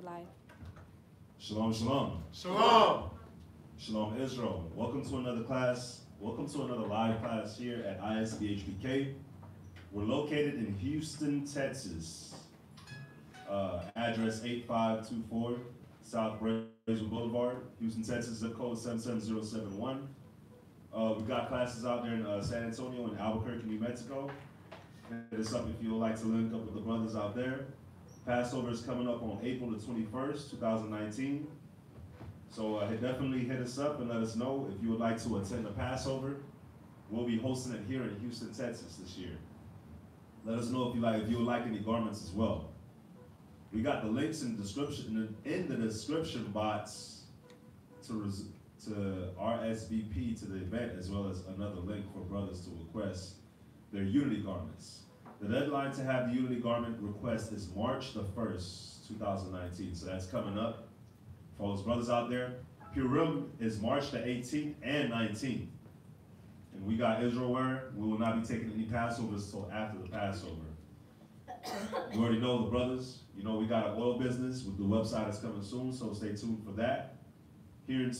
life. Shalom, shalom. Shalom. Shalom, Israel. Welcome to another class. Welcome to another live class here at ISBHPK. We're located in Houston, Texas. Address 8524 South Brazel Boulevard, Houston, Texas, zip code 77071. We've got classes out there in San Antonio and Albuquerque, New Mexico. Hit us up if you would like to link up with the brothers out there. Passover is coming up on April the 21st, 2019. So definitely hit us up and let us know if you would like to attend the Passover. We'll be hosting it here in Houston, Texas this year. Let us know if you would like any garments as well. We got the links in the description box to RSVP to the event, as well as another link for brothers to request their unity garments. The deadline to have the unity garment request is March the 1st, 2019. So that's coming up. For those brothers out there, Purim is March the 18th and 19th. And we got Israel wear. We will not be taking any Passovers until after the Passover. You already know the brothers. You know we got an oil business with the website that's coming soon, so stay tuned for that. Here in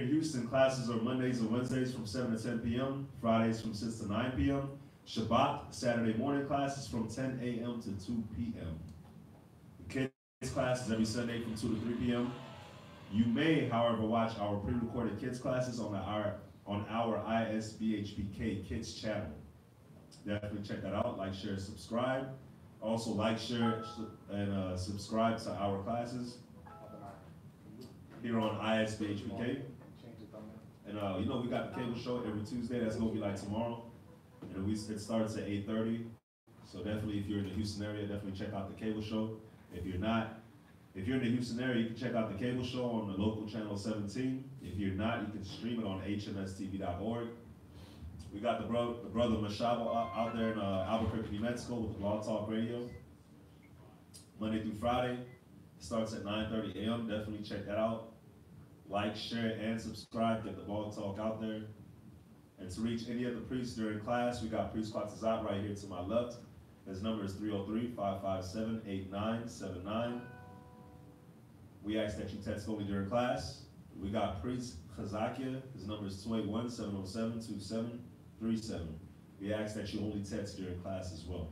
Houston, classes are Mondays and Wednesdays from 7 to 10 p.m., Fridays from 6 to 9 p.m., Shabbat, Saturday morning classes from 10 a.m. to 2 p.m. The kids classes every Sunday from 2 to 3 p.m. You may, however, watch our pre-recorded kids classes on our ISBHPK Kids channel. Definitely check that out. Like, share, subscribe. Also, like, share, and subscribe to our classes here on ISBHPK. And you know, we got the cable show every Tuesday. That's gonna be like tomorrow. And it starts at 8:30. So definitely, if you're in the Houston area, definitely check out the cable show. If you're in the Houston area, you can check out the cable show on the local channel 17. If you're not, you can stream it on hmstv.org. We got the brother Mashaba out there in Albuquerque, New Mexico with the Blog Talk Radio. Monday through Friday. Starts at 9:30 a.m. Definitely check that out. Like, share, and subscribe. Get the Blog Talk out there. And to reach any of the priests during class, we got Priest Quatzazat right here to my left. His number is 303-557-8979. We ask that you text only during class. We got Priest Chazakia. His number is 281-707-2737. We ask that you only text during class as well.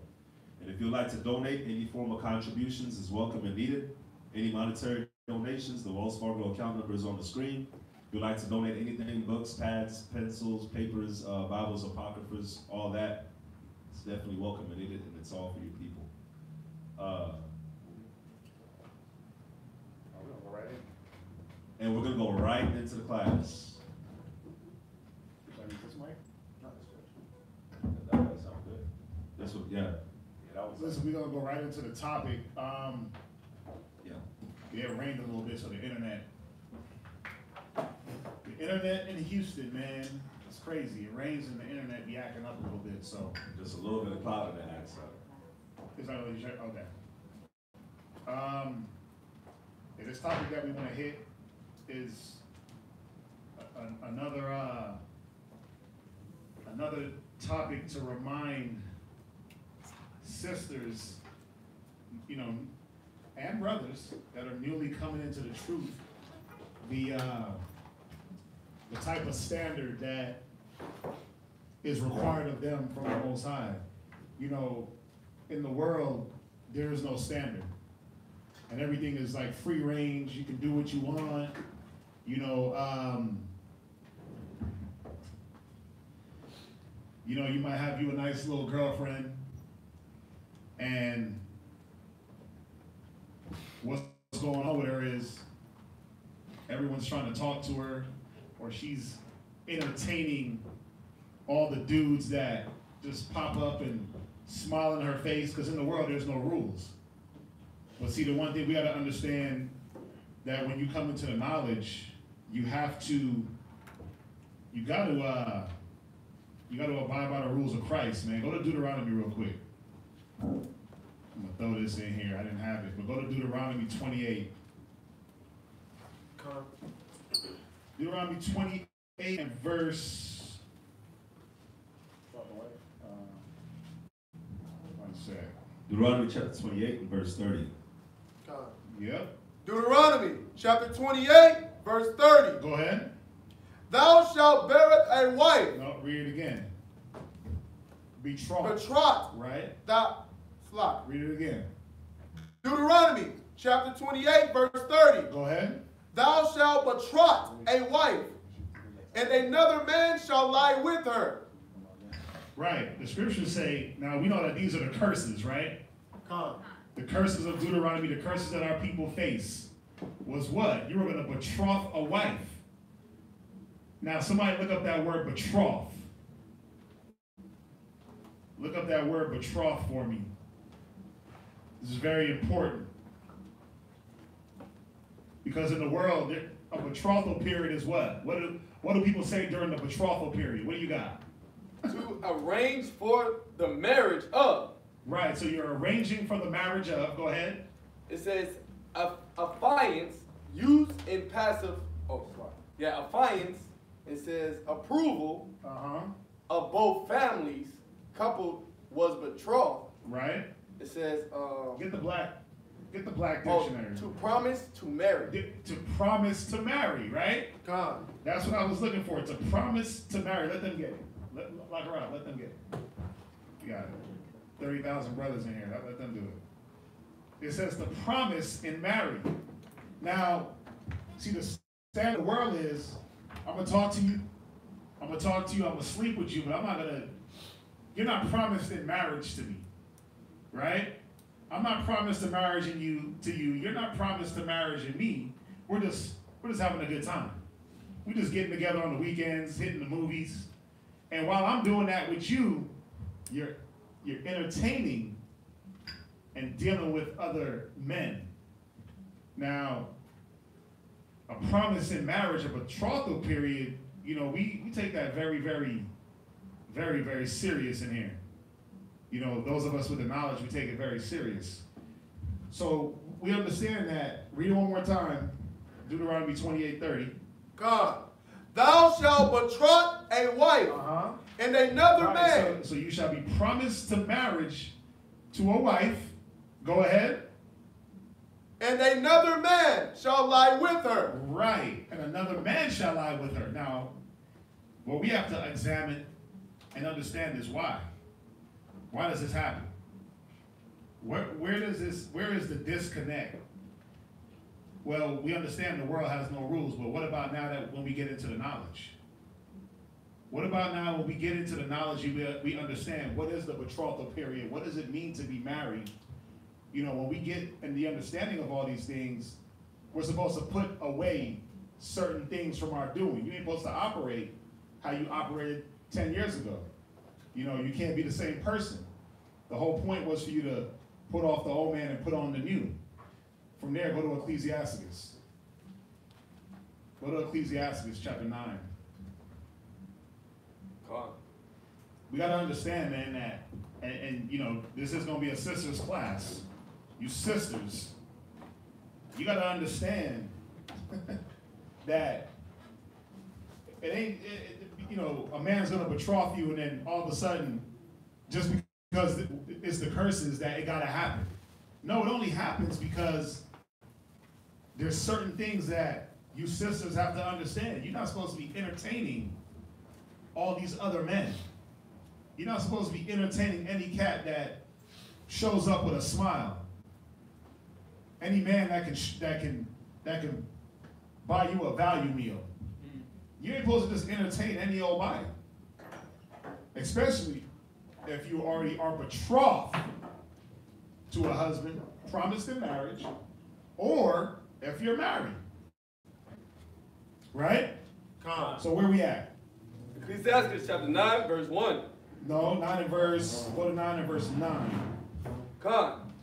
And if you'd like to donate, any form of contributions is welcome and needed. Any monetary donations, the Wells Fargo account number is on the screen. If you'd like to donate anything, books, pads, pencils, papers, Bibles, apocryphas, all that, it's definitely welcome and needed, and it's all for your people. And we're going to go right into the class. Should I use this mic? No, That sounds good. That's what, yeah. Listen, we're going to go right into the topic. Yeah, it rained a little bit, so the internet in Houston, man, it's crazy. It rains and the internet be acting up a little bit, so. Just a little bit of cloud in the accent. Is that what you said? Okay. Yeah, this topic that we want to hit is another topic to remind sisters, you know, and brothers that are newly coming into the truth, the type of standard that is required of them from the Most High. You know, in the world, there is no standard. And everything is like free range. You can do what you want. You know, you might have you a nice little girlfriend, and what's going on with her is everyone's trying to talk to her, or she's entertaining all the dudes that just pop up and smile in her face, because in the world there's no rules. But see, the one thing we got to understand, that when you come into the knowledge, you got to abide by the rules of Christ, man. Go to Deuteronomy real quick. I'm gonna throw this in here. I didn't have it, but go to Deuteronomy 28. Deuteronomy 28 and verse. One sec. Deuteronomy chapter 28 and verse 30. Yep. Deuteronomy chapter 28, verse 30. Go ahead. Thou shalt bear a wife. No, read it again. Betrothed. Betrothed. Right? Thou, slot. Read it again. Deuteronomy chapter 28, verse 30. Go ahead. Thou shalt betroth a wife, and another man shall lie with her. Right. The scriptures say, now we know that these are the curses, right? Come. The curses of Deuteronomy, the curses that our people face, was what? You were going to betroth a wife. Now, somebody look up that word betroth. Look up that word betroth for me. This is very important. Because in the world, a betrothal period is what? What do people say during the betrothal period? What do you got? To arrange for the marriage of. Right, so you're arranging for the marriage of, go ahead. It says, affiance used in passive, affiance, it says approval of both families, coupled was betrothed. Right. It says, Get the black dictionary. To promise to marry. To promise to marry, right? God. That's what I was looking for. To promise to marry. Let them get it. Lock her out. Let them get it. You got it. 30,000 brothers in here. Let them do it. It says to promise in marry. Now, see, the standard of the world is, I'm going to talk to you. I'm going to sleep with you, but I'm not going to, you're not promised in marriage to me, right? I'm not promised to marriage to you. You're not promised to marriage in me. We're just having a good time. We're just getting together on the weekends, hitting the movies. And while I'm doing that with you, you're entertaining and dealing with other men. Now, a promise in marriage, a betrothal period, you know, we take that very, very, very, very serious in here. You know, those of us with the knowledge, we take it very serious. So we understand that. Read it one more time. Deuteronomy 28:30. God, thou shalt betroth a wife, and another man. So you shall be promised to marriage to a wife. Go ahead. And another man shall lie with her. Right. And another man shall lie with her. Now, what we have to examine and understand is why. Why does this happen? Where is the disconnect? Well, we understand the world has no rules, but what about now that when we get into the knowledge? What about now when we get into the knowledge, we understand what is the betrothal period? What does it mean to be married? You know, when we get in the understanding of all these things, we're supposed to put away certain things from our doing. You ain't supposed to operate how you operated 10 years ago. You know, you can't be the same person. The whole point was for you to put off the old man and put on the new. From there, go to Ecclesiastes. Go to Ecclesiastes chapter 9. We got to understand, man, that, and you know, this is going to be a sisters class. You sisters, you got to understand that it ain't, you know, a man's going to betroth you and then all of a sudden, just because it's the curses that it got to happen. No, it only happens because there's certain things that you sisters have to understand. You're not supposed to be entertaining all these other men. You're not supposed to be entertaining any cat that shows up with a smile. Any man that can buy you a value meal. You ain't supposed to just entertain any old body. Especially if you already are betrothed to a husband, promised in marriage, or if you're married. Right? So where we at? Ecclesiastes chapter 9, verse 1. No, go to 9 and verse 9. Con,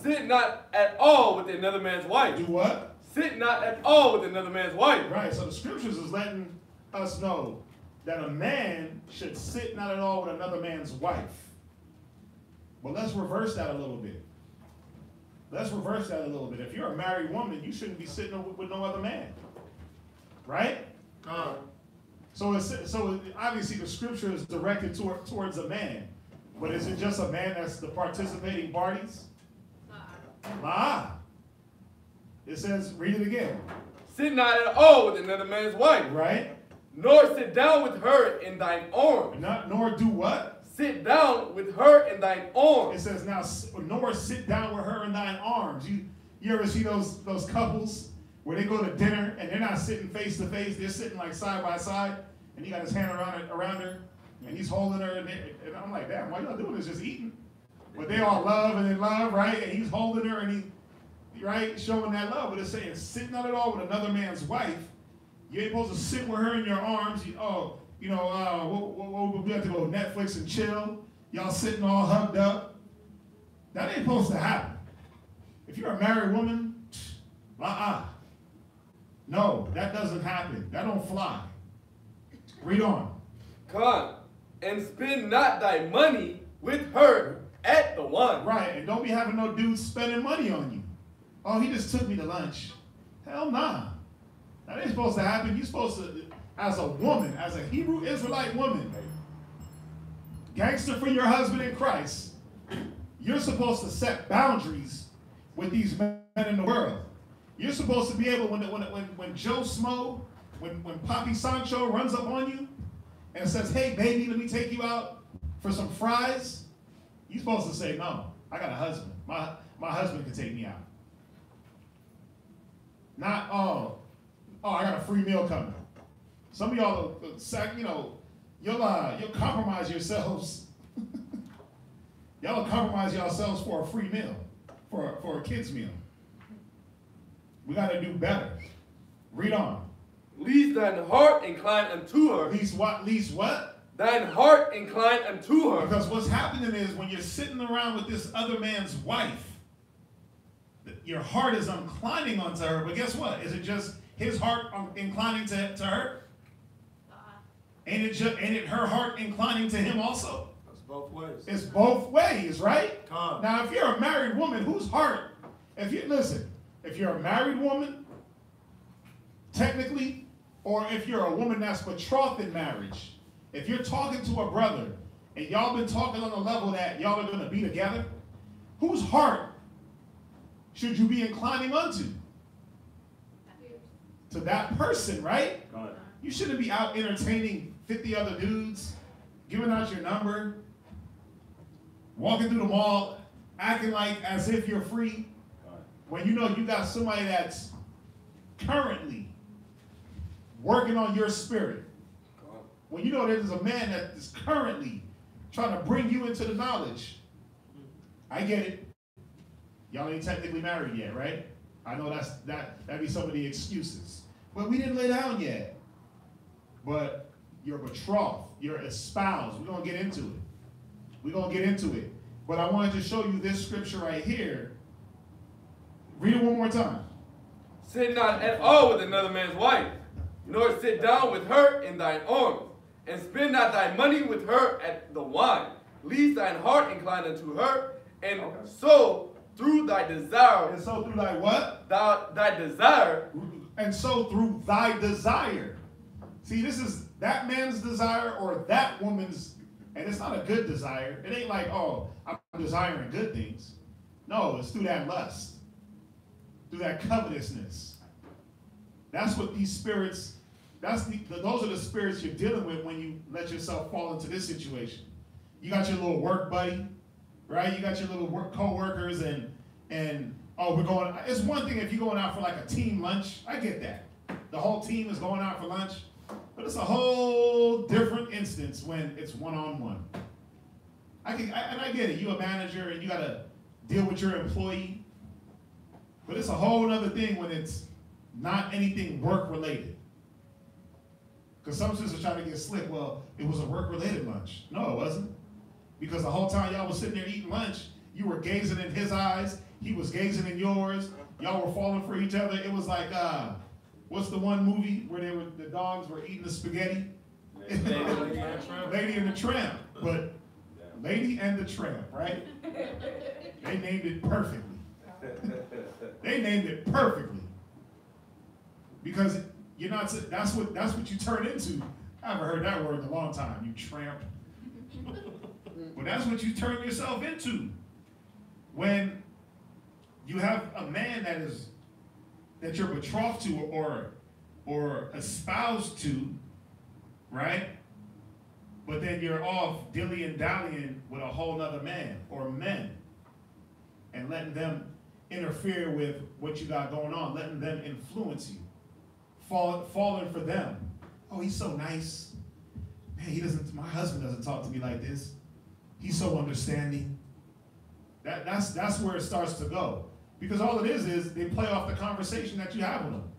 sit not at all with another man's wife. Do what? Sit not at all with another man's wife. Right, so the scriptures is letting us know that a man should sit not at all with another man's wife. But let's reverse that a little bit. If you're a married woman, you shouldn't be sitting with no other man. Right? So obviously the scripture is directed towards a man. But is it just a man that's the participating parties? It says, read it again. Sit not at all with another man's wife. Right? Nor sit down with her in thine arms. Nor do what? Sit down with her in thine arms. It says now, nor sit down with her in thine arms. You ever see those couples where they go to dinner and they're not sitting face to face, they're sitting like side by side, and he got his hand around her, and he's holding her, and I'm like, damn, why y'all doing this? Just eating? But they all love and in love, right? And he's holding her, and right, showing that love. But it's saying, sit not at all with another man's wife. You ain't supposed to sit with her in your arms. We have to go Netflix and chill. Y'all sitting all hugged up. That ain't supposed to happen. If you're a married woman, no, that doesn't happen. That don't fly. Read on. Come, and spend not thy money with her at the one. Right, and don't be having no dudes spending money on you. Oh, he just took me to lunch. Hell nah. That ain't supposed to happen. You're supposed to, as a woman, as a Hebrew Israelite woman, gangster for your husband in Christ, you're supposed to set boundaries with these men in the world. You're supposed to be able, when Joe Smo, when Papi Sancho runs up on you and says, hey, baby, let me take you out for some fries, you're supposed to say, no, I got a husband. My husband can take me out. Not, I got a free meal coming. Some of y'all, you'll compromise yourselves. Y'all will compromise yourselves for a free meal, for a kid's meal. We got to do better. Read on. Least thine heart incline unto her. Least what? Least what? Thine heart incline unto her. Because what's happening is when you're sitting around with this other man's wife, your heart is inclining onto her. But guess what? Is it just his heart inclining to her? Ain't it her heart inclining to him also? It's both ways. It's both ways, right? Come. Now, if you're a married woman, whose heart? If you're a married woman, technically, or if you're a woman that's betrothed in marriage, if you're talking to a brother and y'all been talking on the level that y'all are going to be together, whose heart should you be inclining unto? To that person, right? God. You shouldn't be out entertaining 50 other dudes, giving out your number, walking through the mall, acting like as if you're free, when you know you got somebody that's currently working on your spirit. When you know there's a man that is currently trying to bring you into the knowledge. I get it. Y'all ain't technically married yet, right? I know that'd be some of the excuses. But we didn't lay down yet. But you're betrothed, you're espoused. We're going to get into it. But I wanted to show you this scripture right here. Read it one more time. Sit not at all with another man's wife, nor sit down with her in thine arms, and spend not thy money with her at the wine, lest thine heart incline unto her, and so through thy desire. And so through thy what? Thy desire. And so through thy desire. See, this is that man's desire or that woman's, and it's not a good desire. It ain't like, oh, I'm desiring good things. No, it's through that lust, through that covetousness. That's what these spirits, those are the spirits you're dealing with when you let yourself fall into this situation. You got your little work buddy, right? You got your little co-workers and we're going, it's one thing if you're going out for like a team lunch. I get that. The whole team is going out for lunch. But it's a whole different instance when it's one-on-one. And I get it. You're a manager and you got to deal with your employee. But it's a whole other thing when it's not anything work-related. Because some sisters are trying to get slick. Well, it was a work-related lunch. No, it wasn't. Because the whole time y'all was sitting there eating lunch, you were gazing in his eyes. He was gazing in yours. Y'all were falling for each other. It was like, what's the one movie where the dogs were eating the spaghetti? Lady and the Tramp. But Lady and the Tramp, right? They named it perfectly. They named it perfectly. Because you're not, that's what you turn into. I haven't heard that word in a long time, you tramp. But that's what you turn yourself into. When you have a man that is that you're betrothed to or espoused to, right? But then you're off dilly-dallying with a whole nother man or men and letting them interfere with what you got going on, letting them influence you, falling for them. Oh, he's so nice. Man, my husband doesn't talk to me like this. He's so understanding. That's where it starts to go. Because all it is they play off the conversation that you have with them.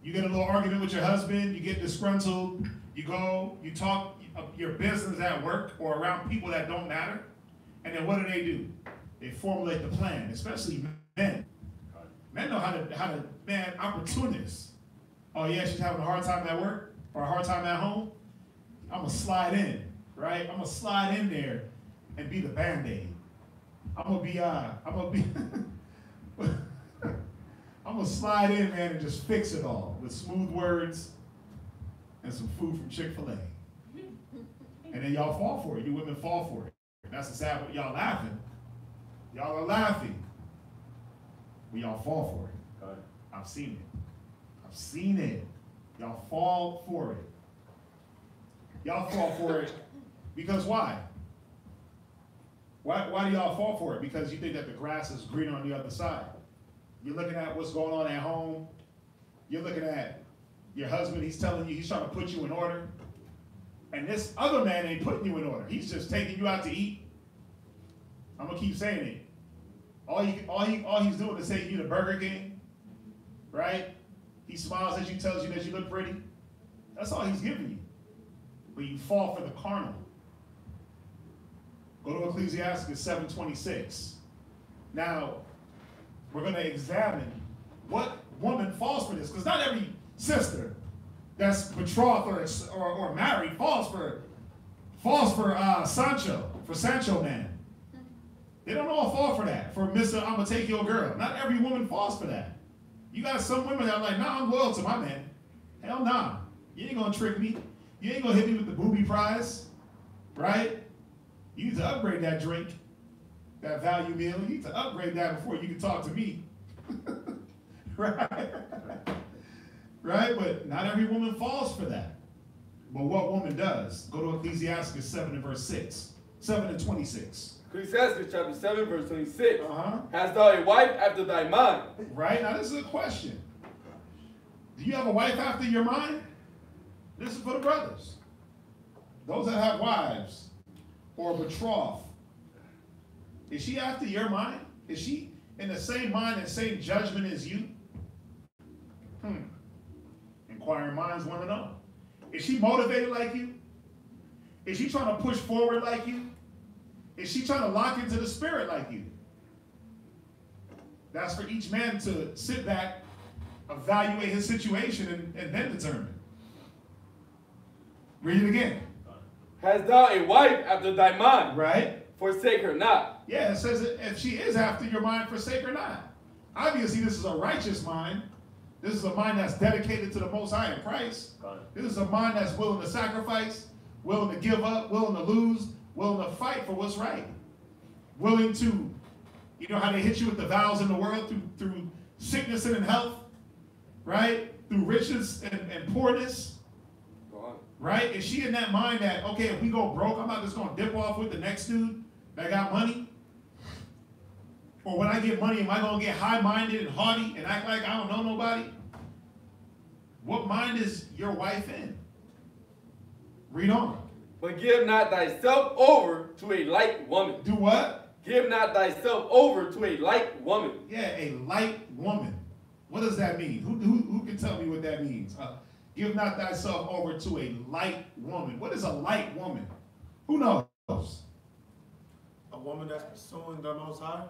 You get a little argument with your husband, you get disgruntled, you go, you talk your business at work or around people that don't matter, and then what do? They formulate the plan, especially men. Men know how to man, opportunists. Oh yeah, she's having a hard time at work or a hard time at home. I'm gonna slide in, right? I'm gonna slide in there and be the Band-Aid. I'm gonna slide in, man, and just fix it all with smooth words and some food from Chick-fil-A. And then y'all fall for it. You women fall for it. That's the sad part. Y'all laughing. Y'all are laughing. But y'all fall for it. I've seen it. I've seen it. Y'all fall for it. Y'all fall for it because why? Why do y'all fall for it? Because you think that the grass is greener on the other side. You're looking at what's going on at home. You're looking at your husband. He's telling you, he's trying to put you in order. And this other man ain't putting you in order. He's just taking you out to eat. I'm going to keep saying it. All he's doing is taking you to Burger King, right? He smiles at you, tells you that you look pretty. That's all he's giving you. But you fall for the carnal. Go to Ecclesiastes 7:26. Now, we're going to examine what woman falls for this, because not every sister that's betrothed or married falls for Sancho man. They don't all fall for that. For Mr. I'm gonna take your girl. Not every woman falls for that. You got some women that are like, nah, I'm loyal to my man. Hell nah. You ain't gonna trick me. You ain't gonna hit me with the booby prize, right? You need to upgrade that drink, that value meal. You need to upgrade that before you can talk to me. Right? Right? But not every woman falls for that. But what woman does? Go to Ecclesiastes 7 and verse 6. 7 and 26. Ecclesiastes chapter 7, verse 26. Hast thou a wife after thy mind? Right? Now this is a question. Do you have a wife after your mind? This is for the brothers. Those that have wives or betrothed. Is she after your mind? Is she in the same mind and same judgment as you? Inquiring minds want to know. Is she motivated like you? Is she trying to push forward like you? Is she trying to lock into the spirit like you? That's for each man to sit back, evaluate his situation, and then determine. Read it again. Hast thou a wife after thy mind? Right. Forsake her not. Yeah, it says if she is after your mind, forsake her not. Obviously, this is a righteous mind. This is a mind that's dedicated to the Most High in Christ. This is a mind that's willing to sacrifice, willing to give up, willing to lose, willing to fight for what's right. Willing to, you know how they hit you with the vows in the world through sickness and in health, right? Through riches and poorness, right? Is she in that mind that, okay, if we go broke, I'm not just going to dip off with the next dude that got money? Or when I get money, am I going to get high-minded and haughty and act like I don't know nobody? What mind is your wife in? Read on. But give not thyself over to a light woman. Do what? Give not thyself over to a light woman. Yeah, a light woman. What does that mean? Who can tell me what that means? Give not thyself over to a light woman. What is a light woman? Who knows? A woman that's pursuing the Most High?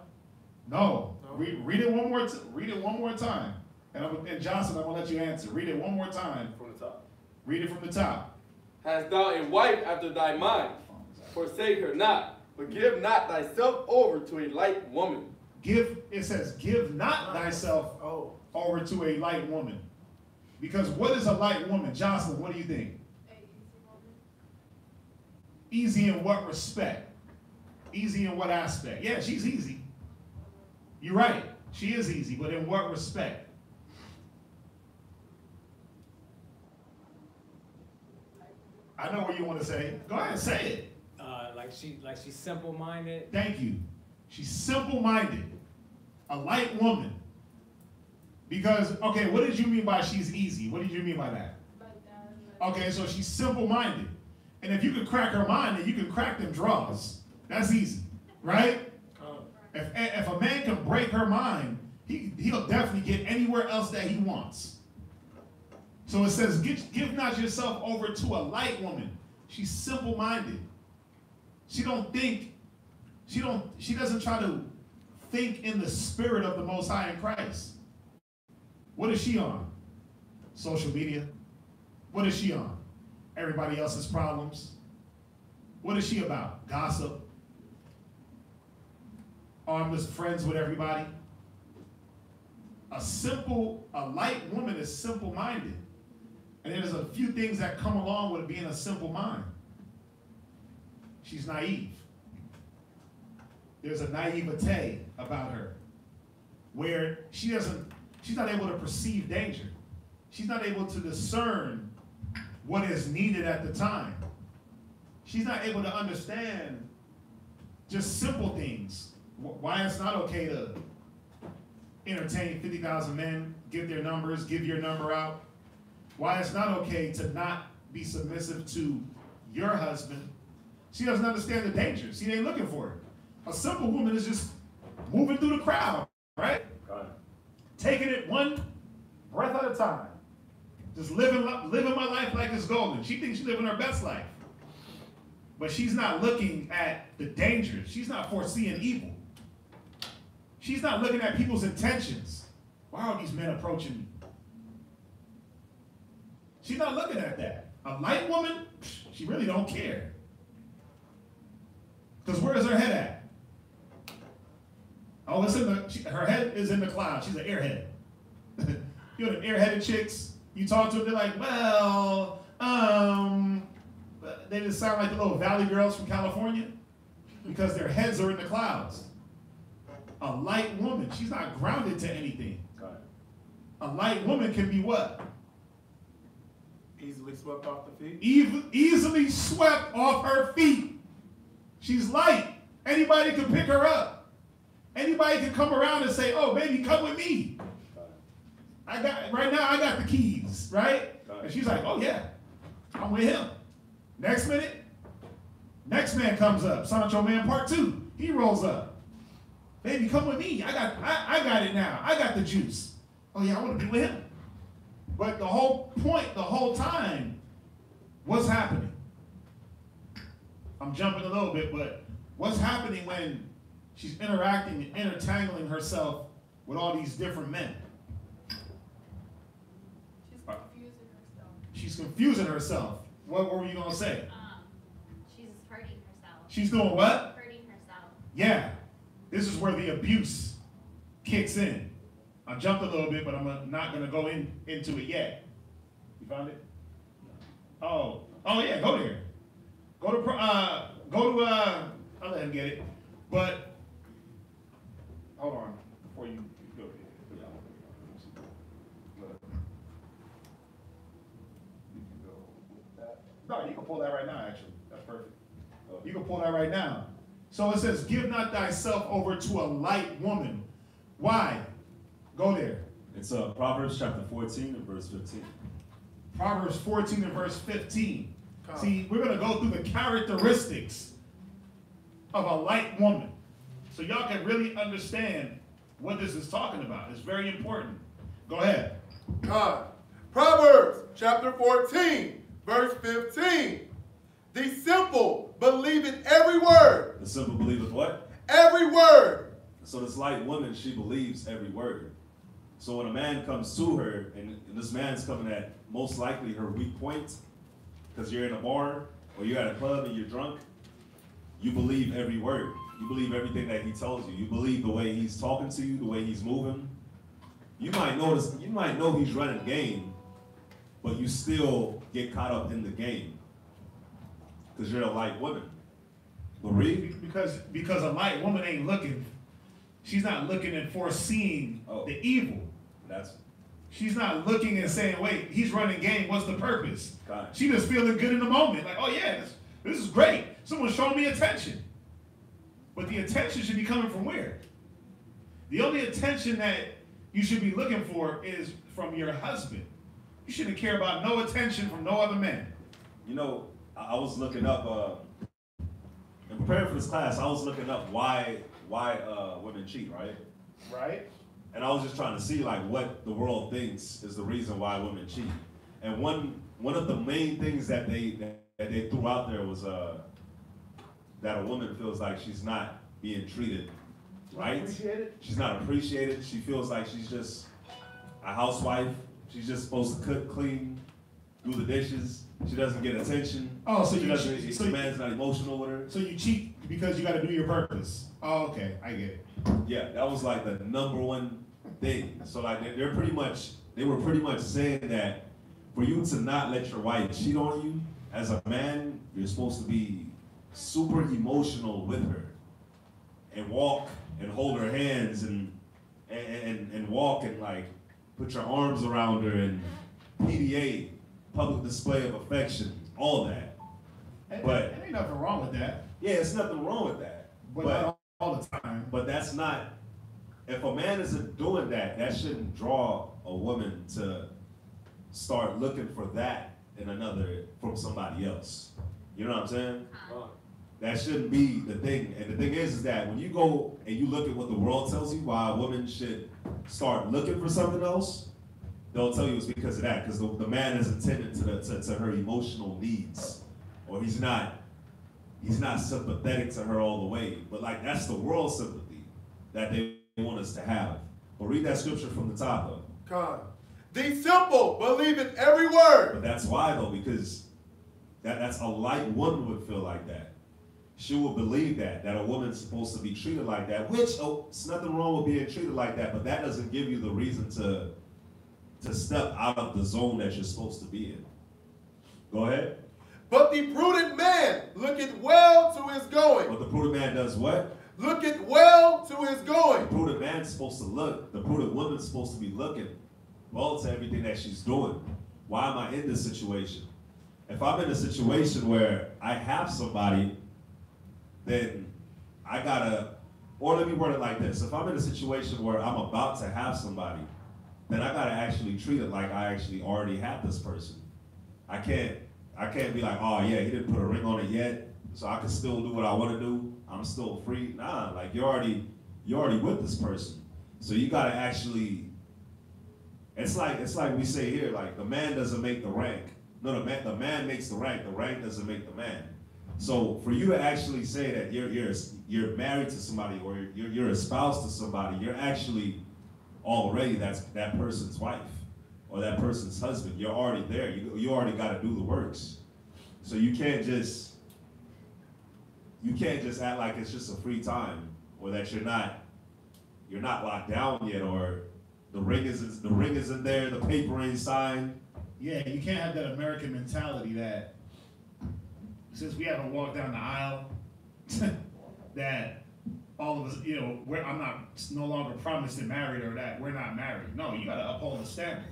No. Read it one more. Read it one more time. And Johnson, I'm gonna let you answer. Read it one more time. From the top. Read it from the top. Hast thou a wife after thy mind? Forsake her not. But give not thyself over to a light woman. It says, give not thyself over to a light woman. Because what is a light woman? Jocelyn, what do you think? Easy in what respect? Easy in what aspect? Yeah, she's easy. You're right. She is easy, but in what respect? I know what you want to say. Go ahead, say it. Like she's simple-minded. Thank you. She's simple-minded. A light woman. Because, okay, what did you mean by she's easy? What did you mean by that? Okay, so she's simple-minded. And if you can crack her mind, then you can crack them draws. That's easy, right? If a man can break her mind, he'll definitely get anywhere else that he wants. So it says, give not yourself over to a light woman. She's simple-minded. She doesn't try to think in the spirit of the Most High in Christ. What is she on? Social media. What is she on? Everybody else's problems. What is she about? Gossip. Oh, I'm just friends with everybody. A light woman is simple-minded. And there's a few things that come along with being a simple mind. She's naive. There's a naivete about her, where she's not able to perceive danger. She's not able to discern what is needed at the time. She's not able to understand just simple things. Why it's not okay to entertain 50,000 men, give their numbers, give your number out. Why it's not okay to not be submissive to your husband. She doesn't understand the dangers. She ain't looking for it. A simple woman is just moving through the crowd, right? Taking it one breath at a time. Just living my life like it's golden. She thinks she's living her best life. But she's not looking at the dangers. She's not foreseeing evil. She's not looking at people's intentions. Why are these men approaching me? She's not looking at that. A light woman, she really don't care. Because where is her head at? Oh, her head is in the cloud. She's an airhead. You know the airheaded chicks, you talk to them, they're like, well, they just sound like the little valley girls from California because their heads are in the clouds. A light woman, she's not grounded to anything. A light woman can be what? Easily swept off the feet. Easily swept off her feet. She's light. Anybody can pick her up. Anybody can come around and say, oh, baby, come with me. Right now, I got the keys, right? And she's like, oh, yeah, I'm with him. Next minute, next man comes up. Sancho Man Part 2. He rolls up. Baby, come with me. I got it now. I got the juice. Oh, yeah, I want to be with him. But the whole point, the whole time, what's happening? I'm jumping a little bit, but what's happening when she's interacting and intertangling herself with all these different men? She's confusing herself. What were you going to say? She's hurting herself. She's doing what? Hurting herself. Yeah. This is where the abuse kicks in. I jumped a little bit, but I'm not going to go into it yet. You found it? Oh yeah, go there. Go to, I'll let him get it. But, hold on, before you go there. No, you can pull that right now, actually. That's perfect. You can pull that right now. So it says, give not thyself over to a light woman. Why? Go there. It's Proverbs chapter 14 and verse 15. Proverbs 14 and verse 15. See, we're going to go through the characteristics of a light woman. So y'all can really understand what this is talking about. It's very important. Go ahead. Proverbs chapter 14, verse 15. The simple believeth every word. The simple believeth what? Every word. So this light woman, she believes every word. So when a man comes to her, and this man's coming at most likely her weak point, because you're in a bar or you're at a club and you're drunk, you believe every word. You believe everything that he tells you. You believe the way he's talking to you, the way he's moving. You might know he's running game, but you still get caught up in the game because you're a light woman. But read. Because a light woman ain't looking. She's not looking and foreseeing the evil. She's not looking and saying, wait, he's running game, what's the purpose? God. She just feeling good in the moment. Like, oh yeah, this is great. Someone's showing me attention. But the attention should be coming from where? The only attention that you should be looking for is from your husband. You shouldn't care about no attention from no other man. You know, I was looking up, in preparing for this class, I was looking up why women cheat, right? Right? And I was just trying to see like what the world thinks is the reason why women cheat. And one of the main things that they threw out there was that a woman feels like she's not being treated right. Appreciated? She's not appreciated. She feels like she's just a housewife. She's just supposed to cook, clean, do the dishes. She doesn't get attention. Oh, so the man's not emotional with her. So you cheat because you got to do your purpose. Oh, okay, I get it. Yeah, that was like the #1 thing. So like they were pretty much saying that for you to not let your wife cheat on you, as a man, you're supposed to be super emotional with her and walk and hold her hands and walk and like put your arms around her and PDA, public display of affection, all that. But there ain't nothing wrong with that. yeah, it's nothing wrong with that. But not all the time. But that's not, if a man isn't doing that, that shouldn't draw a woman to start looking for that from somebody else. You know what I'm saying? That shouldn't be the thing. And the thing is that when you go and you look at what the world tells you why a woman should start looking for something else, they'll tell you it's because of that, because the man isn't tending to her emotional needs, or he's not sympathetic to her all the way. But like that's the world sympathy that they want us to have. But read that scripture from the top though. God. Be simple, believe in every word. But that's why though, because that's a light woman would feel like that. She would believe that a woman's supposed to be treated like that, which, it's nothing wrong with being treated like that, but that doesn't give you the reason to step out of the zone that you're supposed to be in. Go ahead. But the prudent man looketh well to his going. But the prudent man does what? Looketh well to his going. The prudent man's supposed to look. The prudent woman's supposed to be looking well to everything that she's doing. Why am I in this situation? If I'm in a situation where I have somebody, then I gotta, or let me word it like this. If I'm in a situation where I'm about to have somebody, then I gotta actually treat it like I actually already have this person. I can't be like, oh yeah, he didn't put a ring on it yet, so I can still do what I wanna do. I'm still free. Nah, like you're already with this person. So you gotta actually, it's like we say here, like the man doesn't make the rank. No, the man makes the rank doesn't make the man. So for you to actually say that you're married to somebody or you're espoused to somebody, you're actually already that person's wife or that person's husband. You're already there. You already got to do the works. So you can't just act like it's just a free time or that you're not locked down yet, or the ring isn't there, the paper ain't signed. Yeah, you can't have that American mentality that since we haven't walked down the aisle, that all of us, I'm no longer promised and married, or that we're not married. No, you got to uphold the standard.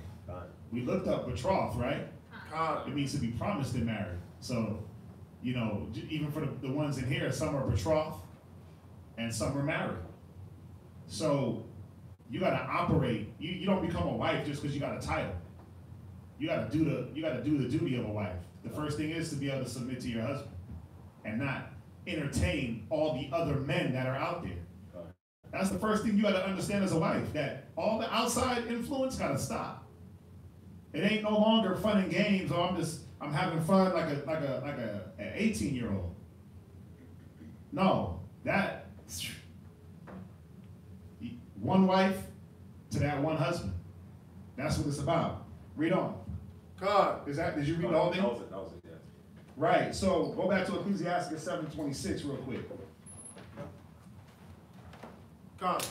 We looked up betrothed, right? It means to be promised and married. So, even for the ones in here, some are betrothed and some are married. So you got to operate. You don't become a wife just because you got a title. You got to do the duty of a wife. The first thing is to be able to submit to your husband and not entertain all the other men that are out there. That's the first thing you got to understand as a wife, that all the outside influence got to stop. It ain't no longer fun and games, or I'm having fun like an 18-year-old. No, that one wife to that one husband. That's what it's about. Read on. God. Did you read the whole thing? That was it, yeah. Right, so go back to Ecclesiastes 7:26 real quick. God.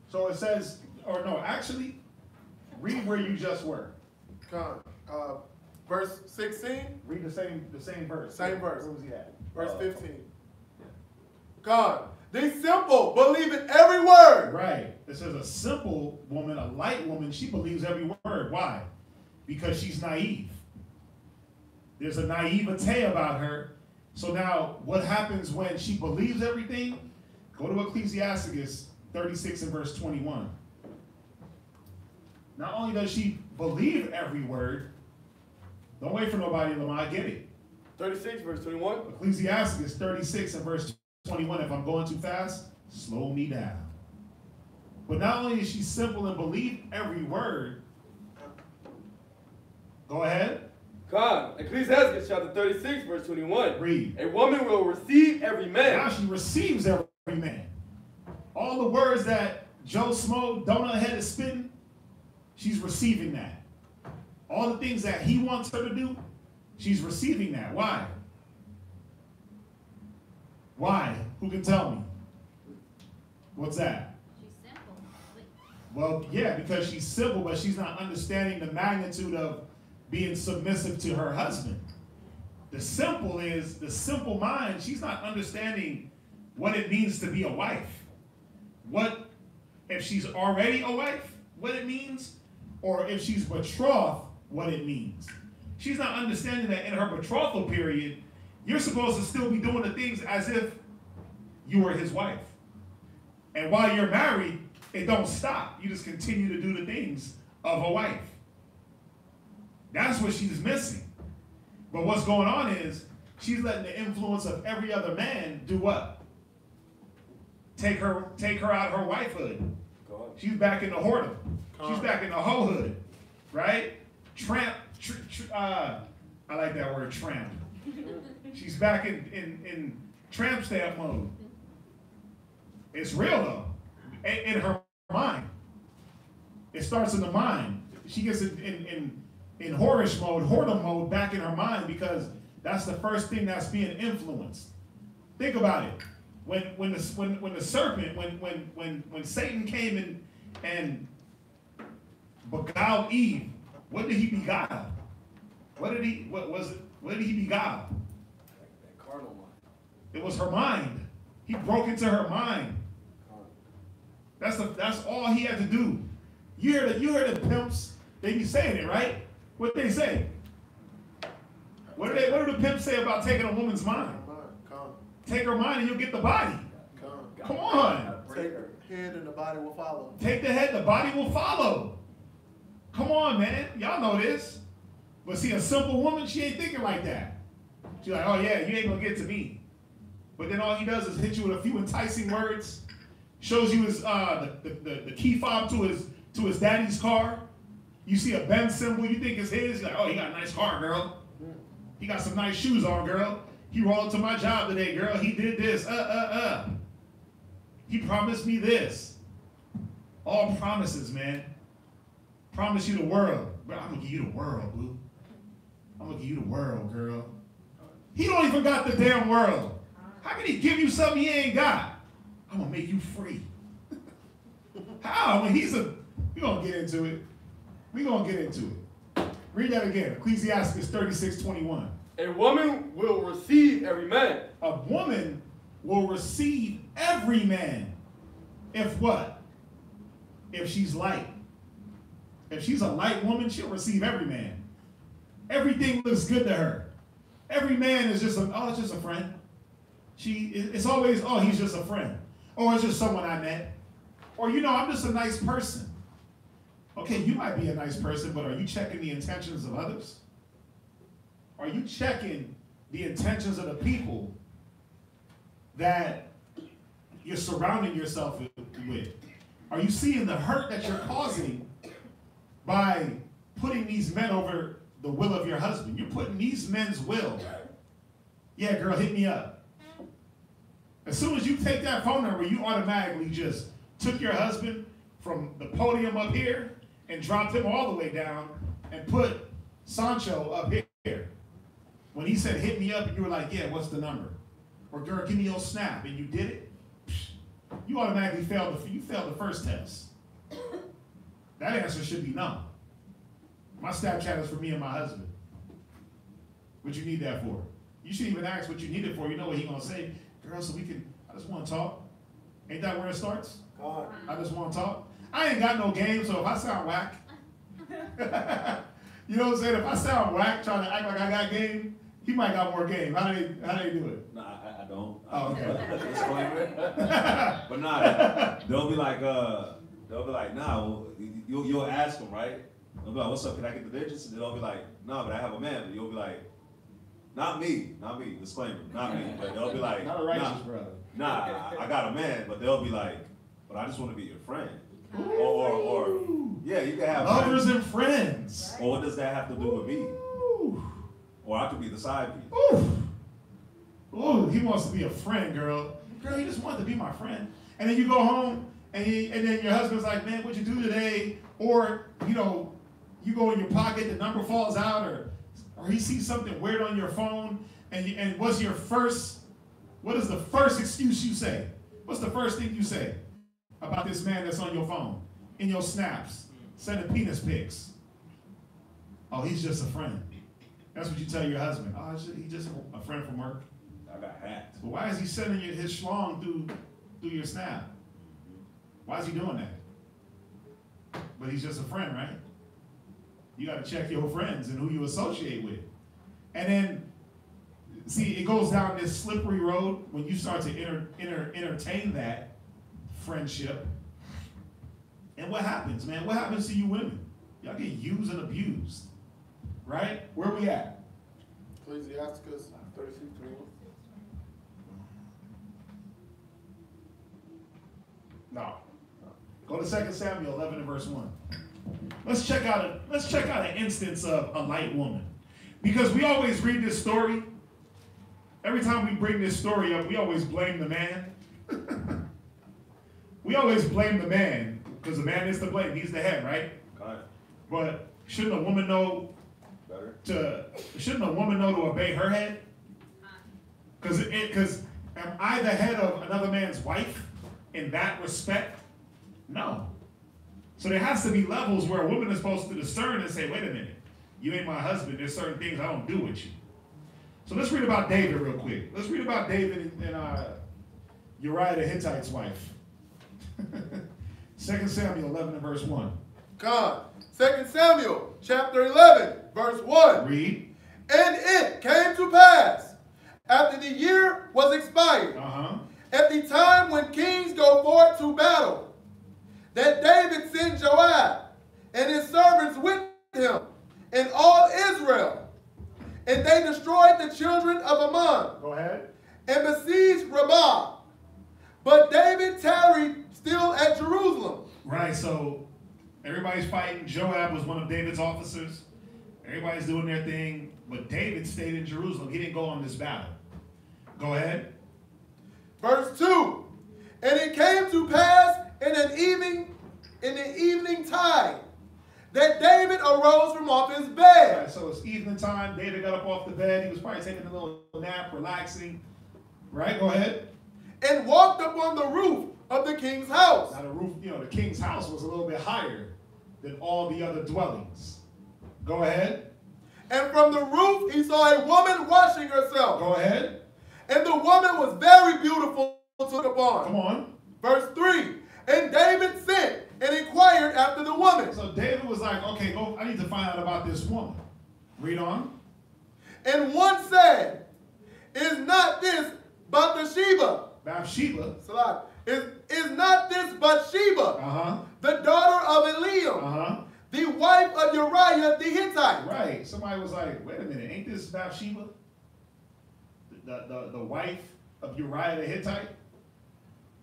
So it says, or no, actually, read where you just were. God. Verse 16. Read the same verse. Same verse. Where was he at? Verse 15. God. They simple, believe in every word. Right. It says a simple woman, a light woman, she believes every word. Why? Because she's naive. There's a naivete about her. So now, what happens when she believes everything? Go to Ecclesiastes 36 and verse 21. Not only does she believe every word, don't wait for nobody, Lamar, get it. 36 verse 21. Ecclesiastes 36 and verse 21. If I'm going too fast, slow me down. But not only is she simple and believe every word, go ahead. God, Ecclesiastes chapter 36 verse 21. Read. A woman will receive every man. Now she receives every man. All the words that Joe Smo, Donut Head is spitting, she's receiving that. All the things that he wants her to do, she's receiving that. Why? Why? Who can tell me? What's that? She's simple. Well, yeah, because she's simple, but she's not understanding the magnitude of being submissive to her husband. The simple mind, she's not understanding what it means to be a wife. What, if she's already a wife, what it means, or if she's betrothed, what it means. She's not understanding that in her betrothal period, you're supposed to still be doing the things as if you were his wife. And while you're married, it don't stop. You just continue to do the things of a wife. That's what she's missing. But what's going on is she's letting the influence of every other man do what? Take her out of her wifehood. She's back in the whoredom. She's back in the hoehood, right? Tramp. I like that word, tramp. She's back in tramp stamp mode. It's real though. In her mind. It starts in the mind. She gets in whorish mode, whoredom mode, back in her mind, because that's the first thing that's being influenced. Think about it. When the serpent, when Satan came and beguiled Eve, what did he beguile? What did he beguile? That carnal mind. It was her mind. He broke into her mind. That's all he had to do. You heard the pimps, they be saying it, right? What they say? What do the pimps say about taking a woman's mind? Take her mind and you'll get the body. Come on. Take her head and the body will follow. Take the head, the body will follow. Come on, man. Y'all know this. But see, a simple woman, she ain't thinking like that. She's like, oh yeah, you ain't gonna get to me. But then all he does is hit you with a few enticing words, shows you his the key fob to his daddy's car. You see a Benz symbol, you think it's his. You're like, oh, he got a nice car, girl. He got some nice shoes on, girl. He rolled to my job today, girl. He did this. He promised me this. All promises, man. Promise you the world. Bro, I'm gonna give you the world, boo. I'm gonna give you the world, girl. He don't even got the damn world. How can he give you something he ain't got? I'm gonna make you free. How? I mean, we're gonna get into it. We're gonna get into it. Read that again. Ecclesiastes 36:21. A woman will receive every man. A woman will receive every man. If what? If she's light. If she's a light woman, she'll receive every man. Everything looks good to her. Every man is just it's just a friend. It's always, oh, he's just a friend. Or it's just someone I met. Or, I'm just a nice person. Okay, you might be a nice person, but are you checking the intentions of others? Are you checking the intentions of the people that you're surrounding yourself with? Are you seeing the hurt that you're causing by putting these men over the will of your husband? You're putting these men's will. Yeah, girl, hit me up. As soon as you take that phone number, you automatically just took your husband from the podium up here and dropped him all the way down and put Sancho up here. When he said, hit me up, and you were like, yeah, what's the number? Or girl, give me your snap, and you did it, you automatically failed the first test. That answer should be no. My Snapchat is for me and my husband. What you need that for? You shouldn't even ask what you need it for. You know what he's gonna say, girl, so I just want to talk. Ain't that where it starts? God. I just want to talk. I ain't got no game, so if I sound whack, you know what I'm saying? If I sound whack, trying to act like I got game, he might got more game. How do they do it? Nah, I don't. Oh, okay. Disclaimer. But nah, they'll be like, nah, well, you'll ask them, right? They'll be like, what's up, can I get the digits? And they'll be like, nah, but I have a man. But you'll be like, not me, disclaimer, not me. But they'll be like, Not a righteous brother. Nah, I got a man, but they'll be like, but I just want to be your friend. Or yeah, you can have lovers and friends. Or what does that have to do with me? Ooh. Or I could be the side piece. Ooh, he wants to be a friend, girl. Girl, he just wanted to be my friend. And then you go home, and then your husband's like, man, what'd you do today? Or, you know, you go in your pocket, the number falls out, or he sees something weird on your phone, and what is the first excuse you say? What's the first thing you say about this man that's on your phone, in your snaps, sending penis pics? Oh, he's just a friend. That's what you tell your husband. Oh, he's just a friend from work. I got hacked. But why is he sending you his schlong through your snap? Why is he doing that? But he's just a friend, right? You got to check your friends and who you associate with. And then, see, it goes down this slippery road when you start to entertain that friendship. And what happens, man? What happens to you women? Y'all get used and abused, right? Where we at? Ecclesiasticus 36:21. No. Go to 2 Samuel 11 and verse 1. Let's check out an instance of a light woman. Because we always read this story. Every time we bring this story up, we always blame the man. We always blame the man because the man is to blame. He's the head, right? God. But shouldn't a woman know to obey her head? Because am I the head of another man's wife in that respect? No. So there has to be levels where a woman is supposed to discern and say, wait a minute, you ain't my husband. There's certain things I don't do with you. So let's read about David real quick. Let's read about David and Uriah the Hittite's wife. 2 Samuel 11 and verse 1. God. 2 Samuel chapter 11, verse 1. Read. And it came to pass, after the year was expired, at the time when kings go forth to battle, that David sent Joab and his servants with him and all Israel. And they destroyed the children of Ammon. Go ahead. And besieged Rabbah. But David tarried still at Jerusalem. Right, so everybody's fighting. Joab was one of David's officers. Everybody's doing their thing. But David stayed in Jerusalem. He didn't go on this battle. Go ahead. Verse 2. And it came to pass in the evening tide that David arose from off his bed. Right, so it's evening time. David got up off the bed. He was probably taking a little nap, relaxing. Right, go ahead. And walked upon the roof of the king's house. Now the roof, the king's house was a little bit higher than all the other dwellings. Go ahead. And from the roof he saw a woman washing herself. Go ahead. And the woman was very beautiful to look upon. Come on. Verse 3. And David sent and inquired after the woman. So David was like, okay, go. I need to find out about this woman. Read on. And one said, is not this Bathsheba? Bathsheba. Is not this Bathsheba, the daughter of Eliam, the wife of Uriah the Hittite? Right. Somebody was like, wait a minute, ain't this Bathsheba? The wife of Uriah the Hittite?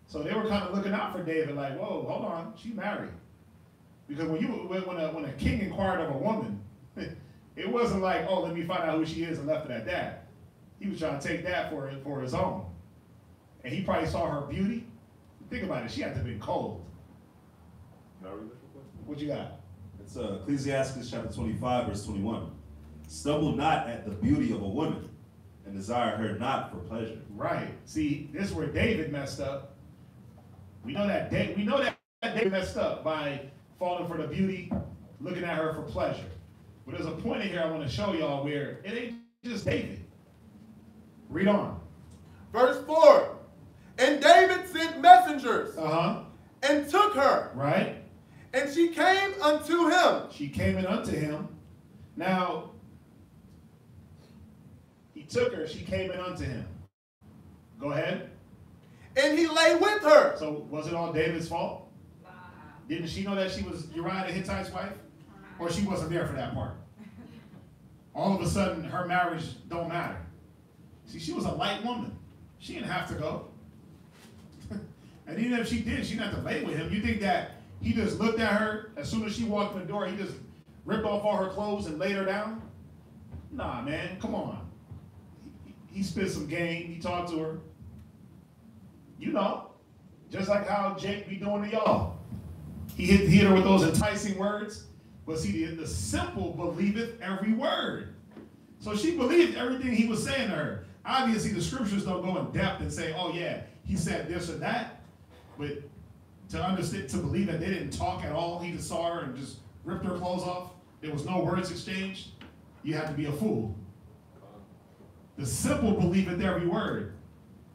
So they were kind of looking out for David, like, whoa, hold on, she married. Because when a king inquired of a woman, it wasn't like, oh, let me find out who she is and left it at that. He was trying to take that for his own. And he probably saw her beauty. Think about it, she had to have been cold. What you got? It's Ecclesiastes chapter 25, verse 21. Stumble not at the beauty of a woman, and desire her not for pleasure. Right. See, this is where David messed up. We know that David messed up by falling for the beauty, looking at her for pleasure. But there's a point in here I want to show y'all where it ain't just David. Read on. Verse 4. And David sent messengers Uh-huh. and took her. Right. And she came unto him. She came in unto him. Now, he took her, she came in unto him. Go ahead. And he lay with her. So was it all David's fault? Didn't she know that she was Uriah the Hittite's wife? Or she wasn't there for that part? All of a sudden, her marriage don't matter. See, she was a light woman. She didn't have to go. And even if she did, she didn't have to lay with him. You think that he just looked at her, as soon as she walked in the door, he just ripped off all her clothes and laid her down? Nah, man, come on. He spit some game, he talked to her. You know, just like how Jake be doing to y'all. He hit her with those enticing words. But see, the simple believeth every word. So she believed everything he was saying to her. Obviously, the scriptures don't go in depth and say, oh yeah, he said this or that. But to understand, to believe that they didn't talk at all, he just saw her and just ripped her clothes off. There was no words exchanged. You had to be a fool. The simple believeth every word.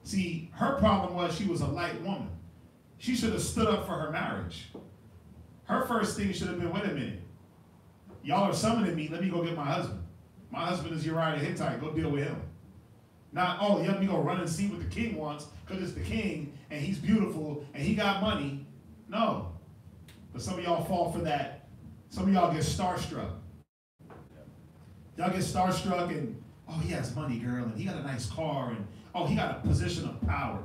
See, her problem was she was a light woman. She should have stood up for her marriage. Her first thing should have been, wait a minute. Y'all are summoning me. Let me go get my husband. My husband is Uriah the Hittite. Go deal with him. Not, oh, let me go run and see what the king wants because it's the king and he's beautiful and he got money. No. But some of y'all fall for that. Some of y'all get starstruck. Y'all get starstruck and, oh, he has money, girl, and he got a nice car, and, oh, he got a position of power.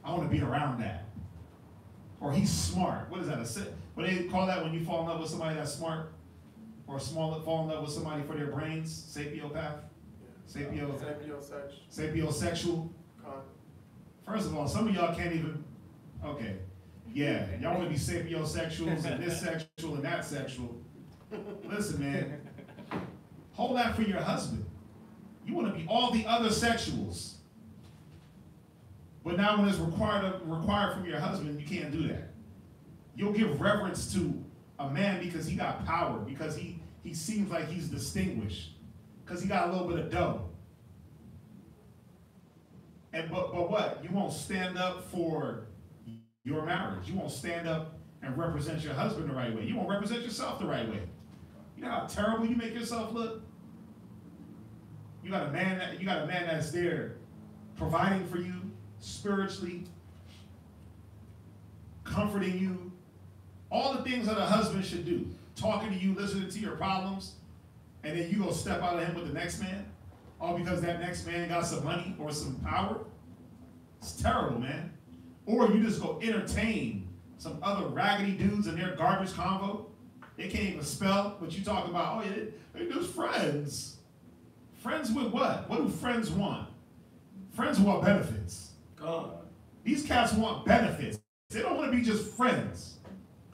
I want to be around that. Or he's smart. What is that? What do they call that when you fall in love with somebody that's smart? Or fall in love with somebody for their brains? Sapiopath? Sapiosexual? First of all, some of y'all can't even, okay. Yeah, y'all want to be sapiosexuals and this sexual and that sexual. Listen, man. Hold that for your husband. You want to be all the other sexuals. But now when it's required from your husband, you can't do that. You'll give reverence to a man because he got power, because he seems like he's distinguished, because he got a little bit of dough. And but what? You won't stand up for your marriage. You won't stand up and represent your husband the right way. You won't represent yourself the right way. You know how terrible you make yourself look? You got a man that's there providing for you spiritually, comforting you, all the things that a husband should do, talking to you, listening to your problems, and then you go step out of him with the next man, all because that next man got some money or some power. It's terrible, man. Or you just go entertain some other raggedy dudes in their garbage convo. They can't even spell what you talk about. Oh, yeah, they're just friends. Friends with what? What do friends want? Friends want benefits. God. These cats want benefits. They don't want to be just friends.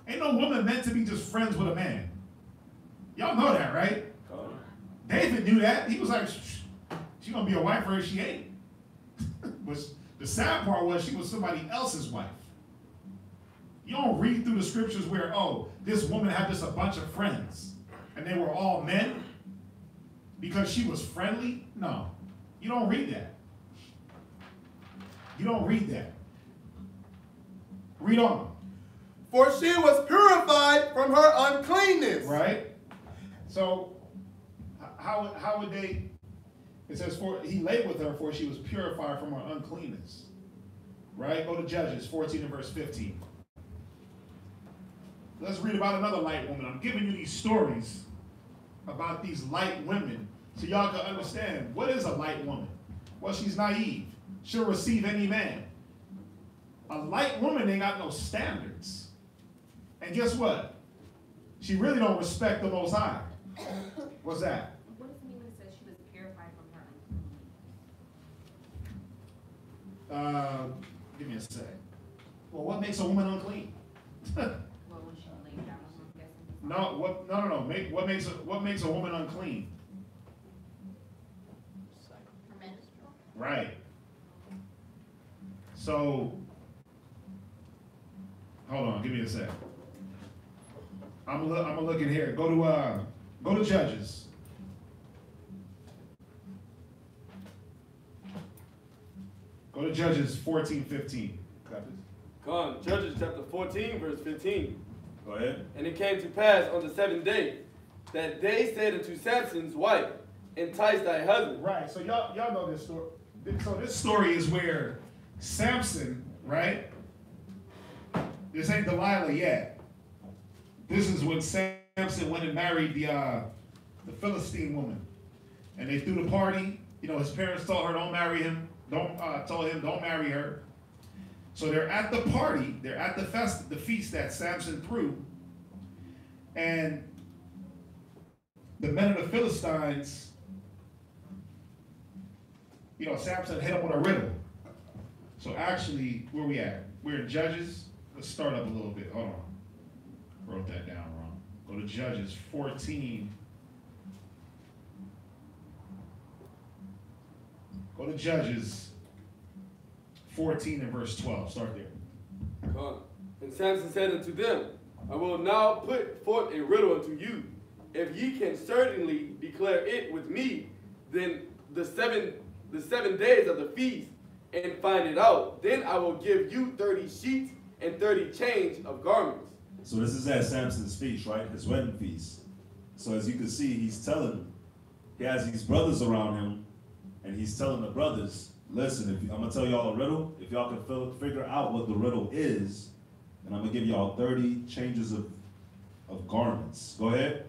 Ain't no woman meant to be just friends with a man. Y'all know that, right? God. David knew that. He was like, she's going to be a wife or she ain't. But the sad part was she was somebody else's wife. You don't read through the scriptures where, oh, this woman had just a bunch of friends and they were all men because she was friendly. No, you don't read that. You don't read that. Read on. For she was purified from her uncleanness. Right? So, how would they, it says, for he lay with her for she was purified from her uncleanness. Right? Go to Judges 14 and verse 15. Let's read about another light woman. I'm giving you these stories about these light women so y'all can understand what is a light woman. Well, she's naive. She'll receive any man. A light woman ain't got no standards. And guess what? She really don't respect the Most High. What's that? What does it mean when it says she was purified from her? Give me a sec. Well, what makes a woman unclean? Well, when she laid down, I'm guessing. No. What makes a woman unclean? Her menstrual? Right. So, hold on, give me a sec. I'm gonna look in here. Go to Judges. Go to Judges 14:15. Come, Judges chapter 14, verse 15. Go ahead. And it came to pass on the 7th day that they said unto Samson's wife, entice thy husband. Right, so y'all know this story. So this story is where Samson, right? This ain't Delilah yet. This is when Samson went and married the Philistine woman. And they threw the party. You know, his parents told her, don't marry him. Told him, don't marry her. So they're at the party. They're at the feast that Samson threw. And the men of the Philistines, you know, Samson hit him with a riddle. So actually, where we at? We're in Judges. Let's start up a little bit. Hold on. Wrote that down wrong. Go to Judges 14. Go to Judges 14 and verse 12. Start there. Come. And Samson said unto them, I will now put forth a riddle unto you. If ye can certainly declare it with me, then the seven days of the feast, and find it out, then I will give you 30 sheets and 30 change of garments. So this is at Samson's feast, right? His wedding feast. So as you can see, he has these brothers around him, and he's telling the brothers, listen, I'm going to tell y'all a riddle. If y'all can figure out what the riddle is, then I'm going to give y'all 30 changes of garments. Go ahead.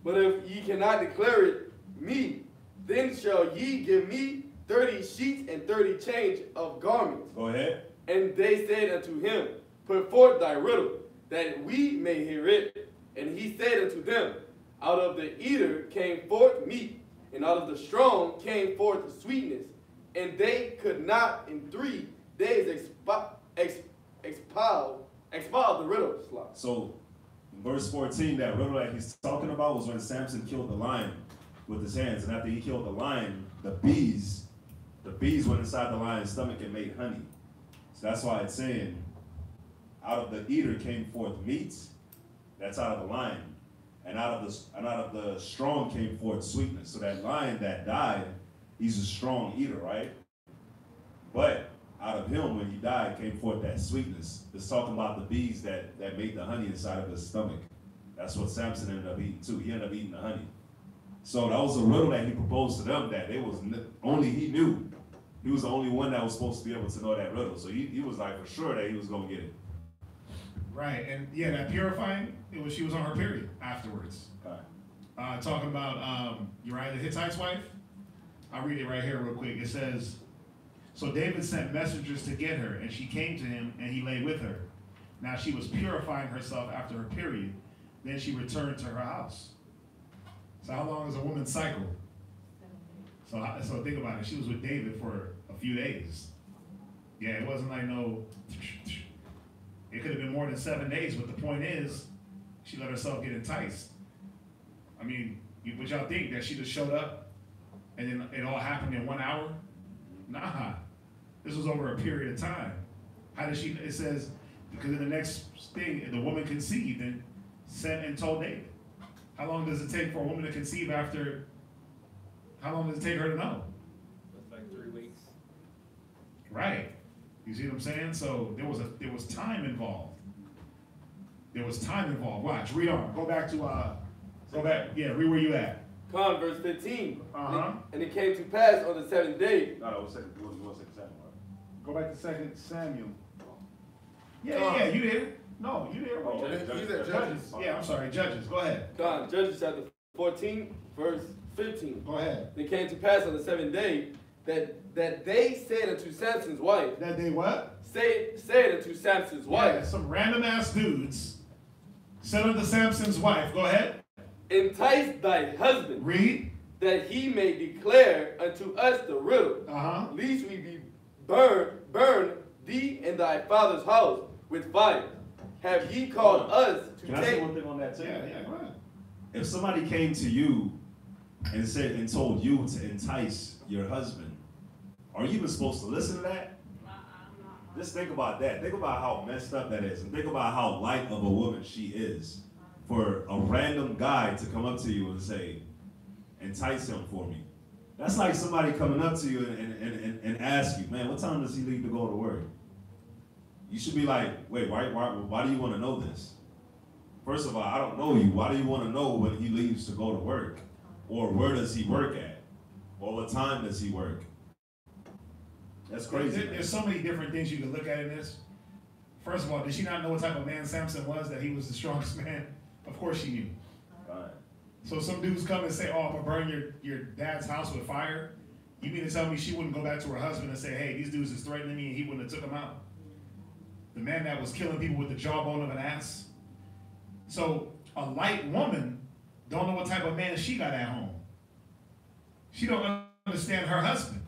But if ye cannot declare it me, then shall ye give me 30 sheets and 30 change of garments. Go ahead. And they said unto him, put forth thy riddle, that we may hear it. And he said unto them, out of the eater came forth meat, and out of the strong came forth sweetness. And they could not in 3 days expound the riddle. So, in verse 14, that riddle that he's talking about was when Samson killed the lion with his hands. And after he killed the lion, the bees went inside the lion's stomach and made honey. So that's why it's saying, out of the eater came forth meat, that's out of the lion. And out of the strong came forth sweetness. So that lion that died, he's a strong eater, right? But out of him, when he died, came forth that sweetness. It's talking about the bees that made the honey inside of his stomach. That's what Samson ended up eating too. He ended up eating the honey. So that was a riddle that he proposed to them that only he knew. He was the only one that was supposed to be able to know that riddle. So he was like for sure that he was going to get it. Right, and yeah, that purifying, she was on her period afterwards. Okay. Talking about Uriah the Hittite's wife. I'll read it right here real quick. It says, so David sent messengers to get her, and she came to him, and he lay with her. Now she was purifying herself after her period. Then she returned to her house. So how long is a woman's cycle? So think about it. She was with David for a few days. Yeah, it wasn't like no... It could have been more than 7 days, but the point is, she let herself get enticed. I mean, would y'all think that she just showed up and then it all happened in 1 hour? Nah, this was over a period of time. How did she, it says, because in the next thing, the woman conceived and sent and told David. How long does it take for a woman to conceive after, how long does it take her to know? It's like 3 weeks. Right. You see what I'm saying? So there was time involved. There was time involved. Watch, read on. Go back. Yeah, read where you at. Come, verse 15. Uh-huh. And it came to pass on the 7th day. No, it was second Samuel. Go back to 2 Samuel. Yeah, you there. No, you there. Oh, okay. He's at Judges. Yeah, I'm sorry, Judges. Go ahead. Come, Judges chapter 14, verse 15. Go ahead. And it came to pass on the 7th day that they said unto Samson's wife. That they what? Said unto Samson's wife. Yeah, some random ass dudes said unto Samson's wife. Go ahead. Entice thy husband. Read. That he may declare unto us the riddle. Uh-huh. Lest we be burn thee and thy father's house with fire. Have ye called us to Can I say one thing on that too? Yeah, go ahead. If somebody came to you and told you to entice your husband, are you even supposed to listen to that? Just think about that. Think about how messed up that is, and think about how light of a woman she is for a random guy to come up to you and say, entice him for me. That's like somebody coming up to you and ask you, man, what time does he leave to go to work? You should be like, wait, why do you want to know this? First of all, I don't know you. Why do you want to know when he leaves to go to work? Or where does he work at? Or what time does he work? That's crazy. There's so many different things you can look at in this. First of all, did she not know what type of man Samson was, that he was the strongest man? Of course she knew. All right. So some dudes come and say, oh, I'm going to burn your dad's house with fire. You mean to tell me she wouldn't go back to her husband and say, hey, these dudes is threatening me, and he wouldn't have took them out? The man that was killing people with the jawbone of an ass. So a light woman don't know what type of man she got at home. She don't understand her husband.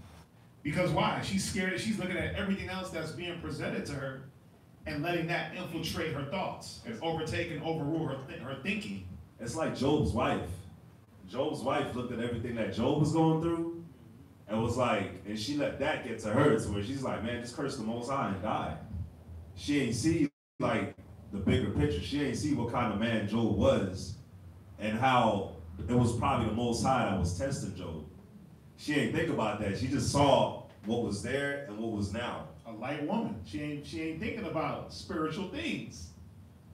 Because why? She's scared. She's looking at everything else that's being presented to her and letting that infiltrate her thoughts and overtake and overrule her thinking. It's like Job's wife. Job's wife looked at everything that Job was going through and was like, and she let that get to her, to where she's like, man, just curse the Most High and die. She ain't see like the bigger picture. She ain't see what kind of man Job was and how it was probably the Most High that was testing Job. She ain't think about that. She just saw what was there and what was now. A light woman. She ain't thinking about spiritual things.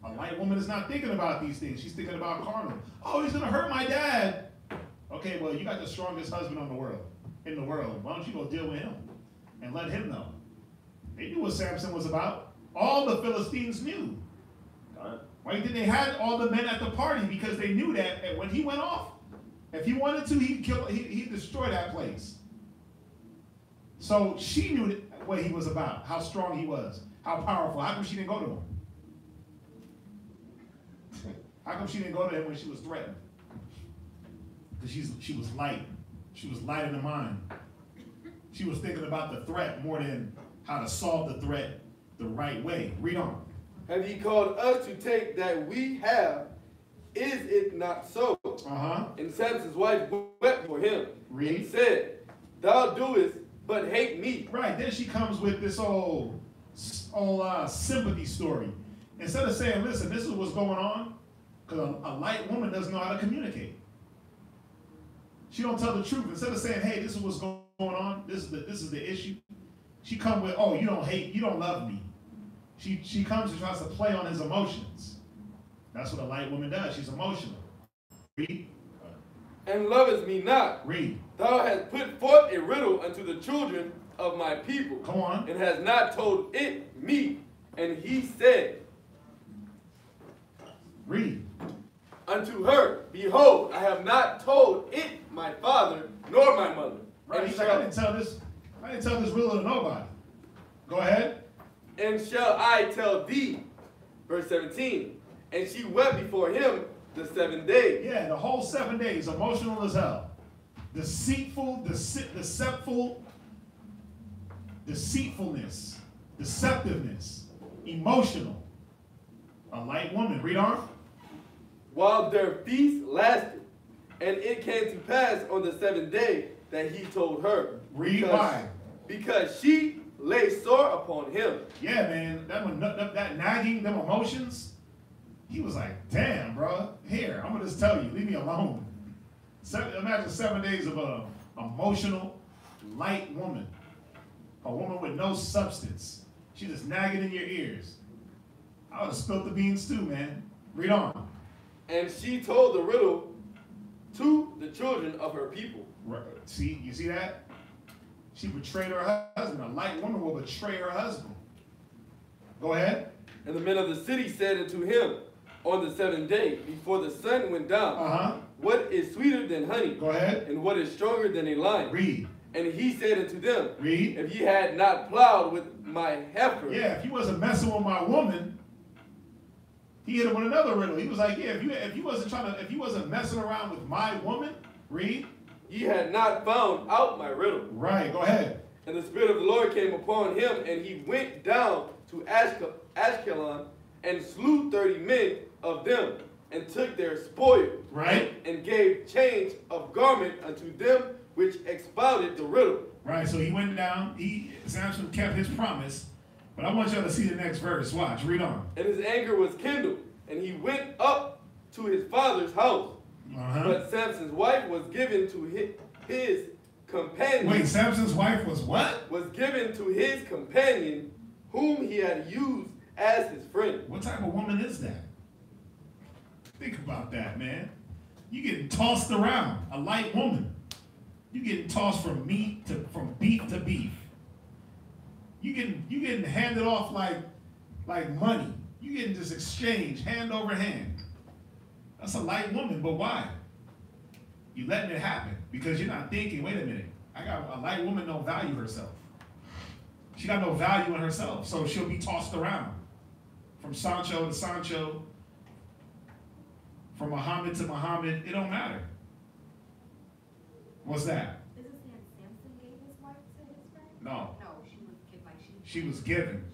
A light woman is not thinking about these things. She's thinking about carnal. Oh, he's gonna hurt my dad. Okay, well, you got the strongest husband in the world. Why don't you go deal with him and let him know? They knew what Samson was about. All the Philistines knew. Why did they had all the men at the party? Because they knew that when he went off, if he wanted to, he'd destroy that place. So she knew what he was about, how strong he was, how powerful. How come she didn't go to him? How come she didn't go to him when she was threatened? Because she was light. She was light in the mind. She was thinking about the threat more than how to solve the threat the right way. Read on. Have he called us to take that we have? Is it not so? And Samson's wife wept for him. Read. And said, thou doest but hate me. Right, then she comes with this old sympathy story. Instead of saying, listen, this is what's going on, because a light woman doesn't know how to communicate. She don't tell the truth. Instead of saying, hey, this is what's going on, this is the issue, she comes with, oh, you don't love me. She comes and tries to play on his emotions. That's what a light woman does. She's emotional. Read. And lovest me not. Read. Thou hast put forth a riddle unto the children of my people. Come on. And hast not told it me. And he said, read. Unto her, behold, I have not told it my father nor my mother. Right. He's like, I didn't tell this riddle to nobody. Go ahead. And shall I tell thee, verse 17, and she wept before him the 7 days. Yeah, the whole 7 days, emotional as hell. Deceitfulness, deceptiveness, emotional. A light woman. Read on. While their feast lasted, and it came to pass on the 7th day that he told her. Read why. Because she lay sore upon him. Yeah, man, that nagging, them emotions, he was like, damn, bro, here, I'm gonna just tell you, leave me alone. Imagine 7 days of a emotional, light woman. A woman with no substance. She just nagging in your ears. I would have spilled the beans too, man. Read on. And she told the riddle to the children of her people. Right. See, you see that? She betrayed her husband. A light woman will betray her husband. Go ahead. And the men of the city said unto him on the 7th day, before the sun went down, what is sweeter than honey? Go ahead. And what is stronger than a lion? Read. And he said unto them, read. If ye had not plowed with my heifer. Yeah, if you wasn't messing with my woman, he hit him with another riddle. He was like, yeah, if you wasn't messing around with my woman, read. Ye had not found out my riddle. Right, go ahead. And the Spirit of the Lord came upon him, and he went down to Ashkelon and slew 30 men of them, and took their spoil. Right. And gave change of garment unto them which expounded the riddle. Right, so he went down, Samson kept his promise, but I want y'all to see the next verse. Watch, read on. And his anger was kindled, and he went up to his father's house. But Samson's wife was given to his companion. Wait, Samson's wife was what? Was given to his companion, whom he had used as his friend. What type of woman is that? Think about that, man. You getting tossed around, a light woman. You getting tossed from beef to beef. You getting handed off like money. You getting just exchanged hand over hand. That's a light woman, but why? You letting it happen because you're not thinking, wait a minute, I got a light woman don't value herself. She got no value in herself, so she'll be tossed around. From Sancho to Sancho, from Muhammad to Muhammad, it don't matter. What's that? Is it saying Samson gave his wife to his friend? No. No, she was like She was given.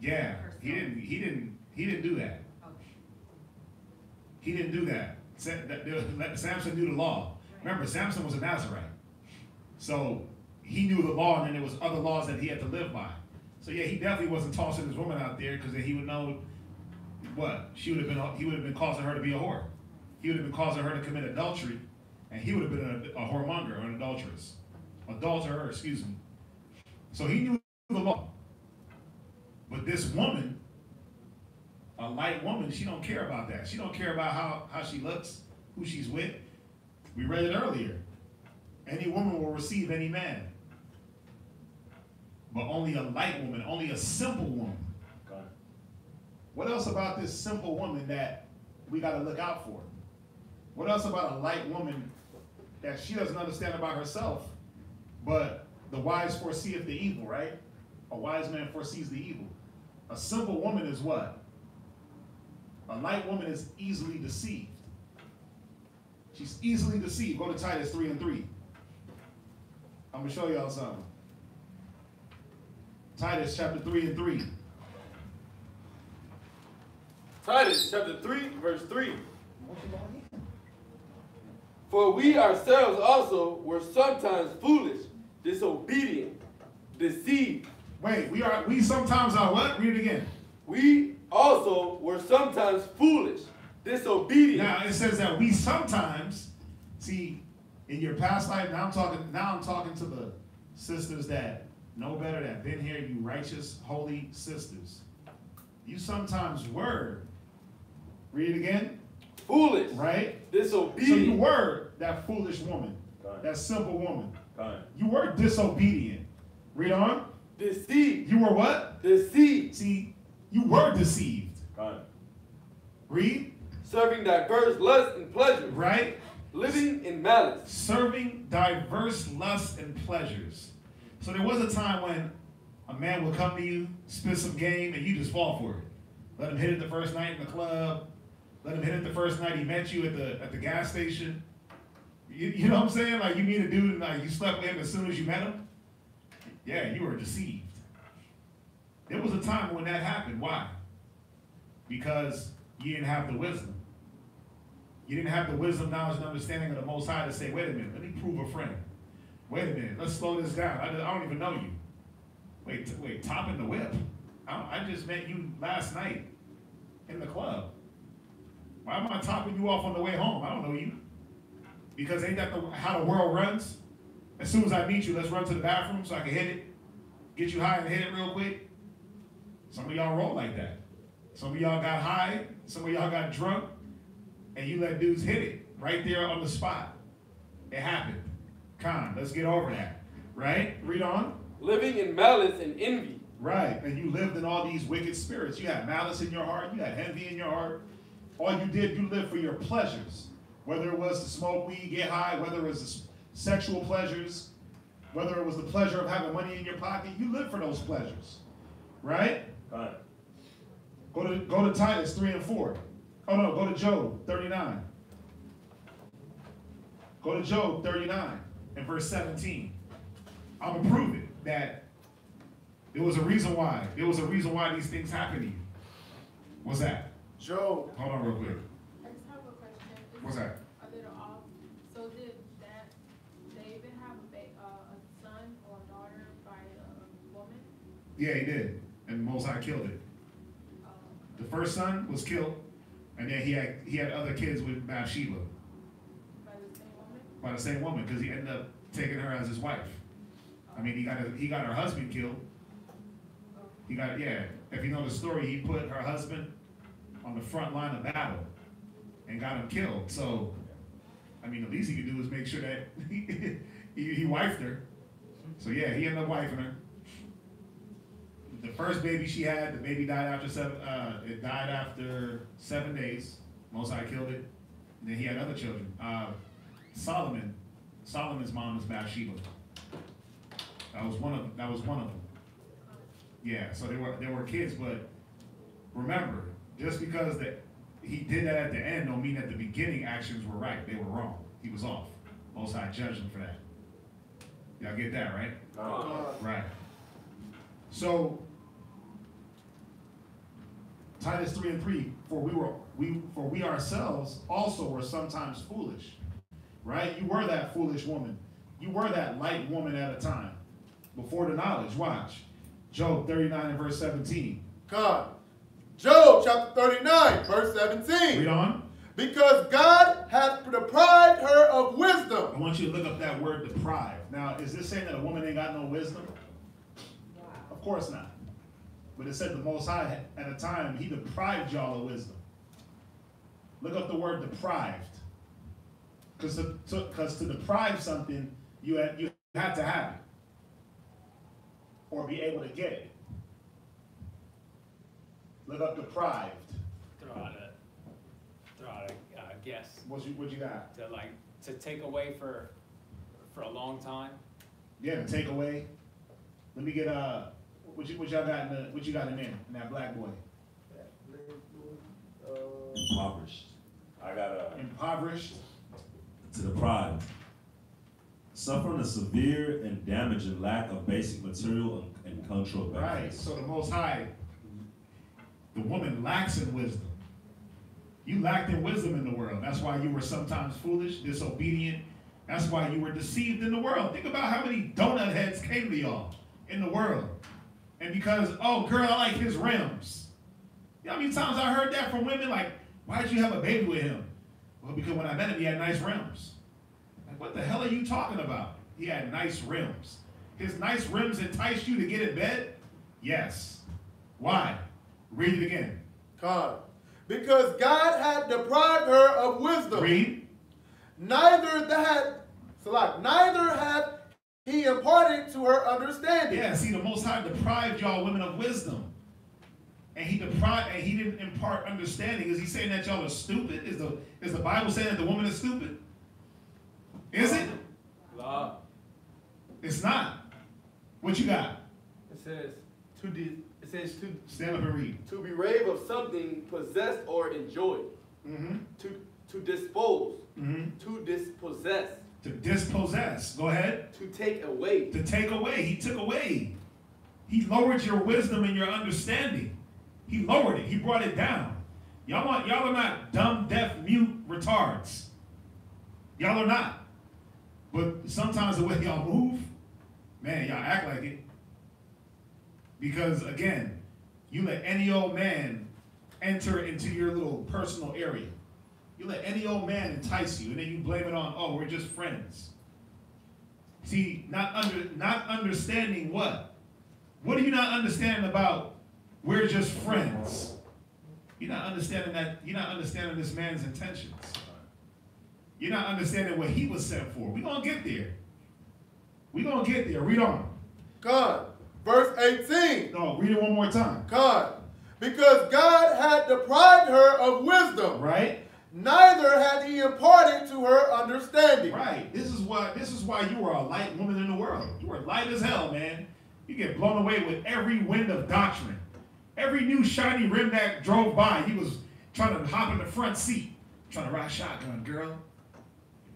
Yeah. He didn't do that. Okay. He didn't do that. Let Samson do the law. Remember, Samson was a Nazarite. So he knew the law, and then there was other laws that he had to live by. So yeah, he definitely wasn't tossing his woman out there because he would know what? He would have been causing her to be a whore. He would have been causing her to commit adultery, and he would have been a whoremonger or an adulteress. Adulterer, excuse me. So he knew the law. But this woman, a light woman, she don't care about that. She don't care about how she looks, who she's with. We read it earlier. Any woman will receive any man. But only a light woman, only a simple woman. God. What else about this simple woman that we got to look out for? What else about a light woman that she doesn't understand about herself, but the wise foreseeth the evil, right? A wise man foresees the evil. A simple woman is what? A light woman is easily deceived. She's easily deceived. Go to Titus 3:3. I'm going to show y'all something. Titus chapter 3:3. Titus chapter 3, verse 3. For we ourselves also were sometimes foolish, disobedient, deceived. Wait, we sometimes are what? Read it again. We also were sometimes foolish, disobedient. Now it says that we sometimes, see, in your past life, now I'm talking to the sisters that know better, that been here, you righteous, holy sisters. You sometimes were, read it again. Foolish. Right? Disobedient. So you were that foolish woman, God. that simple woman. God. You were disobedient. Read on. Deceived. You were what? Deceived. See, you were deceived. God. Read. Serving diverse lusts and pleasures. Right? Living in malice. Serving diverse lusts and pleasures. So there was a time when a man would come to you, spit some game, and you just fall for it. Let him hit it the first night in the club. Let him hit it the first night he met you at the gas station. You know what I'm saying? Like you meet a dude and like you slept with him as soon as you met him. Yeah, you were deceived. There was a time when that happened. Why? Because you didn't have the wisdom. You didn't have the wisdom, knowledge, and understanding of the Most High to say, wait a minute, let me prove a friend. Wait a minute, let's slow this down. I don't even know you. Wait, topping the whip. I just met you last night in the club. Why am I topping you off on the way home? I don't know you. Because ain't that how the world runs? As soon as I meet you, let's run to the bathroom so I can hit it, get you high and hit it real quick. Some of y'all roll like that. Some of y'all got high, some of y'all got drunk, and you let dudes hit it right there on the spot. It happened. Let's get over that. Right? Read on. Living in malice and envy. Right. And you lived in all these wicked spirits. You had malice in your heart. You had envy in your heart. All you did, you lived for your pleasures. Whether it was to smoke weed, get high, whether it was the sexual pleasures, whether it was the pleasure of having money in your pocket, you lived for those pleasures. Right? God. Go to Titus 3 and 4. Oh no, go to Job 39. Go to Job 39 and verse 17. I'm going to prove it that there was a reason why. There was a reason why these things happen to you. What's that? Job. Hold on real quick. I just have a question. What's that? A little off. So did that David have a son or a daughter by a woman? Yeah, he did. And Most High killed it. The first son was killed, and then he had other kids with Bathsheba. By the same woman? by the same woman because he ended up taking her as his wife. I mean, he got her husband killed. If you know the story, he put her husband on the front line of battle and got him killed. So, I mean, the least he could do is make sure that he wifed her. So yeah, he ended up wifing her. The first baby she had, the baby died after 7 days. Most High killed it. And then he had other children. Solomon's mom was Bathsheba. That was one of them. Yeah, so they were kids, but remember, just because he did that at the end don't mean that the beginning actions were right. They were wrong. He was off. Most High judged him for that. Y'all get that, right? Right. So Titus 3:3, for we ourselves also were sometimes foolish. Right? You were that foolish woman. You were that light woman at a time. Before the knowledge. Watch. Job 39 and verse 17. God. Job chapter 39, verse 17. Read on. Because God hath deprived her of wisdom. I want you to look up that word deprived. Now, is this saying that a woman ain't got no wisdom? Of course not. But it said the Most High at a time, he deprived y'all of wisdom. Look up the word deprived. Because to deprive something, you have to have it. Or be able to get it. Look up deprived. Throw out a guess. What you got? To take away for a long time. Yeah, to take away. Let me get what y'all got in there in that black boy. Impoverished. I got impoverished. To deprive. Suffering a severe and damaging lack of basic material and cultural benefits. Right. So the Most High, the woman lacks in wisdom. You lacked in wisdom in the world. That's why you were sometimes foolish, disobedient. That's why you were deceived in the world. Think about how many donut heads came to y'all in the world. And because, oh, girl, I like his rims. You know how many times I heard that from women? Like, why did you have a baby with him? Well, because when I met him, he had nice rims. Like, what the hell are you talking about? He had nice rims. His nice rims enticed you to get in bed? Yes. Why? Read it again. God. Because God had deprived her of wisdom. Read. Neither had he imparted to her understanding. Yeah, see, the Most High deprived y'all women of wisdom. And he didn't impart understanding. Is he saying that y'all are stupid? Is the Bible saying that the woman is stupid? Is it? It's not. What you got? It says to stand up and read. To be rave of something possessed or enjoyed. Mm-hmm. To dispose. Mm-hmm. To dispossess. To dispossess. Go ahead. To take away. To take away. He took away. He lowered your wisdom and your understanding. He lowered it. He brought it down. Y'all are not dumb, deaf, mute retards. Y'all are not. But sometimes the way y'all move, man, y'all act like it. Because, again, you let any old man enter into your little personal area. You let any old man entice you, and then you blame it on, oh, we're just friends. See, not understanding what? What are you not understanding about we're just friends? You're not understanding that. You're not understanding this man's intentions. You're not understanding what he was sent for. We're going to get there. We're going to get there. Read on. God. Verse 18. No, read it one more time. God. Because God had deprived her of wisdom. Right. Neither had he imparted to her understanding. Right. This is why you were a light woman in the world. You were light as hell, man. You get blown away with every wind of doctrine. Every new shiny rim that drove by, he was trying to hop in the front seat, trying to ride shotgun, girl.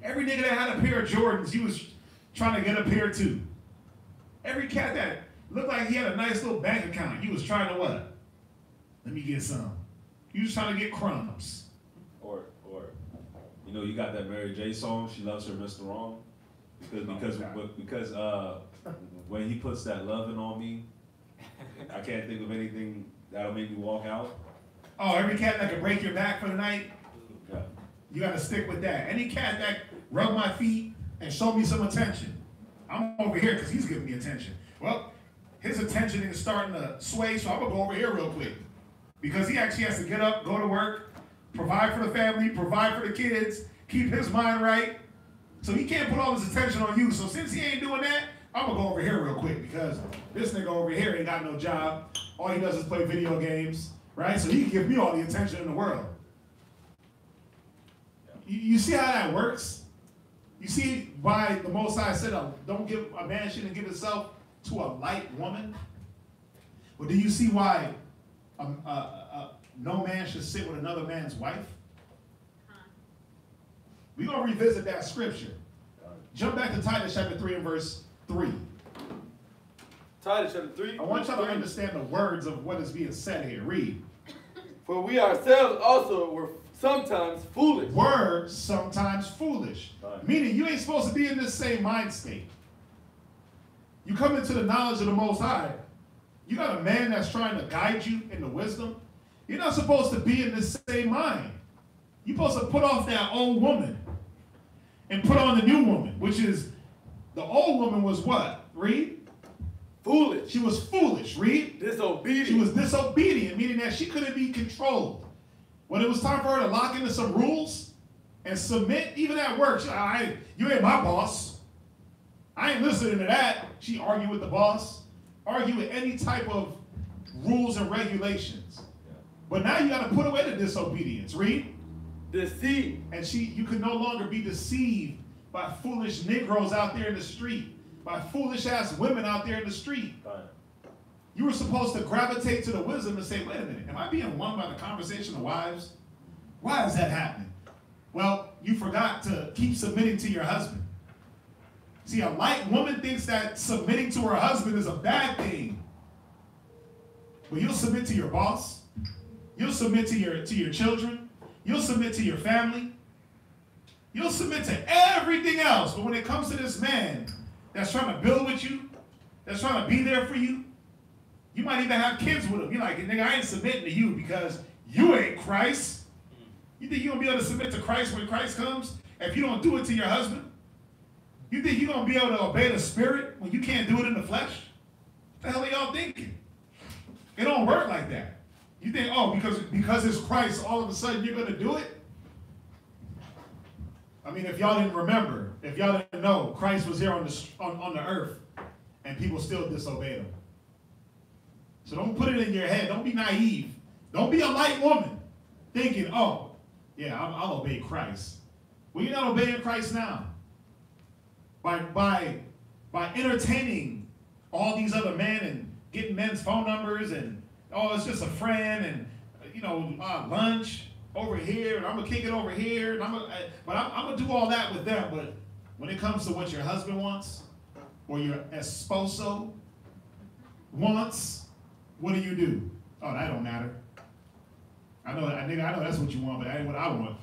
Every nigga that had a pair of Jordans, he was trying to get a pair too. Every cat that looked like he had a nice little bank account, he was trying to what? Let me get some. He was trying to get crumbs. Or you got that Mary J song, She Loves Her Mr. Wrong. Because when he puts that loving on me, I can't think of anything that'll make me walk out. Oh, every cat that can break your back for the night? Yeah. You got to stick with that. Any cat that rub my feet, and show me some attention. I'm over here because he's giving me attention. Well, his attention is starting to sway, so I'm going to go over here real quick. Because he actually has to get up, go to work, provide for the family, provide for the kids, keep his mind right. So he can't put all his attention on you. So since he ain't doing that, I'm going to go over here real quick because this nigga over here ain't got no job. All he does is play video games, right? So he can give me all the attention in the world. You see how that works? You see why the Most High said, don't give a man shouldn't give himself to a light woman? Well, do you see why no man should sit with another man's wife? We're going to revisit that scripture. Jump back to Titus chapter 3 and verse 3. Titus chapter 3. I want y'all to understand the words of what is being said here. Read. For we ourselves also were sometimes foolish. Were sometimes foolish. Right. Meaning you ain't supposed to be in this same mind state. You come into the knowledge of the Most High. You got a man that's trying to guide you in the wisdom. You're not supposed to be in this same mind. You're supposed to put off that old woman and put on the new woman, which is, the old woman was what? Read. Foolish. She was foolish. Read. Disobedient. She was disobedient, meaning that she couldn't be controlled. When it was time for her to lock into some rules and submit, even at work, you ain't my boss. I ain't listening to that. She argued with the boss, argued with any type of rules and regulations. But now you got to put away the disobedience. Read. Deceive. And you could no longer be deceived by foolish Negroes out there in the street, by foolish ass women out there in the street. You were supposed to gravitate to the wisdom and say, wait a minute, am I being won by the conversation of wives? Why is that happening? Well, you forgot to keep submitting to your husband. See, a light woman thinks that submitting to her husband is a bad thing. But you'll submit to your boss. You'll submit to your children. You'll submit to your family. You'll submit to everything else. But when it comes to this man that's trying to build with you, that's trying to be there for you, you might even have kids with him. You're like, nigga, I ain't submitting to you because you ain't Christ. You think you're going to be able to submit to Christ when Christ comes if you don't do it to your husband? You think you're going to be able to obey the Spirit when you can't do it in the flesh? What the hell are y'all thinking? It don't work like that. You think, oh, because it's Christ, all of a sudden you're going to do it? I mean, if y'all didn't remember, if y'all didn't know, Christ was here on the earth and people still disobeyed him. So don't put it in your head. Don't be naive. Don't be a light woman thinking, oh, yeah, I'll obey Christ. Well, you're not obeying Christ now. By entertaining all these other men and getting men's phone numbers and, oh, it's just a friend and, lunch over here and I'm going to kick it over here. And I'm going to do all that with them. But when it comes to what your husband wants or your esposo wants, what do? Oh, that don't matter. I know that's what you want, but that ain't what I want.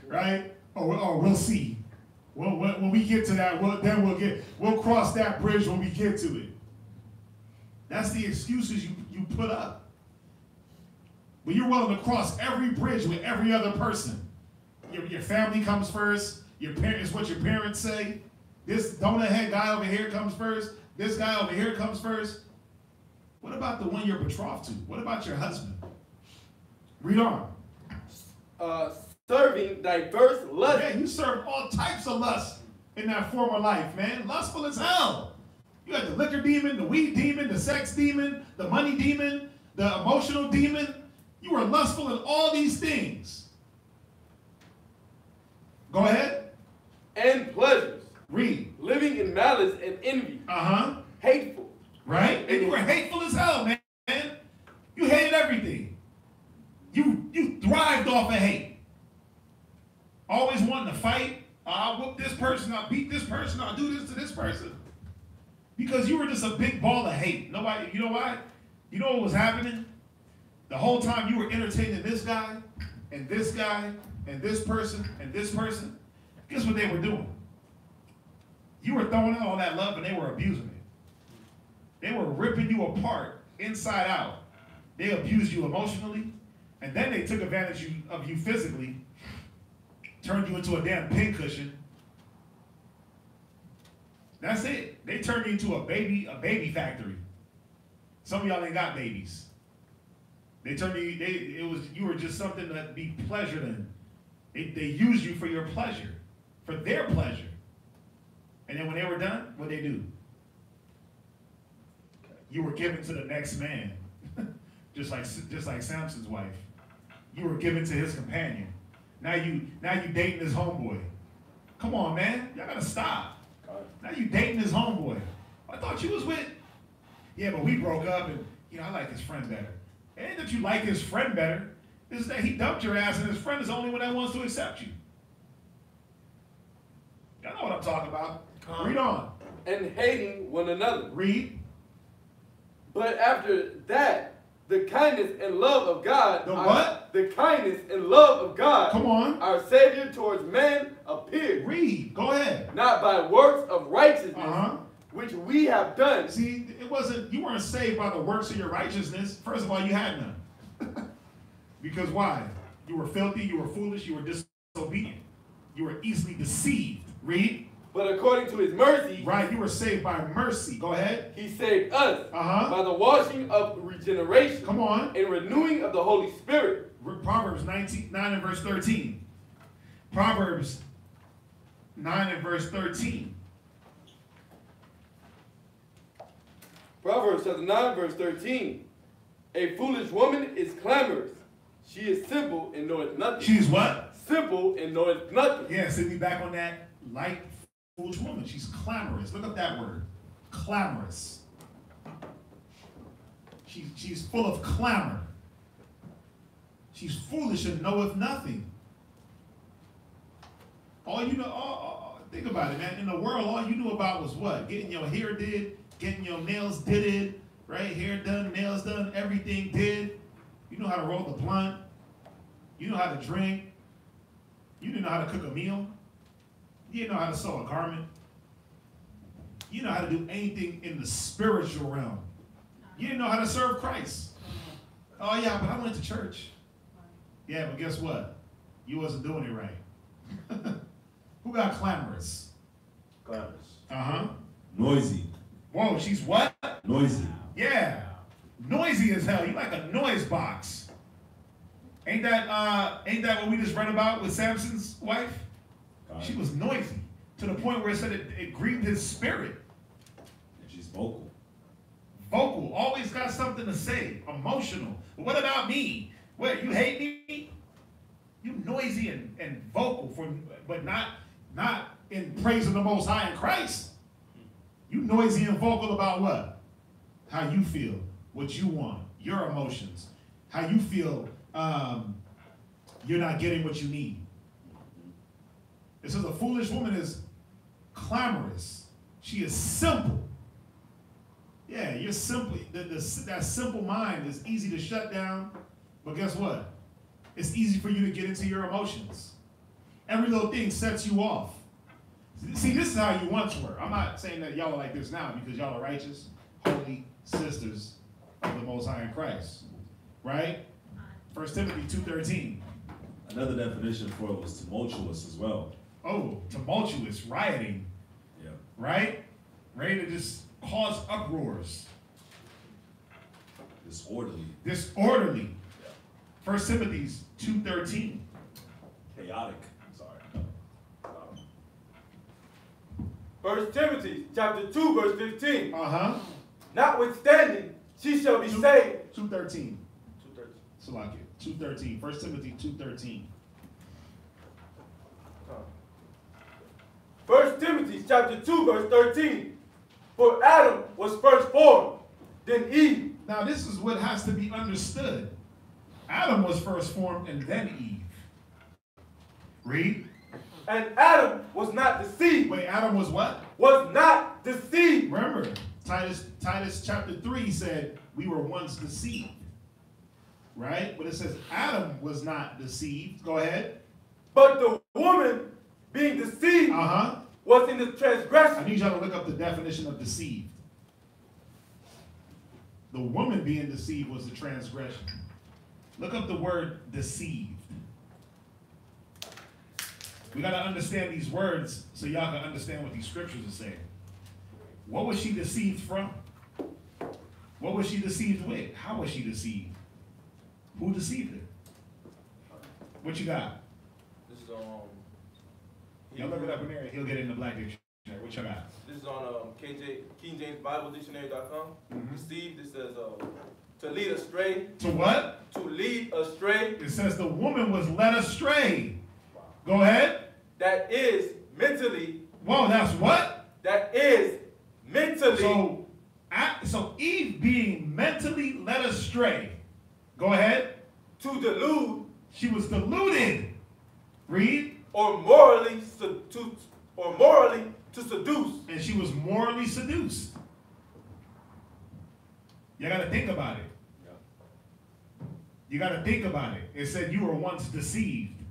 Right? Oh, we'll see. When we get to that, we'll cross that bridge when we get to it. That's the excuses you put up. But you're willing to cross every bridge with every other person. Your family comes first. Your parents, what your parents say. This donut head guy over here comes first. This guy over here comes first. What about the one you're betrothed to? What about your husband? Read on. Serving diverse lusts. Yeah, you served all types of lust in that former life, man. Lustful as hell. You had the liquor demon, the weed demon, the sex demon, the money demon, the emotional demon. You were lustful in all these things. Go ahead. And pleasures. Read. Living in malice and envy. Hateful. Right? And you were hateful as hell, man. You hated everything. You thrived off of hate. Always wanting to fight. I'll whoop this person. I'll beat this person. I'll do this to this person. Because you were just a big ball of hate. Nobody, you know why? You know what was happening? The whole time you were entertaining this guy, and this guy, and this person, and this person. Guess what they were doing? You were throwing out all that love, and they were abusing it. They were ripping you apart, inside out. They abused you emotionally, and then they took advantage of you physically, turned you into a damn pincushion, That's it. They turned into a baby factory. Some of y'all ain't got babies. They turned you were just something to be pleasured in. They used you for your pleasure, for their pleasure. And then when they were done, what they do? You were given to the next man, just like Samson's wife. You were given to his companion. Now you dating his homeboy. Come on, man, y'all gotta stop. Now you dating his homeboy. I thought you was with. Yeah, but we broke up, and I like his friend better. It ain't that you like his friend better. It's that he dumped your ass, and his friend is the only one that wants to accept you. Y'all know what I'm talking about. Read on. And hating one another. Read. But after that, the kindness and love of God. The what? The kindness and love of God. Come on. Our Savior towards man appeared. Read. Go ahead. Not by works of righteousness, which we have done. See, you weren't saved by the works of your righteousness. First of all, you had none. Because why? You were filthy, you were foolish, you were disobedient. You were easily deceived. Read. But according to his mercy. Right, you were saved by mercy. Go ahead. He saved us by the washing of regeneration. Come on. And renewing of the Holy Spirit. Proverbs 9 and verse 13. Proverbs 9 and verse 13. Proverbs chapter 9 verse 13. A foolish woman is clamorous. She is simple and knoweth nothing. She's what? Simple and knoweth nothing. Yeah, send me back on that light foolish woman. She's clamorous. Look up that word. Clamorous. She's full of clamor. She's foolish and knoweth nothing. All you know, think about it, man. In the world, all you knew about was what? Getting your hair did, getting your nails did, right? Hair done, nails done, everything did. You know how to roll the blunt. You know how to drink. You didn't know how to cook a meal. You didn't know how to sew a garment. You know how to do anything in the spiritual realm. You didn't know how to serve Christ. Oh yeah, but I went to church. Yeah, but guess what? You wasn't doing it right. Who got clamorous? Clamorous. Noisy. Whoa, she's what? Noisy. Yeah. Noisy as hell. You like a noise box. Ain't that what we just read about with Samson's wife? She was noisy to the point where it said it grieved his spirit. And she's vocal. Vocal. Always got something to say. Emotional. But what about me? What, you hate me? You noisy and vocal, but not in praise of the Most High in Christ. You noisy and vocal about what? How you feel, what you want, your emotions, how you feel you're not getting what you need. It says a foolish woman is clamorous. She is simple. Yeah, you're simple. That simple mind is easy to shut down, but guess what? It's easy for you to get into your emotions. Every little thing sets you off. See, this is how you once were. I'm not saying that y'all are like this now because y'all are righteous, holy sisters of the Most High in Christ. Right? 1 Timothy 2:13. Another definition for it was tumultuous as well. Oh, tumultuous, rioting. Yeah. Right? Ready to just cause uproars. Disorderly. Disorderly. Yeah. 1 Timothy 2:13. Chaotic. Sorry. 1 Timothy chapter 2 verse 15. Notwithstanding, she shall be saved. 2:13. Salakia. 2:13. 1 Timothy 2:13. 1 Timothy chapter 2 verse 13. For Adam was first formed, then Eve. Now this is what has to be understood. Adam was first formed and then Eve. Read. And Adam was not deceived. Wait, Adam was what? Was not deceived. Remember, Titus chapter 3 said we were once deceived. Right? But it says Adam was not deceived. Go ahead. But the woman being deceived was in the transgression. I need y'all to look up the definition of deceived. The woman being deceived was the transgression. Look up the word deceived. We got to understand these words so y'all can understand what these scriptures are saying. What was she deceived from? What was she deceived with? How was she deceived? Who deceived her? What you got? This is Y'all look it up in there. He'll get it in the Black Dictionary. What you got? This is on King James Bible Dictionary.com. Deceived. It says to lead astray. To what? To lead astray. It says the woman was led astray. Go ahead. That is mentally. Whoa, that's what? That is mentally. So Eve being mentally led astray. Go ahead. To delude. She was deluded. Read. Or morally to seduce. And she was morally seduced. You got to think about it. You got to think about it. It said you were once deceived.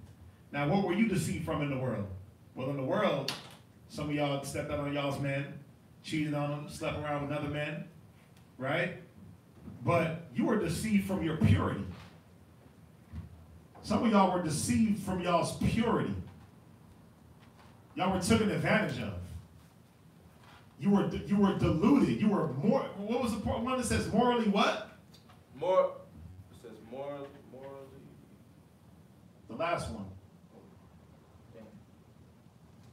Now, what were you deceived from in the world? Well, in the world, some of y'all stepped out on y'all's men, cheated on them, slept around with other men, right? But you were deceived from your purity. Some of y'all were deceived from y'all's purity. Y'all were taken advantage of. You were deluded. You were more. What was the one that says morally what? It says morally. The last one.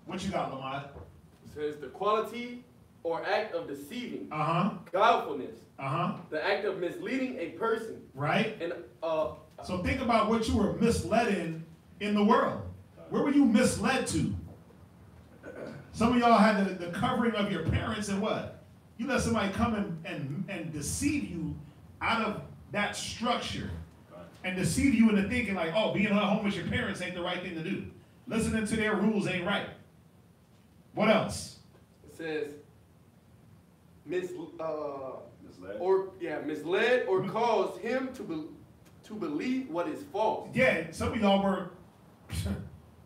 What you got, Lamont? It says the quality or act of deceiving. Guilefulness. The act of misleading a person. Right. And so think about what you were misled in the world. Where were you misled to? Some of y'all had the covering of your parents and what? You let somebody come and deceive you out of that structure and deceive you into thinking like, oh, being at home with your parents ain't the right thing to do. Listening to their rules ain't right. What else? It says misled or caused him to believe what is false. Yeah, some of y'all were,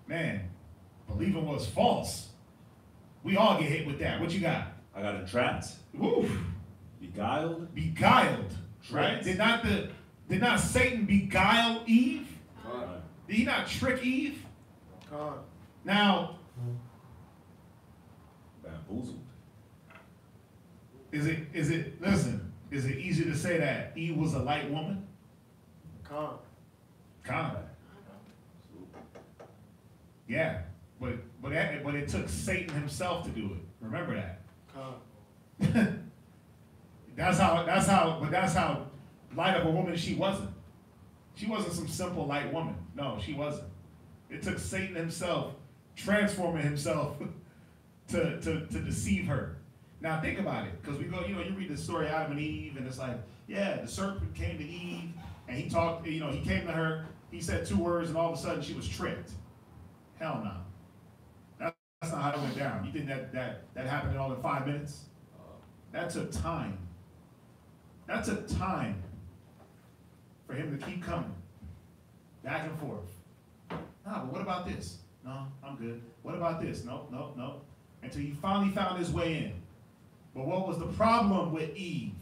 man, believing what's false. We all get hit with that. What you got? I got entrapped. Woo. Beguiled. Right? Did not Satan beguile Eve? Did he not trick Eve? Now, bamboozled. is it easy to say that Eve was a light woman? Yeah, but it took Satan himself to do it. Remember that. That's how light of a woman she wasn't. She wasn't some simple light woman. No, she wasn't. It took Satan himself transforming himself to deceive her. Now think about it, because we go, you read the story of Adam and Eve, and it's like, yeah, the serpent came to Eve, and he talked, he came to her, he said 2 words, and all of a sudden she was tricked. Hell no. That's not how it went down. You think that happened all in 5 minutes? That took time. That took time for him to keep coming, back and forth. Nah, but what about this? No, I'm good. What about this? No. Until he finally found his way in. But what was the problem with Eve?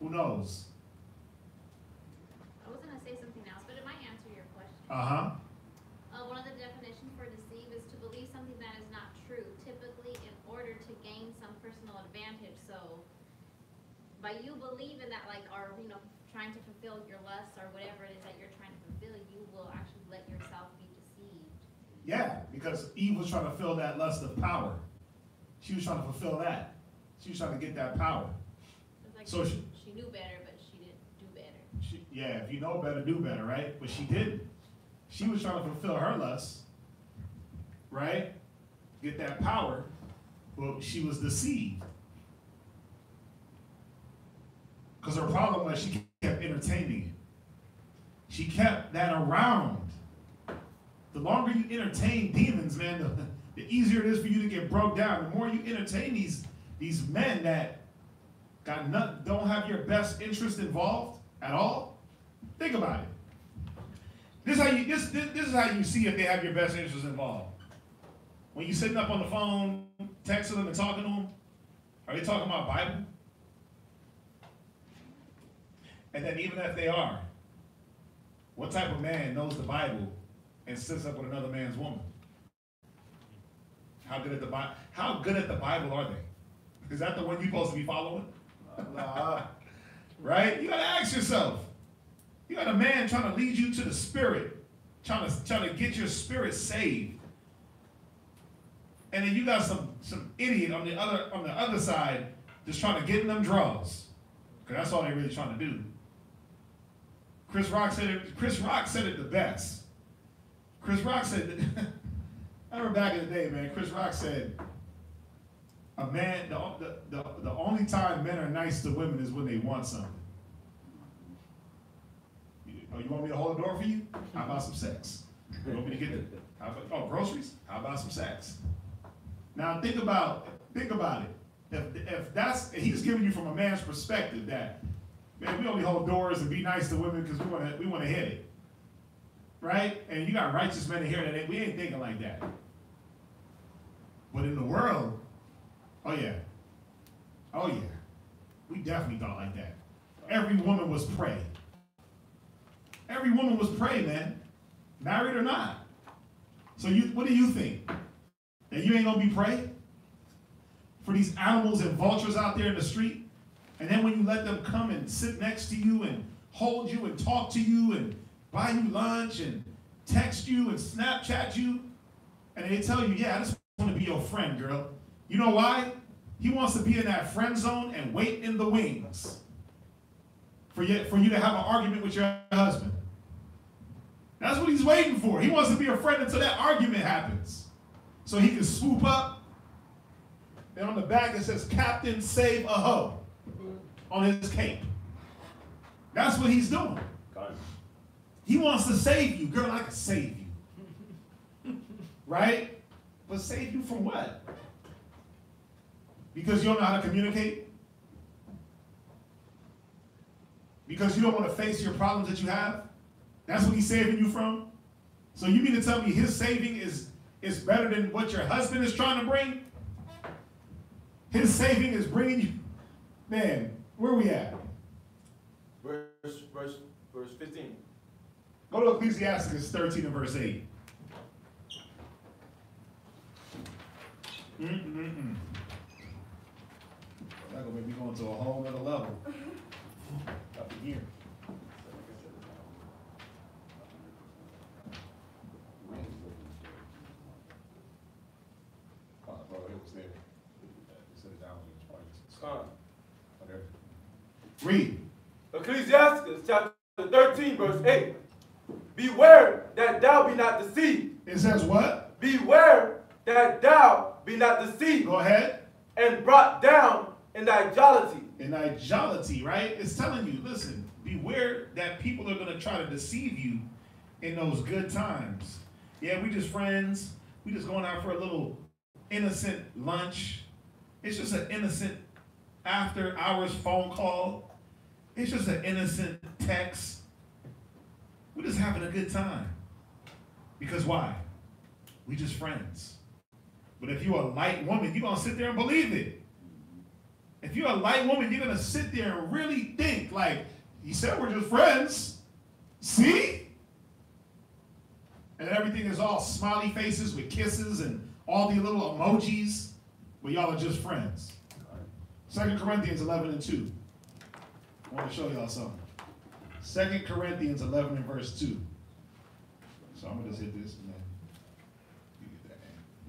Who knows? I was going to say something else, but it might answer your question. One of the definitions for deceive is to believe something that is not true, typically in order to gain some personal advantage. So by you believing that, like, or trying to fulfill your lusts or whatever it is that you're trying to fulfill, you will actually let yourself be deceived. Yeah, because Eve was trying to fill that lust of power. She was trying to fulfill that. She was trying to get that power. It's like So she knew better, but she didn't do better. If you know better, do better, right? But she didn't. She was trying to fulfill her lust, right? Get that power, but she was deceived. Because her problem was she kept entertaining it. She kept that around. The longer you entertain demons, man, the easier it is for you to get broke down. The more you entertain these men that don't have your best interest involved at all. Think about it. This is how you see if they have your best interest involved. When you're sitting up on the phone, texting them and talking to them, are they talking about Bible? And then even if they are, what type of man knows the Bible and sits up with another man's woman? How good at the Bible are they? Is that the one you're supposed to be following? Right? You got to ask yourself. You got a man trying to lead you to the Spirit, trying to get your spirit saved. And then you got some idiot on the other side just trying to get in them drugs. Because that's all they're really trying to do. Chris Rock said it the best. Chris Rock said, I remember back in the day, man, Chris Rock said, a man, the only time men are nice to women is when they want something. Oh, you want me to hold the door for you? How about some sex? You want me to get groceries? How about some sex? Now think about it. If he's giving you from a man's perspective that, man, we only hold doors and be nice to women because we want to hit it. Right? And you got righteous men in here that we ain't thinking like that. But in the world, oh yeah, we definitely thought like that. Every woman was prey. Every woman was prey, man, married or not. So what do you think? That you ain't gonna be prey for these animals and vultures out there in the street? And then when you let them come and sit next to you and hold you and talk to you and buy you lunch and text you and Snapchat you, and they tell you, yeah, I just want to be your friend, girl. You know why? He wants to be in that friend zone and wait in the wings for you to have an argument with your husband. That's what he's waiting for. He wants to be a friend until that argument happens. So he can swoop up, and on the back it says, Captain, save a hoe, on his cape. That's what he's doing. He wants to save you. Girl, I can save you. Right? But save you from what? Because you don't know how to communicate? Because you don't want to face your problems that you have? That's what he's saving you from? So you mean to tell me his saving is better than what your husband is trying to bring? His saving is bringing you... Man, where are we at? Verse 15. Go to Ecclesiastes 13 and verse 8. That's gonna make me go into a whole nother level. Up in here. Read. Ecclesiastes chapter 13, verse 8. Beware that thou be not deceived. It says what? Beware that thou be not deceived. Go ahead. And brought down in thy jollity. In thy jollity, right? It's telling you, listen, beware that people are going to try to deceive you in those good times. Yeah, we just friends. We just going out for a little innocent lunch. It's just an innocent after hours phone call. It's just an innocent text. We're just having a good time. Because why? We just friends. But if you're a light woman, you're going to sit there and believe it. If you're a light woman, you're going to sit there and really think, like, he said we're just friends. See? And everything is all smiley faces with kisses and all the little emojis, but y'all are just friends. 2 Corinthians 11 and 2. I want to show y'all something. 2 Corinthians 11 and verse 2. So I'm going to just hit this and then you get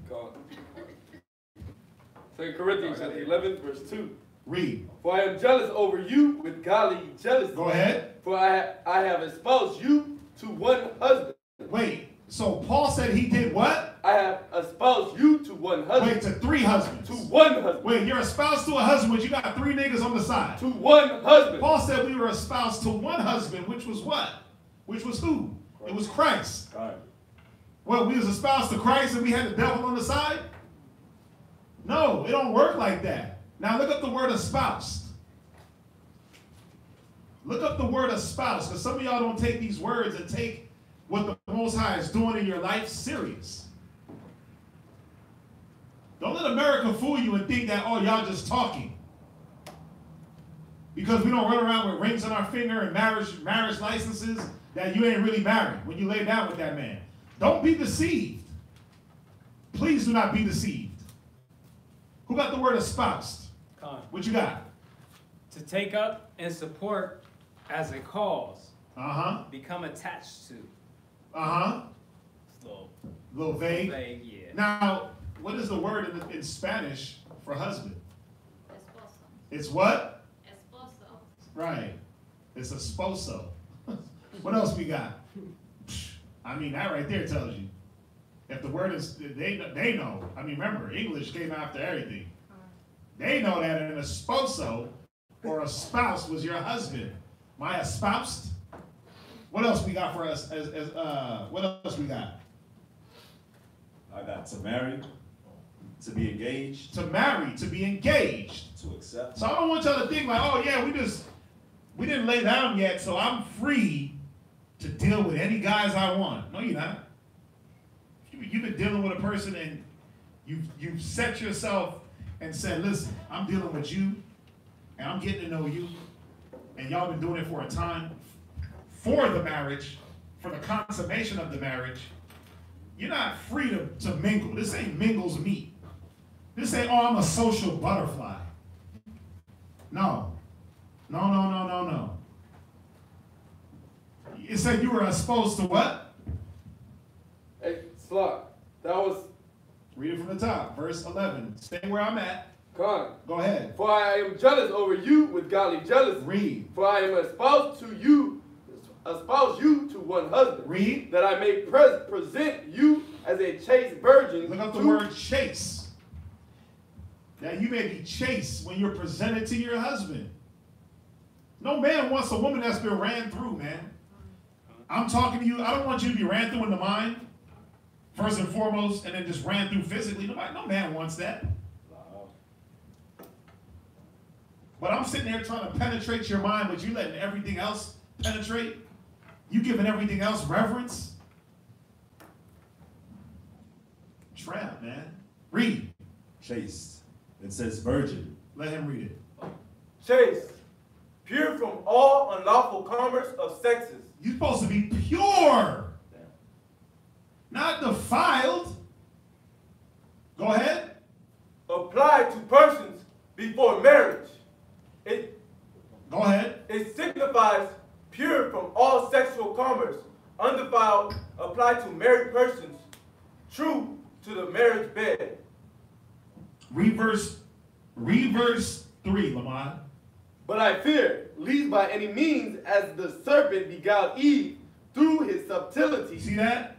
that. 2 Corinthians 11, verse 2. Read. For I am jealous over you with godly jealousy. Go ahead. For I have espoused you to one husband. Wait, so Paul said he did what? I have espoused you to one husband. Wait, to 3 husbands. To one husband. Wait, you're espoused to a husband, but you got 3 niggas on the side. To one husband. Paul said we were espoused to one husband, which was what? Which was who? It was Christ. Well, we was espoused to Christ and we had the devil on the side? No, it don't work like that. Now look up the word espoused. Look up the word espoused, because some of y'all don't take these words and take what the Most High is doing in your life serious. Don't let America fool you and think that, oh, y'all just talking. Because we don't run around with rings on our finger and marriage licenses that you ain't really married when you lay down with that man. Don't be deceived. Please do not be deceived. Who got the word espoused? Con. What you got? To take up and support as a cause. Uh-huh. Become attached to. Uh-huh. It's a little vague. Vague, yeah. Now, what is the word in Spanish for husband? Esposo. It's what? Esposo. Right. It's esposo. What else we got? I mean, that right there tells you. If the word is, they know. I mean, remember, English came after everything. They know that an esposo or a spouse was your husband. My espoused. What else we got for us? What else we got? I got to marry, to be engaged. To marry, to be engaged. To accept. So I don't want y'all to think like, oh yeah, we didn't lay down yet, so I'm free to deal with any guys I want. No, you're not. You've been dealing with a person and you've set yourself and said, listen, I'm dealing with you and I'm getting to know you, and y'all been doing it for a time, for the marriage, for the consummation of the marriage. You're not free to mingle. This ain't mingle's meat. This ain't, oh, I'm a social butterfly. No. No. It said you were supposed to what? Hey, Slot, that was... Read it from the top, verse 11. Stay where I'm at. Con. Go ahead. For I am jealous over you with godly jealousy. Read. For I am espoused you to one husband. Read. That I may present you as a chaste virgin. Look up the word chase. That you may be chaste when you're presented to your husband. No man wants a woman that's been ran through, man. I'm talking to you. I don't want you to be ran through in the mind, first and foremost, and then just ran through physically. No man wants that. But I'm sitting there trying to penetrate your mind, but you letting everything else penetrate. You giving everything else reverence. Trap, man. Read. Chaste. It says virgin. Let him read it. Chaste, pure from all unlawful commerce of sexes. You're supposed to be pure, not defiled. Go ahead. Applied to persons before marriage. Go ahead. It signifies pure from all sexual commerce, undefiled, applied to married persons, true to the marriage bed. Reverse 3, Lamont. But I fear, lest by any means, as the serpent beguiled Eve through his subtlety. See that?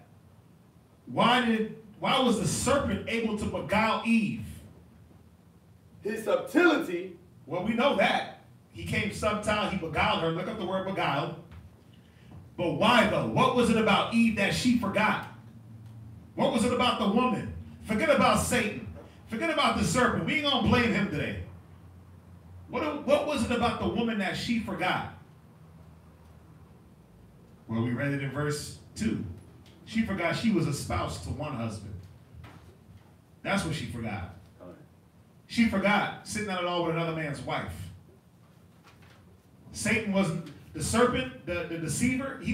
Why was the serpent able to beguile Eve? His subtlety. Well, we know that. He came subtile, he beguiled her. Look up the word beguiled. But why though? What was it about Eve that she forgot? What was it about the woman? Forget about Satan. Forget about the serpent. We ain't gonna blame him today. What was it about the woman that she forgot? Well, we read it in verse 2. She forgot she was espoused to one husband. That's what she forgot. She forgot sitting at it all with another man's wife. Satan wasn't, the serpent, the deceiver, he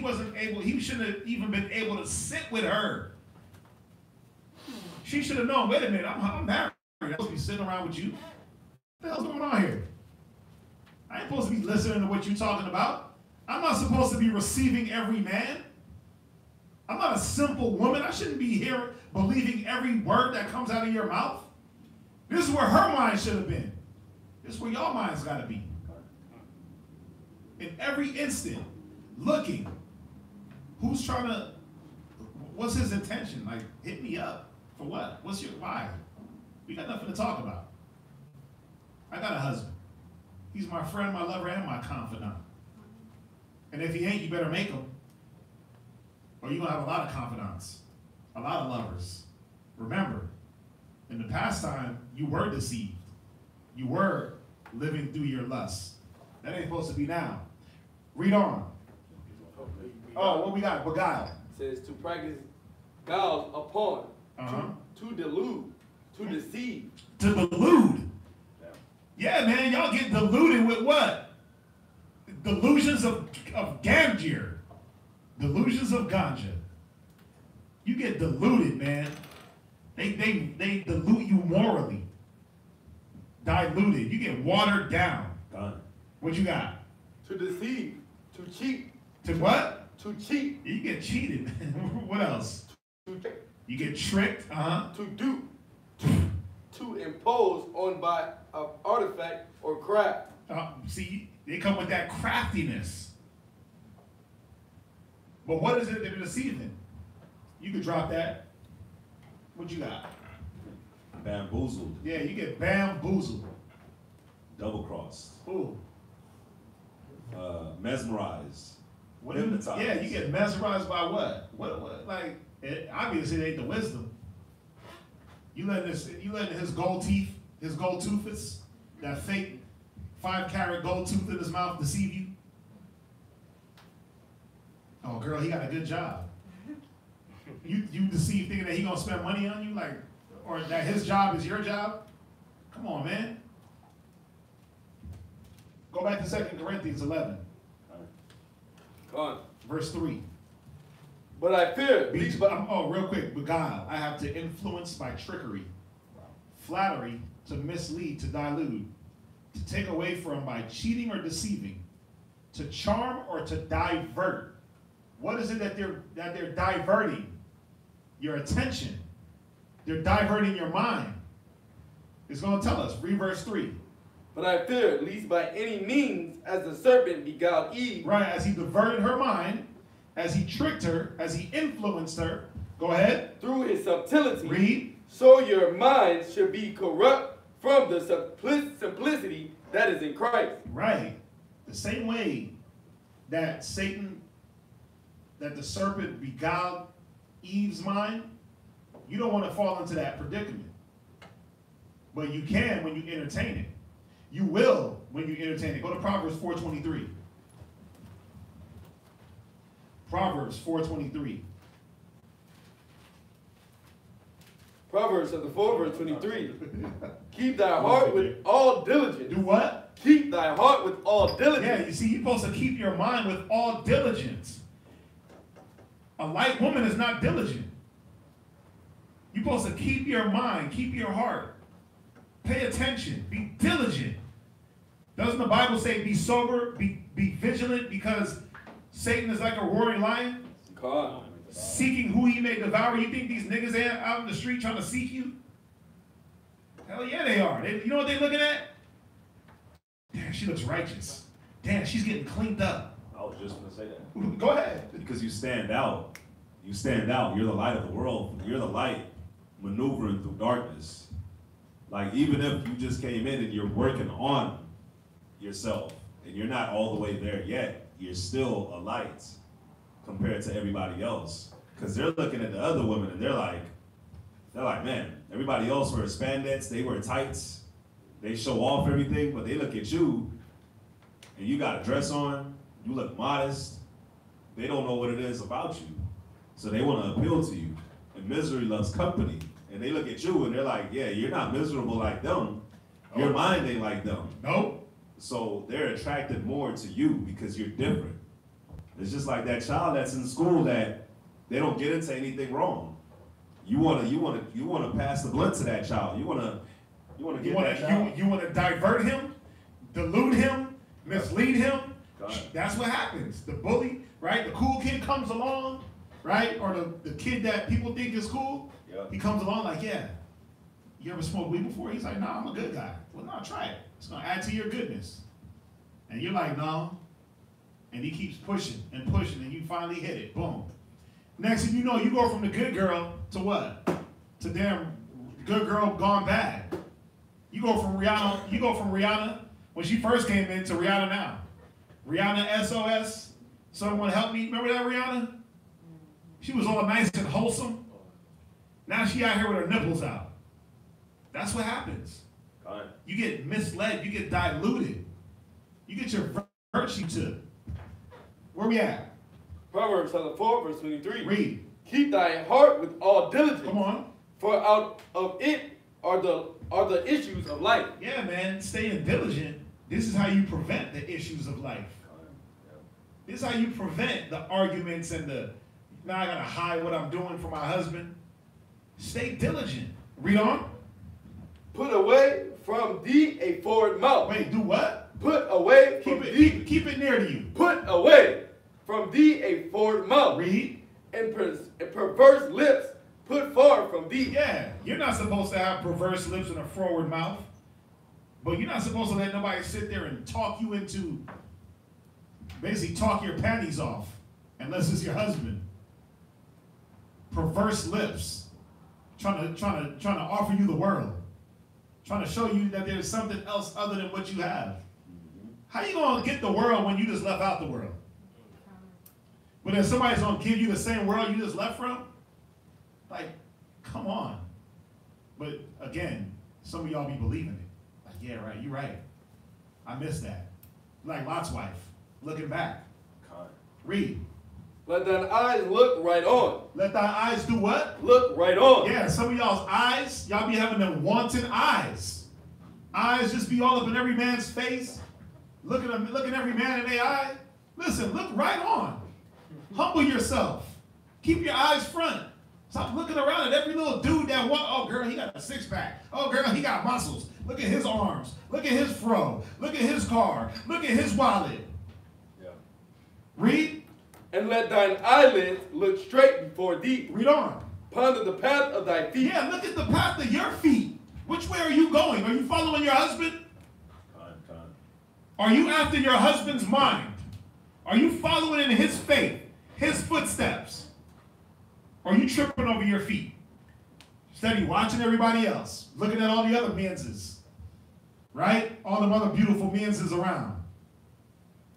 shouldn't have even been able to sit with her. She should have known, wait a minute, I'm married. I'm supposed to be sitting around with you. What the hell's going on here? I ain't supposed to be listening to what you're talking about. I'm not supposed to be receiving every man. I'm not a simple woman. I shouldn't be here believing every word that comes out of your mouth. This is where her mind should have been. This is where your mind's got to be. In every instant, looking, what's his intention? Like, hit me up. For what? What's your why? We got nothing to talk about. I got a husband. He's my friend, my lover, and my confidant. And if he ain't, you better make him. Or you're going to have a lot of confidants, a lot of lovers. Remember, in the past time, you were deceived. You were living through your lust. That ain't supposed to be now. Read on. Oh, what we got? Beguile. It says to practice guile upon, to delude, to deceive. To delude. Yeah, man, y'all get deluded with what? Delusions of Gangier. Delusions of ganja. You get deluded, man. They dilute you morally. Diluted. You get watered down. Done. What you got? To deceive, to cheat. To what? To cheat. You get cheated. What else? To trick. You get tricked. To dupe. To impose on by an artifact or craft. See, they come with that craftiness. But what is it that they're deceiving? You could drop that. What you got? Bamboozled. Yeah, you get bamboozled. Double-crossed. Ooh. Mesmerized. Hypnotized. Yeah, you get mesmerized by what? What? Like, obviously it ain't the wisdom. You letting his gold teeth, his gold tooths, that fake 5-carat gold tooth in his mouth deceive you? Oh, girl, he got a good job. You deceive thinking that he gonna spend money on you, like, or that his job is your job? Come on, man. Go back to 2 Corinthians 11. Come on. Verse 3. But I fear. Real quick, beguile. I have to influence by trickery, flattery, to mislead, to dilute, to take away from by cheating or deceiving, to charm or to divert. What is it that they're diverting? Your attention. They're diverting your mind. It's going to tell us. Read verse 3. But I fear, lest by any means, as the serpent beguiled Eve. Right, as he diverted her mind, as he tricked her, as he influenced her. Go ahead. Through his subtlety. Read. So your minds should be corrupt from the simplicity that is in Christ. Right. The same way that the serpent beguiled Eve's mind, you don't want to fall into that predicament. But you can when you entertain it. You will when you entertain it. Go to Proverbs 4:23. Proverbs 4:23. Proverbs chapter 4, verse 23. Keep thy heart with all diligence. Do what? Keep thy heart with all diligence. Yeah, you see, you're supposed to keep your mind with all diligence. A light woman is not diligent. You're supposed to keep your mind, keep your heart. Pay attention, be diligent. Doesn't the Bible say be sober, be vigilant, because Satan is like a roaring lion? God. Seeking who he may devour. You think these niggas ain't out in the street trying to seek you? Hell yeah, they are. You know what they looking at? Damn, she looks righteous. Damn, she's getting cleaned up. I was just going to say that. Go ahead. Because you stand out. You stand out. You're the light of the world. You're the light maneuvering through darkness. Like, even if you just came in and you're working on yourself and you're not all the way there yet, you're still a light compared to everybody else. Because they're looking at the other women and they're like, man, everybody else wears spandex, they wear tights, they show off everything, but they look at you and you got a dress on, you look modest, they don't know what it is about you. So they want to appeal to you. And misery loves company. And they look at you and they're like, yeah, you're not miserable like them. Your mind ain't like them. Nope. So they're attracted more to you because you're different. It's just like that child that's in school that they don't get into anything wrong. You wanna pass the blunt to that child. You wanna divert him, delude him, mislead him. That's what happens. The bully, right? The cool kid comes along, right? Or the kid that people think is cool. Yep. He comes along like, yeah. You ever smoked weed before? He's like, nah, I'm a good guy. Well, no, try it. It's gonna add to your goodness. And you're like, no. And he keeps pushing and pushing, and you finally hit it. Boom. Next thing you know, you go from the good girl to what? To damn good girl gone bad. You go from Rihanna when she first came in to Rihanna now. Rihanna SOS. Someone help me. Remember that Rihanna? She was all nice and wholesome. Now she out here with her nipples out. That's what happens. You get misled. You get diluted. You get your virtue to. Where we at? Proverbs chapter 4, verse 23. Read. Keep thy heart with all diligence. Come on. For out of it are the issues of life. Yeah, man. Staying diligent. This is how you prevent the issues of life. This is how you prevent the arguments and now I gotta hide what I'm doing for my husband. Stay diligent. Read on. Put away from thee a forward mouth. Wait, do what? Put away from thee. Keep it near to you. Put away from thee a forward mouth. Read. And perverse lips put far from thee. Yeah, you're not supposed to have perverse lips and a forward mouth. But you're not supposed to let nobody sit there and talk you into, basically talk your panties off, unless it's your husband. Perverse lips, trying to offer you the world, trying to show you that there's something else other than what you have. How you gonna get the world when you just left out the world? But then somebody's gonna give you the same world you just left from? Like, come on. But again, some of y'all be believing it. Like, yeah, right, you're right. I missed that. Like Lot's wife, looking back. Read. Let thine eyes look right on. Let thy eyes do what? Look right on. Yeah, some of y'all's eyes, y'all be having them wanton eyes. Eyes just be all up in every man's face. Looking every man in their eye. Listen, look right on. Humble yourself. Keep your eyes front. Stop looking around at every little dude that want, oh girl, he got a six-pack. Oh girl, he got muscles. Look at his arms. Look at his fro. Look at his car. Look at his wallet. Yeah. Read. And let thine eyelids look straight before thee. Read on. Ponder the path of thy feet. Yeah, look at the path of your feet. Which way are you going? Are you following your husband? Are you after your husband's mind? Are you following in his faith, his footsteps? Or are you tripping over your feet? Steady watching everybody else, looking at all the other menses, right? All them other beautiful menses around.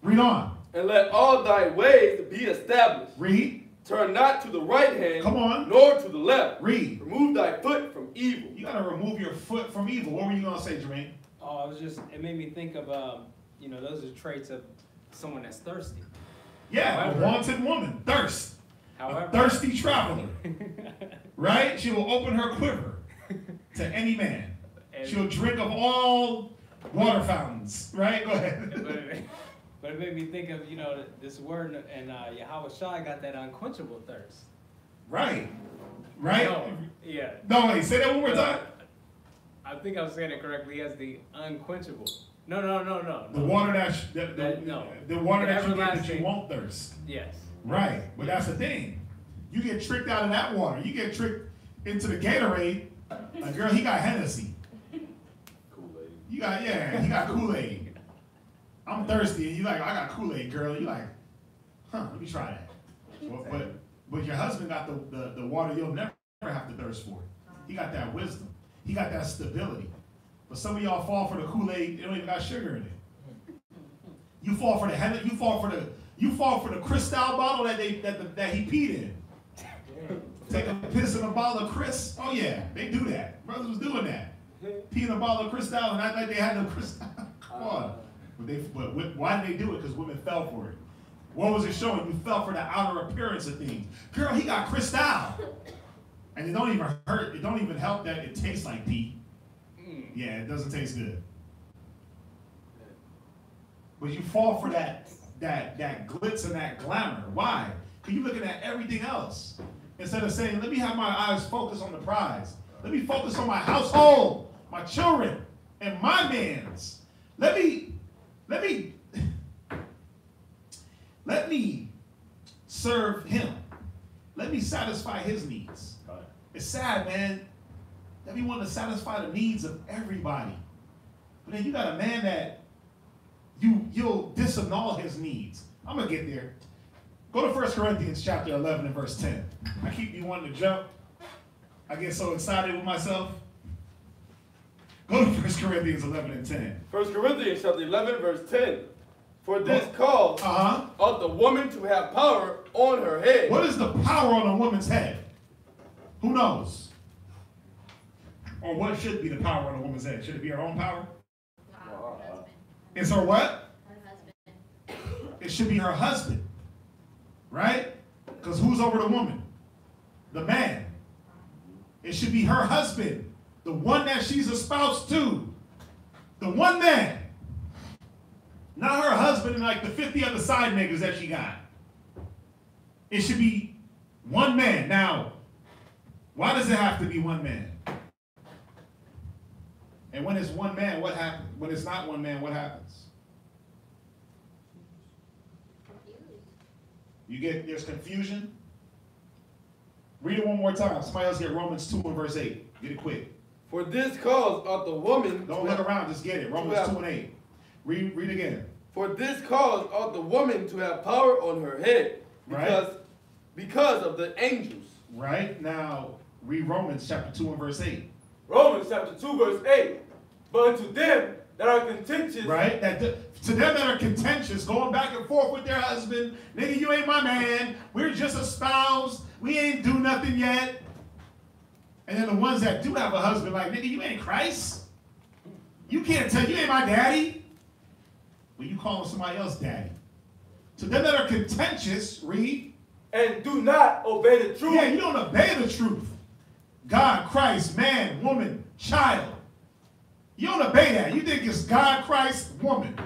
Read on. And let all thy ways be established. Read. Turn not to the right hand, come on, nor to the left. Read. Remove thy foot from evil. You got to remove your foot from evil. What were you going to say, Jermaine? Oh, it made me think of, those are traits of someone that's thirsty. Yeah, however, a wanted woman, thirst. However, a thirsty traveler. Right? She will open her quiver to any man. She'll drink of all water fountains. Right? Go ahead. But it made me think of, this word, and Yahweh Shai got that unquenchable thirst. Right. Right? No, yeah. No, wait, say that one more time. I think I'm saying it correctly. He has the unquenchable. No. The water the water that you get that you won't thirst. Yes. Right. But that's the thing. You get tricked out of that water. You get tricked into the Gatorade. Like, girl, he got Hennessy. Kool-Aid. He got Kool-Aid. I'm thirsty, and you like, I got Kool-Aid, girl. You like, let me try that. But your husband got the water you'll never have to thirst for. He got that wisdom. He got that stability. But some of y'all fall for the Kool-Aid, it don't even got sugar in it. You fall for the Cristal bottle that he peed in. Take a piss in a bottle of Cris. Oh yeah, they do that. Brothers was doing that. Pee in a bottle of Cristal and act like they had no Cristal. Come on. But why did they do it? Because women fell for it. What was it showing? You fell for the outer appearance of things. Girl, he got Cristal. And it don't even hurt. It don't even help that it tastes like pee. Yeah, it doesn't taste good. But you fall for that glitz and that glamour. Why? Because you're looking at everything else. Instead of saying, let me have my eyes focused on the prize. Let me focus on my household, my children, and my mans. Let me serve him. Let me satisfy his needs. It's sad, man, that we want to satisfy the needs of everybody. But then you got a man that you'll disannul his needs. I'm going to get there. Go to 1 Corinthians chapter 11 and verse 10. I keep you wanting to jump. I get so excited with myself. Go to 1 Corinthians 11 and 10. 1 Corinthians chapter 11 verse 10. For this cause ought the woman to have power on her head. What is the power on a woman's head? Who knows? Or what should be the power on a woman's head? Should it be her own power? It's her what? Her husband. It should be her husband. Right? Because who's over the woman? The man. It should be her husband. The one that she's espoused to. The one man. Not her husband and like the 50 other side niggas that she got. It should be one man. Now, Why does it have to be one man? And when it's one man, what happens? When it's not one man, what happens? There's confusion. Read it one more time. Somebody else get Romans 2 and verse 8. Get it quick. For this cause ought the woman... Don't look around, just get it. Romans 2 and 8. Read again. For this cause ought the woman to have power on her head, because of the angels. Right. Now, read Romans chapter 2 and verse 8. Romans chapter 2 verse 8. But unto them that are contentious. Right. To them that are contentious, going back and forth with their husband. Nigga, you ain't my man. We're just espoused. We ain't do nothing yet. And then the ones that do have a husband, like, nigga, you ain't Christ. You can't tell, you ain't my daddy. Well, you calling somebody else daddy. To them that are contentious, read. And do not obey the truth. Yeah, you don't obey the truth. God, Christ, man, woman, child. You don't obey that. You think it's God, Christ, woman.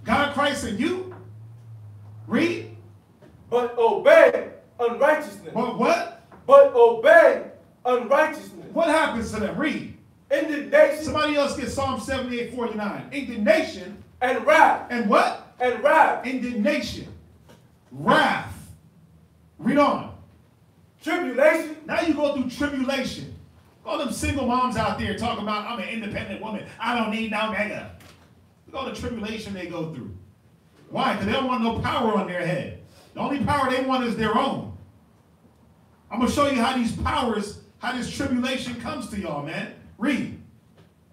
God, Christ, and you? Read. But obey unrighteousness. But what? But obey unrighteousness. What happens to them? Read. Indignation. Somebody else get Psalm 78:49. Indignation. And wrath. And what? And wrath. Indignation. Wrath. Read on. Tribulation. Now you go through tribulation. All them single moms out there talking about, I'm an independent woman. I don't need no nigga. Look at all the tribulation they go through. Why? Because they don't want no power on their head. The only power they want is their own. I'm going to show you how these powers, how this tribulation comes to y'all, man. Read.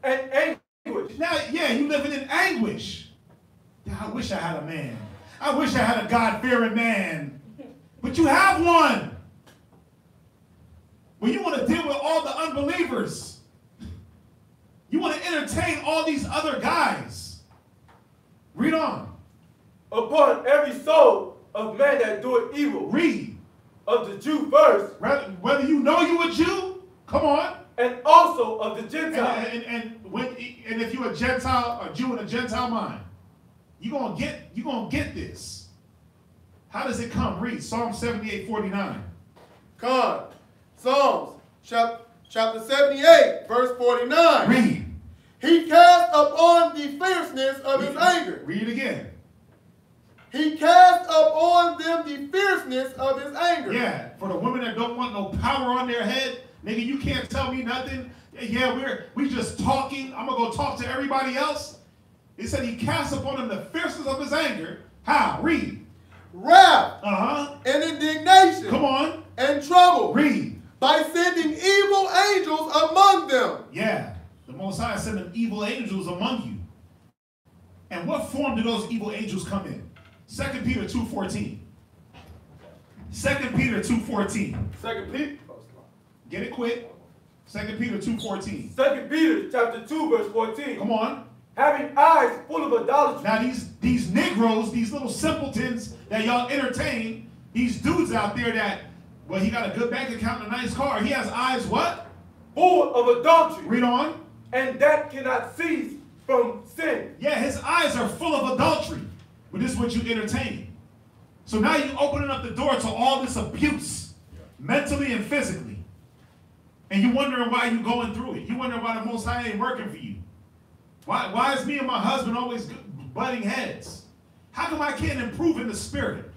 And anguish. Now, yeah, you living in anguish. Yeah, I wish I had a man. I wish I had a God-fearing man. But you have one. Well, you want to deal with all the unbelievers. You want to entertain all these other guys. Read on. Upon every soul of man that doeth evil. Read. Of the Jew first. Whether you know you a Jew, come on. And also of the Gentile. And if you a Gentile, a Jew in a Gentile mind, you're gonna get this. How does it come? Read Psalm 78:49. Come. Psalms chapter 78, verse 49. Read. He cast upon the fierceness of his anger. Read it again. He cast upon them the fierceness of his anger. Yeah, for the women that don't want no power on their head, nigga, you can't tell me nothing. Yeah, we just talking. I'm gonna go talk to everybody else. It said he cast upon them the fierceness of his anger. How? Read. Wrath. And indignation. Come on. And trouble. Read. By sending evil angels among them. Yeah, the Most High sent them evil angels among you. And what form do those evil angels come in? 2 Peter 2:14. 2 Peter 2:14. 2 Peter. Get it quick. 2 Peter 2:14. 2 Peter chapter 2 verse 14. Come on. Having eyes full of idolatry. Now these Negroes, these little simpletons that y'all entertain, these dudes out there that, well, he got a good bank account and a nice car. He has eyes what? Full of adultery. Read on. And that cannot cease from sin. Yeah, his eyes are full of adultery. But this is what you entertain. So now you're opening up the door to all this abuse, mentally and physically. And you're wondering why you're going through it. You're wondering why the Most High ain't working for you. Why is me and my husband always butting heads? How come I can't improve in the spirit?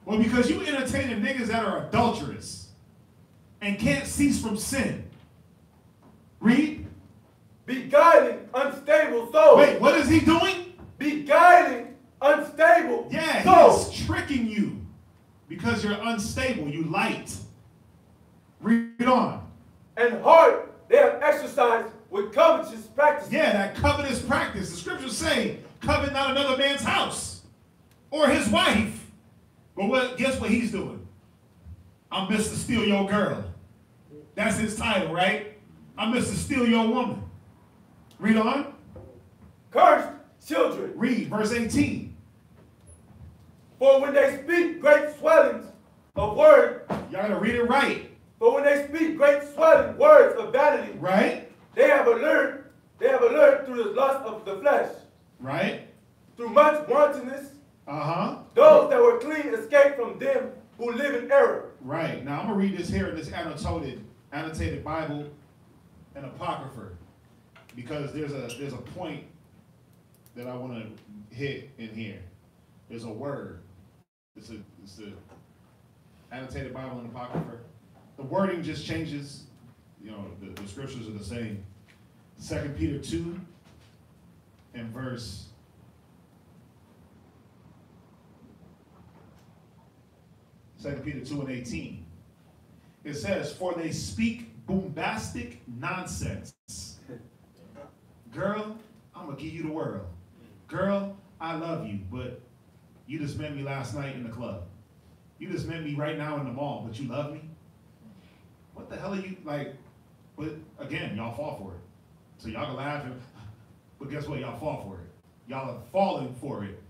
Well, because you entertaining niggas that are adulterous and can't cease from sin. Read. Beguiling unstable souls. Wait, what is he doing? Beguiling unstable Yeah, souls. he's tricking you because you're unstable, you light. Read on. And heart they have exercised with covetous practices. Yeah, that covetous practice. The scriptures say, covet not another man's house or his wife. But guess what he's doing? I'm Mr. Steal Your Girl. That's his title, right? I'm Mr. Steal Your Woman. Read on. Cursed children. Read verse 18. For when they speak great swellings of words. Y'all gotta read it right. For when they speak great swelling words of vanity. Right. They have allured through the lust of the flesh. Right. Through much wantonness. Those that were clean escape from them who live in error. Right. Now I'm gonna read this here in this annotated Bible and apocrypha, because there's a point that I want to hit in here. There's a word. It's a annotated Bible and apocrypha. The wording just changes. You know, the scriptures are the same. 2 Peter 2 and verse 2 Peter 2 and 18. It says, for they speak bombastic nonsense. Girl, I'm going to give you the world. Girl, I love you, but you just met me last night in the club. You just met me right now in the mall, but you love me? What the hell are you, like, but again, y'all fall for it. So y'all can laugh, but guess what? Y'all fall for it. Y'all are falling for it.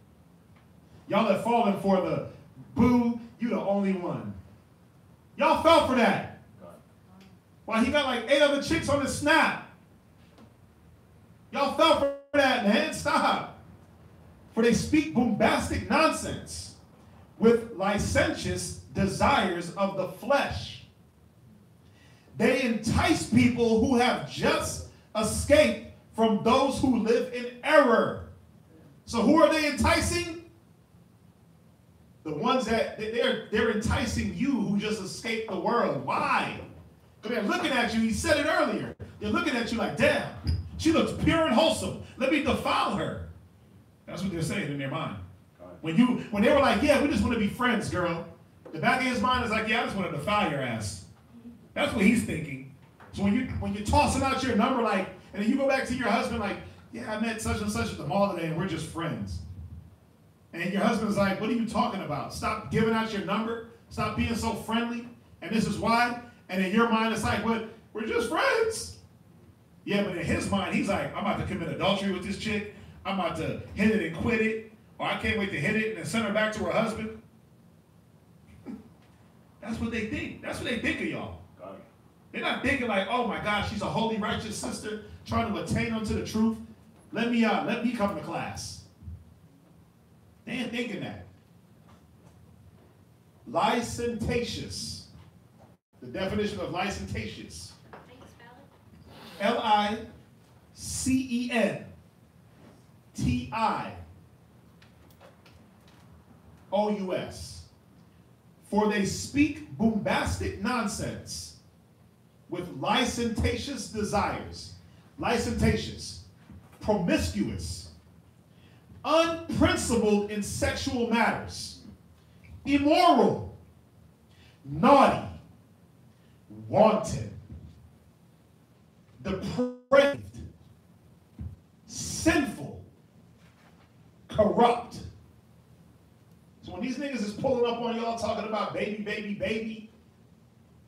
Y'all are falling for the boo, you the only one. Y'all fell for that. Well, he got like 8 other chicks on his snap. Y'all fell for that, man. Stop. For they speak bombastic nonsense with licentious desires of the flesh. They entice people who have just escaped from those who live in error. So who are they enticing? The ones that they're enticing you who just escaped the world. Why? Because they're looking at you. He said it earlier. They're looking at you like, damn, she looks pure and wholesome. Let me defile her. That's what they're saying in their mind. When they were like, yeah, we just want to be friends, girl. The back of his mind is like, yeah, I just want to defile your ass. That's what he's thinking. So when you're tossing out your number, like, and then you go back to your husband, like, yeah, I met such and such at the mall today, and we're just friends. And your husband's like, what are you talking about? Stop giving out your number. Stop being so friendly. And this is why. And in your mind, it's like, what? We're just friends. Yeah, but in his mind, he's like, I'm about to commit adultery with this chick. I'm about to hit it and quit it. Or I can't wait to hit it and then send her back to her husband. That's what they think. That's what they think of y'all. They're not thinking like, oh my gosh, she's a holy, righteous sister trying to attain unto the truth. Let me come to class. They ain't thinking that. Licentious. The definition of licentious. L-I-C-E-N-T-I-O-U-S. For they speak bombastic nonsense with licentious desires. Licentious. Promiscuous. Unprincipled in sexual matters. Immoral. Naughty. Wanton. Depraved. Sinful. Corrupt. So when these niggas is pulling up on y'all talking about baby, baby, baby,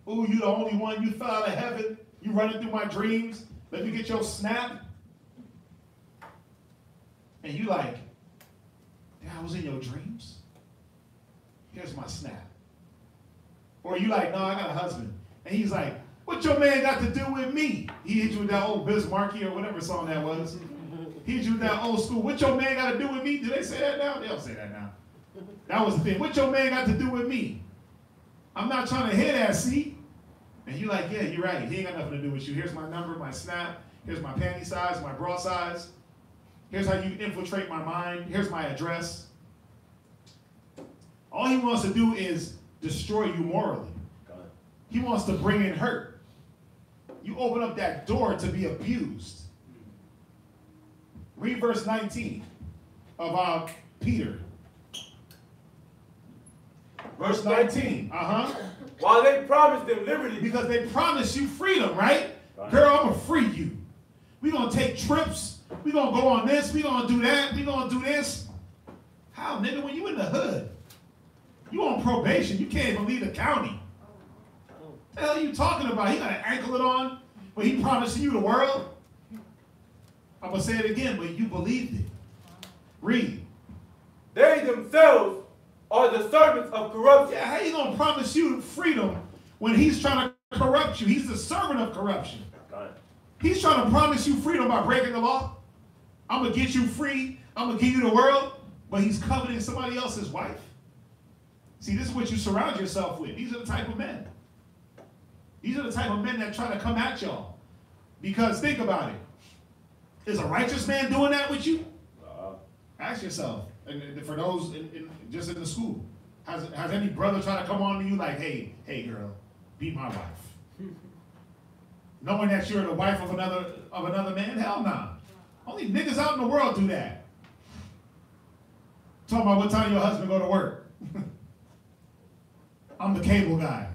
ooh, you the only one, you fell out of heaven, you running through my dreams, let me get your snap. And you like, yeah, I was in your dreams. Here's my snap. Or you like, no, I got a husband. And he's like, what your man got to do with me? He hit you with that old Bismarcky or whatever song that was. He hit you with that old school. What your man got to do with me? Do they say that now? They don't say that now. That was the thing. What your man got to do with me? I'm not trying to hit that, see? And you like, yeah, you're right. He ain't got nothing to do with you. Here's my number, my snap. Here's my panty size, my bra size. Here's how you infiltrate my mind. Here's my address. All he wants to do is destroy you morally. He wants to bring in hurt. You open up that door to be abused. Read verse 19 of Peter. Verse 19. While they promised them liberty. Because they promised you freedom, right? Girl, I'm going to free you. We're going to take trips. We're going to go on this. We're going to do that. We're going to do this. How, nigga, when you in the hood? You on probation. You can't even leave the county. What the hell are you talking about? He got an anklet on, but he promising you the world? I'm going to say it again, but you believed it. Read. They themselves are the servants of corruption. Yeah, how you going to promise you freedom when he's trying to corrupt you? He's the servant of corruption. He's trying to promise you freedom by breaking the law. I'm going to get you free. I'm going to give you the world. But he's coveting somebody else's wife. See, this is what you surround yourself with. These are the type of men. These are the type of men that try to come at y'all. Because think about it. Is a righteous man doing that with you? Ask yourself. And for those just in the school, has any brother tried to come on to you like, hey girl, be my wife? Knowing that you're the wife of another man? Hell nah. Only niggas out in the world do that. Talking about what time your husband go to work. I'm the cable guy.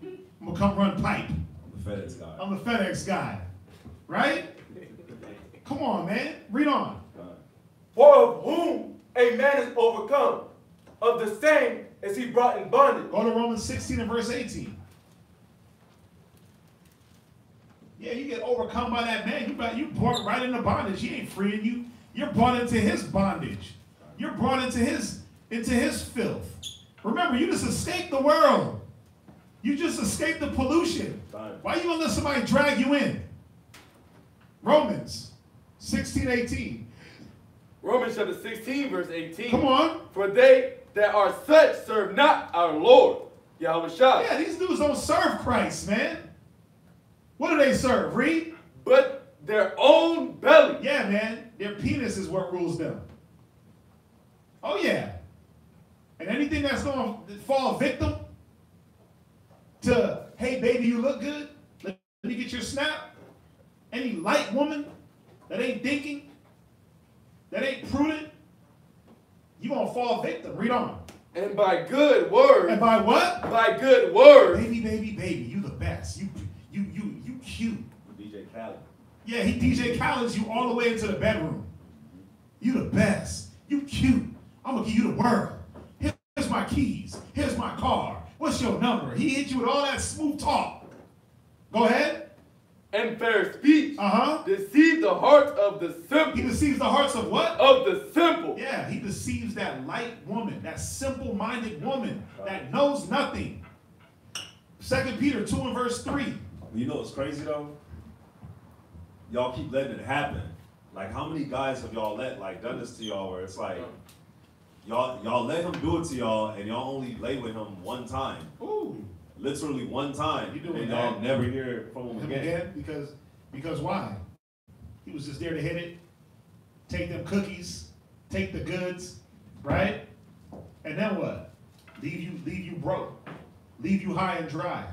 I'm gonna come run pipe. I'm the FedEx guy. Right? Come on, man. Read on. For of whom a man is overcome, of the same is he brought in bondage. Go to Romans 16 and verse 18. Yeah, you get overcome by that man. You brought right into bondage. He ain't freeing you. You're brought into his bondage. You're brought into his filth. Remember, you just escaped the world. You just escaped the pollution. Why you gonna let somebody drag you in? Romans 16, 18. Romans chapter 16, verse 18. Come on. For they that are such serve not our Lord, Yahweh Shah. Yeah, these dudes don't serve Christ, man. What do they serve? Read. But their own belly. Yeah, man. Their penis is what rules them. Oh, yeah. And anything that's going to fall victim to, hey, baby, you look good. Let me get your snap. Any light woman that ain't thinking, that ain't prudent, you going to fall victim. Read on. And by good words. And by what? By good words. Baby, baby, baby, you the best. You cute. DJ Khaled. Yeah, he DJ Khaled's you all the way into the bedroom. You the best. You cute. I'm going to give you the world. Here's my keys. Here's my car. What's your number? He hit you with all that smooth talk. Go ahead. And fair speech. Uh-huh. Deceive the hearts of the simple. He deceives the hearts of what? Of the simple. Yeah, he deceives that light woman, that simple-minded woman that knows nothing. 2 Peter 2 and verse 3. You know what's crazy though? Y'all keep letting it happen. Like how many guys have y'all done this to y'all where it's like y'all let him do it to y'all and y'all only lay with him one time. Ooh. Literally one time. You doing and that? y'all never hear from him again. Because why? He was just there to hit it, take them cookies, take the goods, right? And then what? Leave you broke. Leave you high and dry.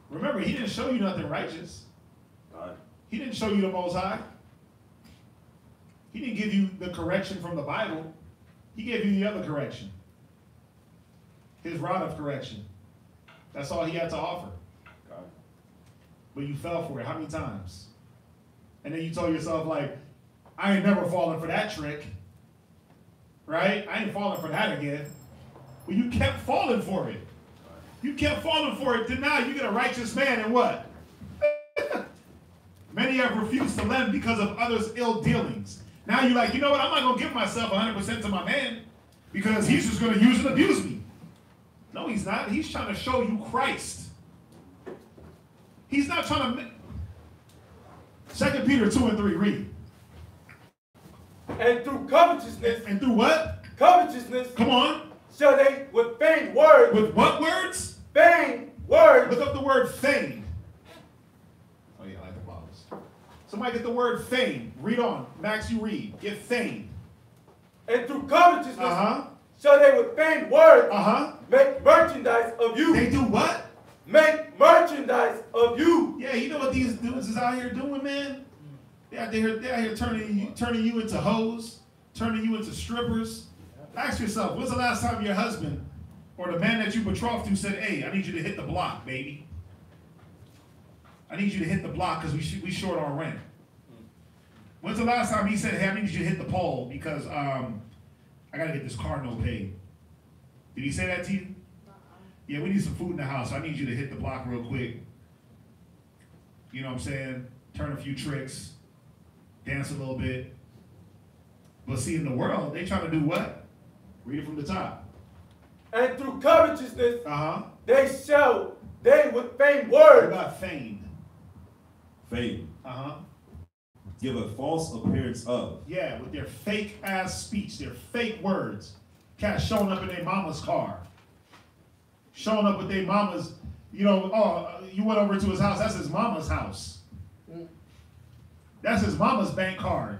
Remember, he didn't show you nothing righteous. He didn't show you the Most High. He didn't give you the correction from the Bible. He gave you the other correction. His rod of correction. That's all he had to offer. But you fell for it. How many times? And then you told yourself, like, I ain't never falling for that trick. Right? I ain't falling for that again. But you kept falling for it. You kept falling for it. Then now you get a righteous man and what? Many have refused to lend because of others' ill dealings. Now you're like, you know what? I'm not going to give myself 100% to my man because he's just going to use and abuse me. No, he's not. He's trying to show you Christ. He's not trying to... 2 Peter 2 and 3, read. And through covetousness... And through what? Covetousness... Come on. Shall they with feigned words... With what words? Feigned words... Look up the word feigned. Oh yeah, I like the Bibles. Somebody get the word feigned. Read on. Max, you read. Get feigned. And through covetousness... Shall they with feigned words... Make merchandise of you. They do what? Make merchandise of you. Yeah, you know what these dudes is out here doing, man? They're out here turning you into hoes, turning you into strippers. Ask yourself, when's the last time your husband or the man that you betrothed to said, hey, I need you to hit the block, baby. I need you to hit the block because we short on rent. When's the last time he said, hey, I need you to hit the pole because I got to get this car note paid? Did he say that to you? Yeah, we need some food in the house. So I need you to hit the block real quick. You know what I'm saying? Turn a few tricks. Dance a little bit. But see, in the world, they trying to do what? Read it from the top. And through covetousness, they with feigned words. What about feigned? Feigned. Give a false appearance of. Yeah, with their fake ass speech, their fake words. Cats showing up in their mama's car. Showing up with their mama's, You know, oh, you went over to his house. That's his mama's house. That's his mama's bank card.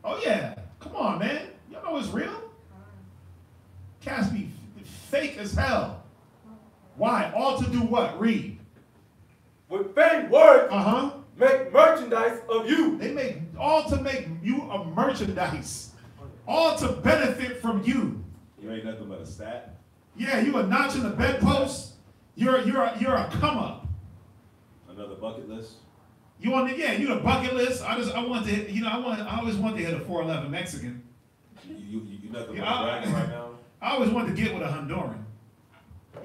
Oh, yeah. Come on, man. Y'all know it's real? Cats be fake as hell. Why? All to do what? Read. With vain words, Uh-huh. make merchandise of you. They make all to make you a merchandise. All to benefit from you. You ain't nothing but a stat. Yeah, you a notch in the bedpost. You're a come up. Another bucket list. You on the you the bucket list. I want to hit, I always want to hit a 411 Mexican. You nothing but bragging right now. I always wanted to get with a Honduran.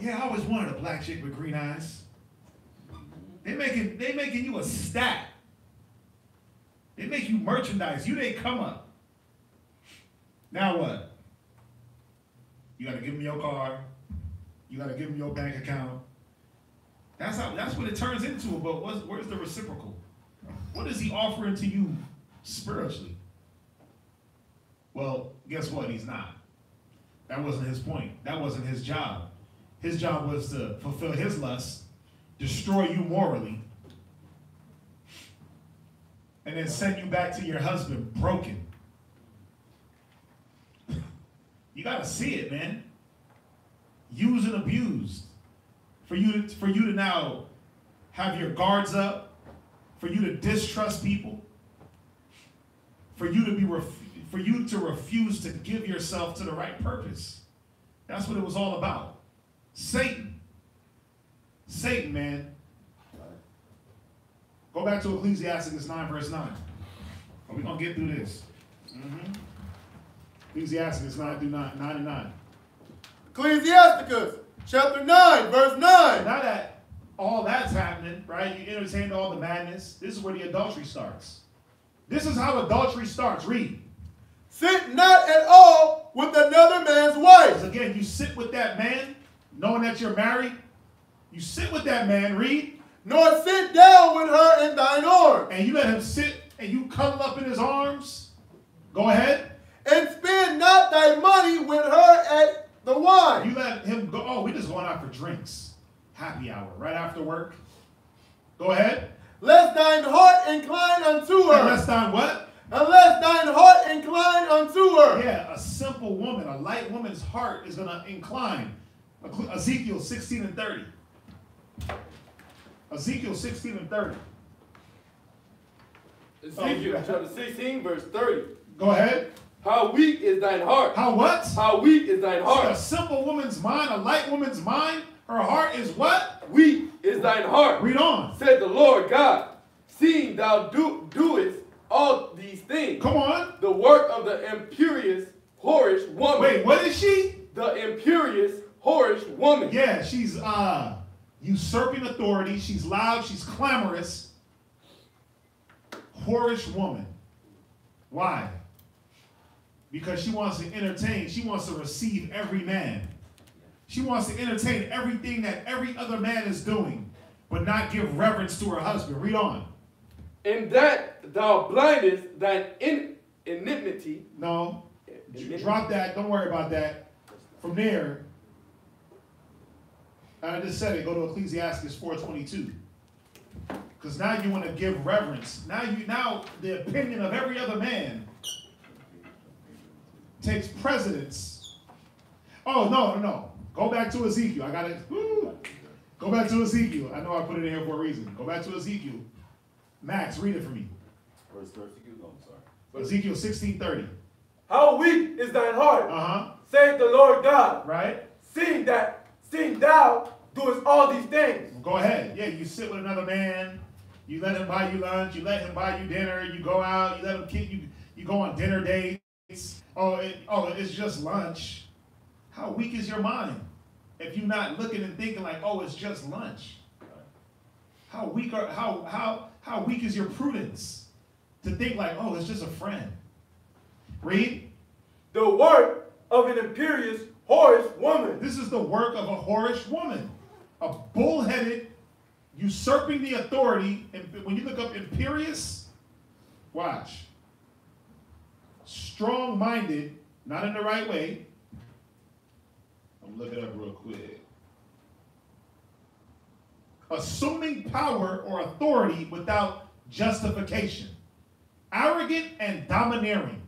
Yeah, I always wanted a black chick with green eyes. They making you a stat. They make you merchandise. You they come up. Now what? You gotta give them your car. You gotta give them your bank account. That's what it turns into. But where's the reciprocal? What is he offering to you spiritually? Well, guess what? He's not. That wasn't his point. That wasn't his job. His job was to fulfill his lust, destroy you morally, and then send you back to your husband broken. You gotta see it, man. Used and abused. For you to now have your guards up, for you to distrust people, for you to refuse to give yourself to the right purpose. That's what it was all about. Satan, man. Go back to Ecclesiastes 9, verse 9. We're going to get through this. Ecclesiastes 9 through 9 and 9. Ecclesiasticus, chapter 9, verse 9. Now that all that's happening, right, you entertain all the madness, this is where the adultery starts. This is how adultery starts. Read. Sit not at all with another man's wife. Again, you sit with that man, knowing that you're married. You sit with that man, read. Nor sit down with her in thine arms. And you let him sit and you cuddle up in his arms. Go ahead. And spend not thy money with her at the wine. You let him go, oh, we're just going out for drinks. Happy hour, right after work. Go ahead. Lest thine heart incline unto her. Unless thine what? Unless thine heart incline unto her. Yeah, a simple woman, a light woman's heart is going to incline. Ezekiel 16 and 30. Ezekiel 16 and 30. Ezekiel chapter 16, verse 30. Go ahead. How weak is thine heart? How what? How weak is thine heart? See, a simple woman's mind, a light woman's mind, her heart is what? Weak is thine heart. Read on. Said the Lord God, seeing thou doest all these things. Come on. The work of the imperious, whorish woman. Wait, what is she? The imperious, whorish woman. Yeah, she's usurping authority. She's loud. She's clamorous. Whorish woman. Why? Because she wants to entertain. She wants to receive every man. She wants to entertain everything that every other man is doing, but not give reverence to her husband. Read on. In that thou blindest thine enmity. No. Drop that. Don't worry about that. From there, I just said it. Go to Ecclesiastes 4:22. Because now you want to give reverence. Now the opinion of every other man takes precedence. Oh, no. Go back to Ezekiel. I got it. Go back to Ezekiel. I know I put it in here for a reason. Go back to Ezekiel. Max, read it for me. Where's Ezekiel? Oh, I'm sorry. Ezekiel 16:30. How weak is thine heart? Uh-huh. Saith the Lord God. Right? Seeing thou doest all these things. Well, go ahead. Yeah, you sit with another man. You let him buy you lunch. You let him buy you dinner. You go out. You let him kick you. You go on dinner dates. It's just lunch. How weak is your mind if you're not looking and thinking like, oh, it's just lunch? How weak is your prudence to think like, oh, it's just a friend? Read. The work of an imperious, whorish woman. This is the work of a whorish woman, a bullheaded, usurping the authority. And when you look up imperious, watch. Strong-minded, not in the right way. I'm looking it up real quick. assuming power or authority without justification, arrogant and domineering,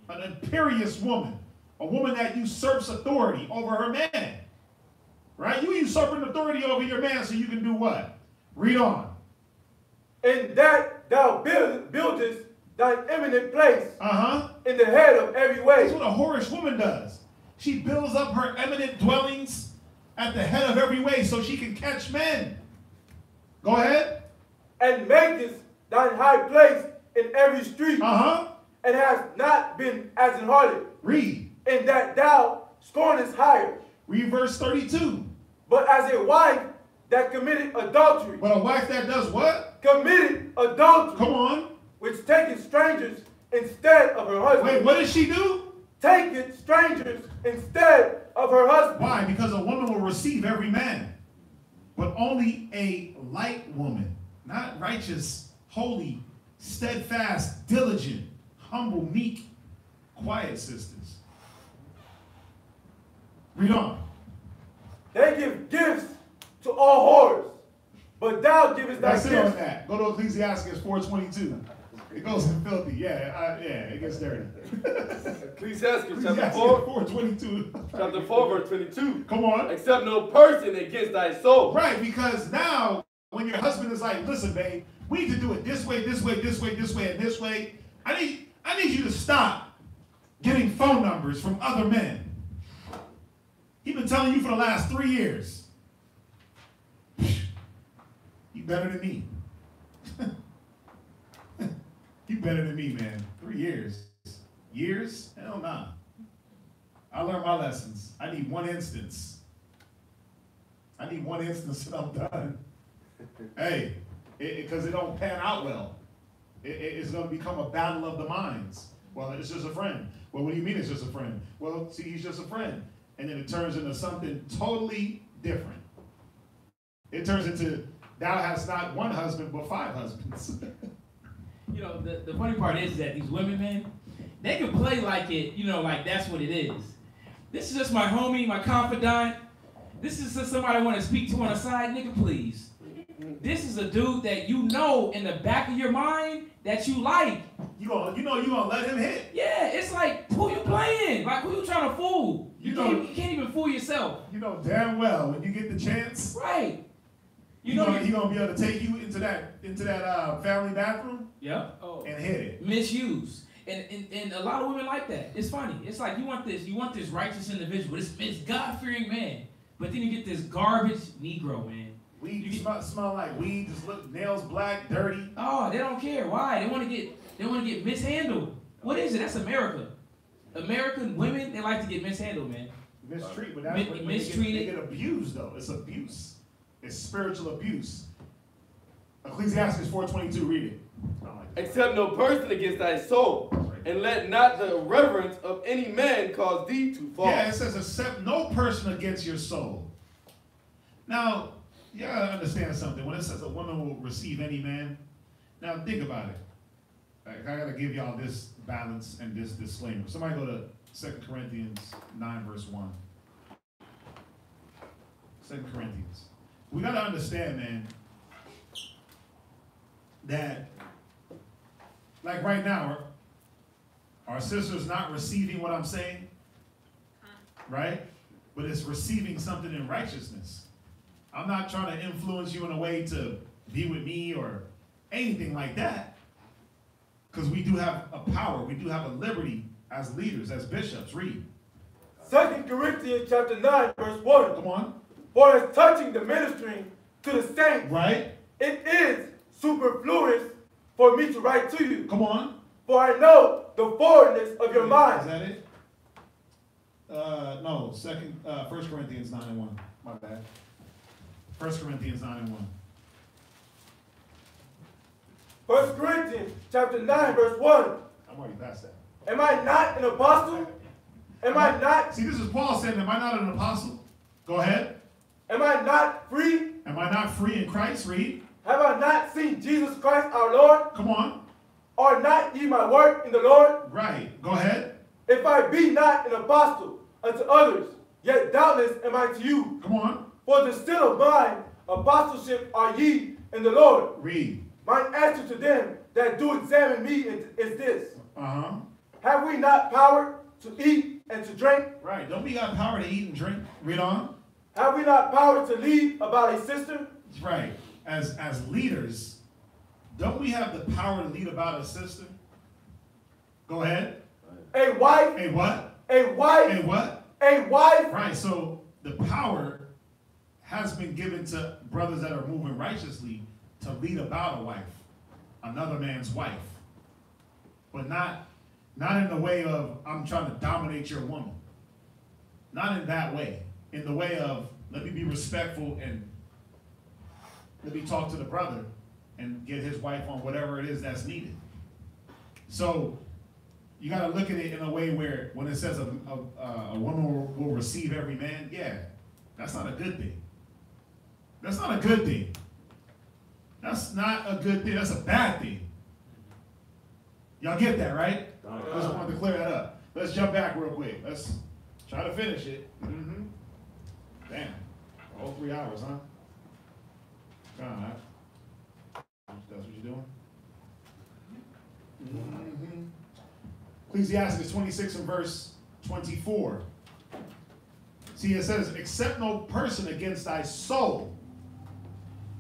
an imperious woman, a woman that usurps authority over her man. Right? You usurping authority over your man so you can do what? Read on. In that thou buildest thine eminent place in the head of every way. That's what a whorish woman does. She builds up her eminent dwellings at the head of every way so she can catch men. Go ahead. And makest thine high place in every street. And has not been as an harlot. Read. In that thou scornest higher. Read verse 32. But as a wife that committed adultery. But a wife that does what? Committed adultery. Come on. Which taketh strangers instead of her husband. Wait, what does she do? Taketh strangers instead of her husband. Why? Because a woman will receive every man. But only a light woman. Not righteous, holy, steadfast, diligent, humble, meek, quiet sisters. Read on. They give gifts to all whores, but thou givest thy gifts. That's it on that. Go to Ecclesiastes 4:22. It goes in filthy. Yeah, it gets dirty. Ecclesiastes chapter 4, 4:22. Chapter 4, verse 22. Come on. Accept no person against thy soul. Right, because now when your husband is like, listen, babe, we need to do it this way, this way, this way, this way, and this way. I need you to stop getting phone numbers from other men. He's been telling you for the last 3 years. You better than me. You better than me, man. 3 years. Years? Hell nah. I learned my lessons. I need one instance. I need one instance and I'm done. Hey, because it don't pan out well. It's going to become a battle of the minds. Well, it's just a friend. Well, what do you mean it's just a friend? Well, see, he's just a friend. And then it turns into something totally different. It turns into, thou hast not one husband, but 5 husbands. You know, the funny part is that these women, man, they can play like it, you know, like that's what it is. This is just my homie, my confidant. This is just somebody I want to speak to on the side. Nigga, please. This is a dude that you know in the back of your mind that you like. You gonna let him hit. Yeah, it's like, who you playing? Like, who you trying to fool? You can't even fool yourself. You know damn well when you get the chance. Right. He gonna be able to take you into that family bathroom. Yep. Oh. And hit it. Misuse. And a lot of women like that. It's funny. It's like you want this righteous individual, this God-fearing man, but then you get this garbage Negro, man. Weed smell like weed, just look nails black, dirty. Oh, they don't care. Why? They want to get mishandled. What is it? That's America. American women, they like to get mishandled, man. Mistreated. They get abused though. It's abuse. It's spiritual abuse. Ecclesiastes 4:22, read it. Accept no person against thy soul, and let not the reverence of any man cause thee to fall. Yeah, it says accept no person against your soul. Now, you gotta understand something. When it says a woman will receive any man, now think about it. I gotta give y'all this balance and this disclaimer. Somebody go to 2 Corinthians 9, verse 1. 2 Corinthians. We gotta understand, man, that like right now, our sister's not receiving what I'm saying, right? But it's receiving something in righteousness. I'm not trying to influence you in a way to be with me or anything like that. Because we do have a power, we do have a liberty as leaders, as bishops. Read. 2 Corinthians chapter 9, verse 1. Come on. For as touching the ministering to the saints, right? It is superfluous for me to write to you. Come on. For I know the forwardness of your mind. Is that it? No, 1 Corinthians 9 and 1. My bad. 1 Corinthians 9 and 1. 1 Corinthians chapter 9, verse 1. I'm already past that. Am I not an apostle? Am I not? See, this is Paul saying, am I not an apostle? Go ahead. Am I not free? Am I not free in Christ? Read. Have I not seen Jesus Christ our Lord? Come on. Are not ye my work in the Lord? Right. Go ahead. If I be not an apostle unto others, yet doubtless am I to you. Come on. For the still of mine apostleship are ye in the Lord? Read. Mine answer to them that do examine me is this. Uh-huh. Have we not power to eat and to drink? Right. Don't we got power to eat and drink? Read on. Have we not power to lead about a sister? Right. As leaders, don't we have the power to lead about a sister? Go ahead. A wife. A what? A wife. A what? A wife. Right. So the power has been given to brothers that are moving righteously to lead about a wife, another man's wife. But not in the way of, I'm trying to dominate your woman. Not in that way. In the way of, let me be respectful and let me talk to the brother and get his wife on whatever it is that's needed. So you got to look at it in a way where when it says a woman will receive every man, yeah, that's not a good thing. That's not a good thing. That's not a good thing. That's a bad thing. Y'all get that, right? I just wanted to clear that up. Let's jump back real quick. Let's try to finish it. Mm-hmm. Damn. All 3 hours, huh? God. That's what you're doing? Mm-hmm. Ecclesiastes 26 and verse 24. See, it says, accept no person against thy soul,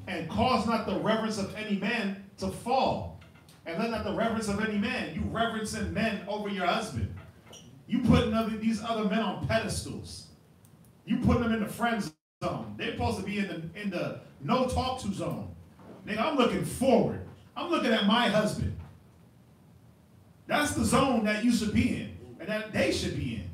and cause not the reverence of any man to fall. And let not the reverence of any man. You reverencing men over your husband. You putting these other men on pedestals. You putting them in the friend zone. They're supposed to be in the no talk to zone. Nigga, I'm looking forward. I'm looking at my husband. That's the zone that you should be in, and that they should be in.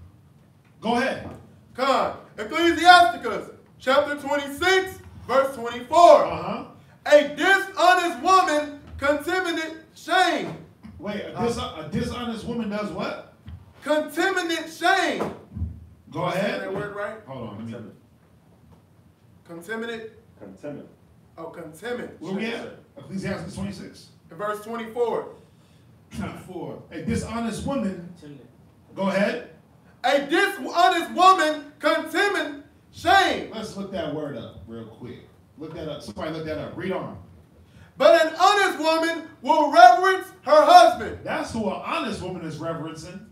Go ahead. Come. Ecclesiasticus chapter 26, verse 24. Uh-huh. A dishonest woman contaminate shame. Wait, a dishonest woman does what? Contaminate shame. Go ahead. Is that word right? Hold on. Let me... Contaminate. Contaminate. Oh, contaminate. Where we at? Ecclesiastes 26. Verse 24. 24. A dishonest woman. Go ahead. A dishonest woman contaminate shame. Let's look that word up real quick. Look that up. Somebody look that up. Read on. But an honest woman will reverence her husband. That's who an honest woman is reverencing.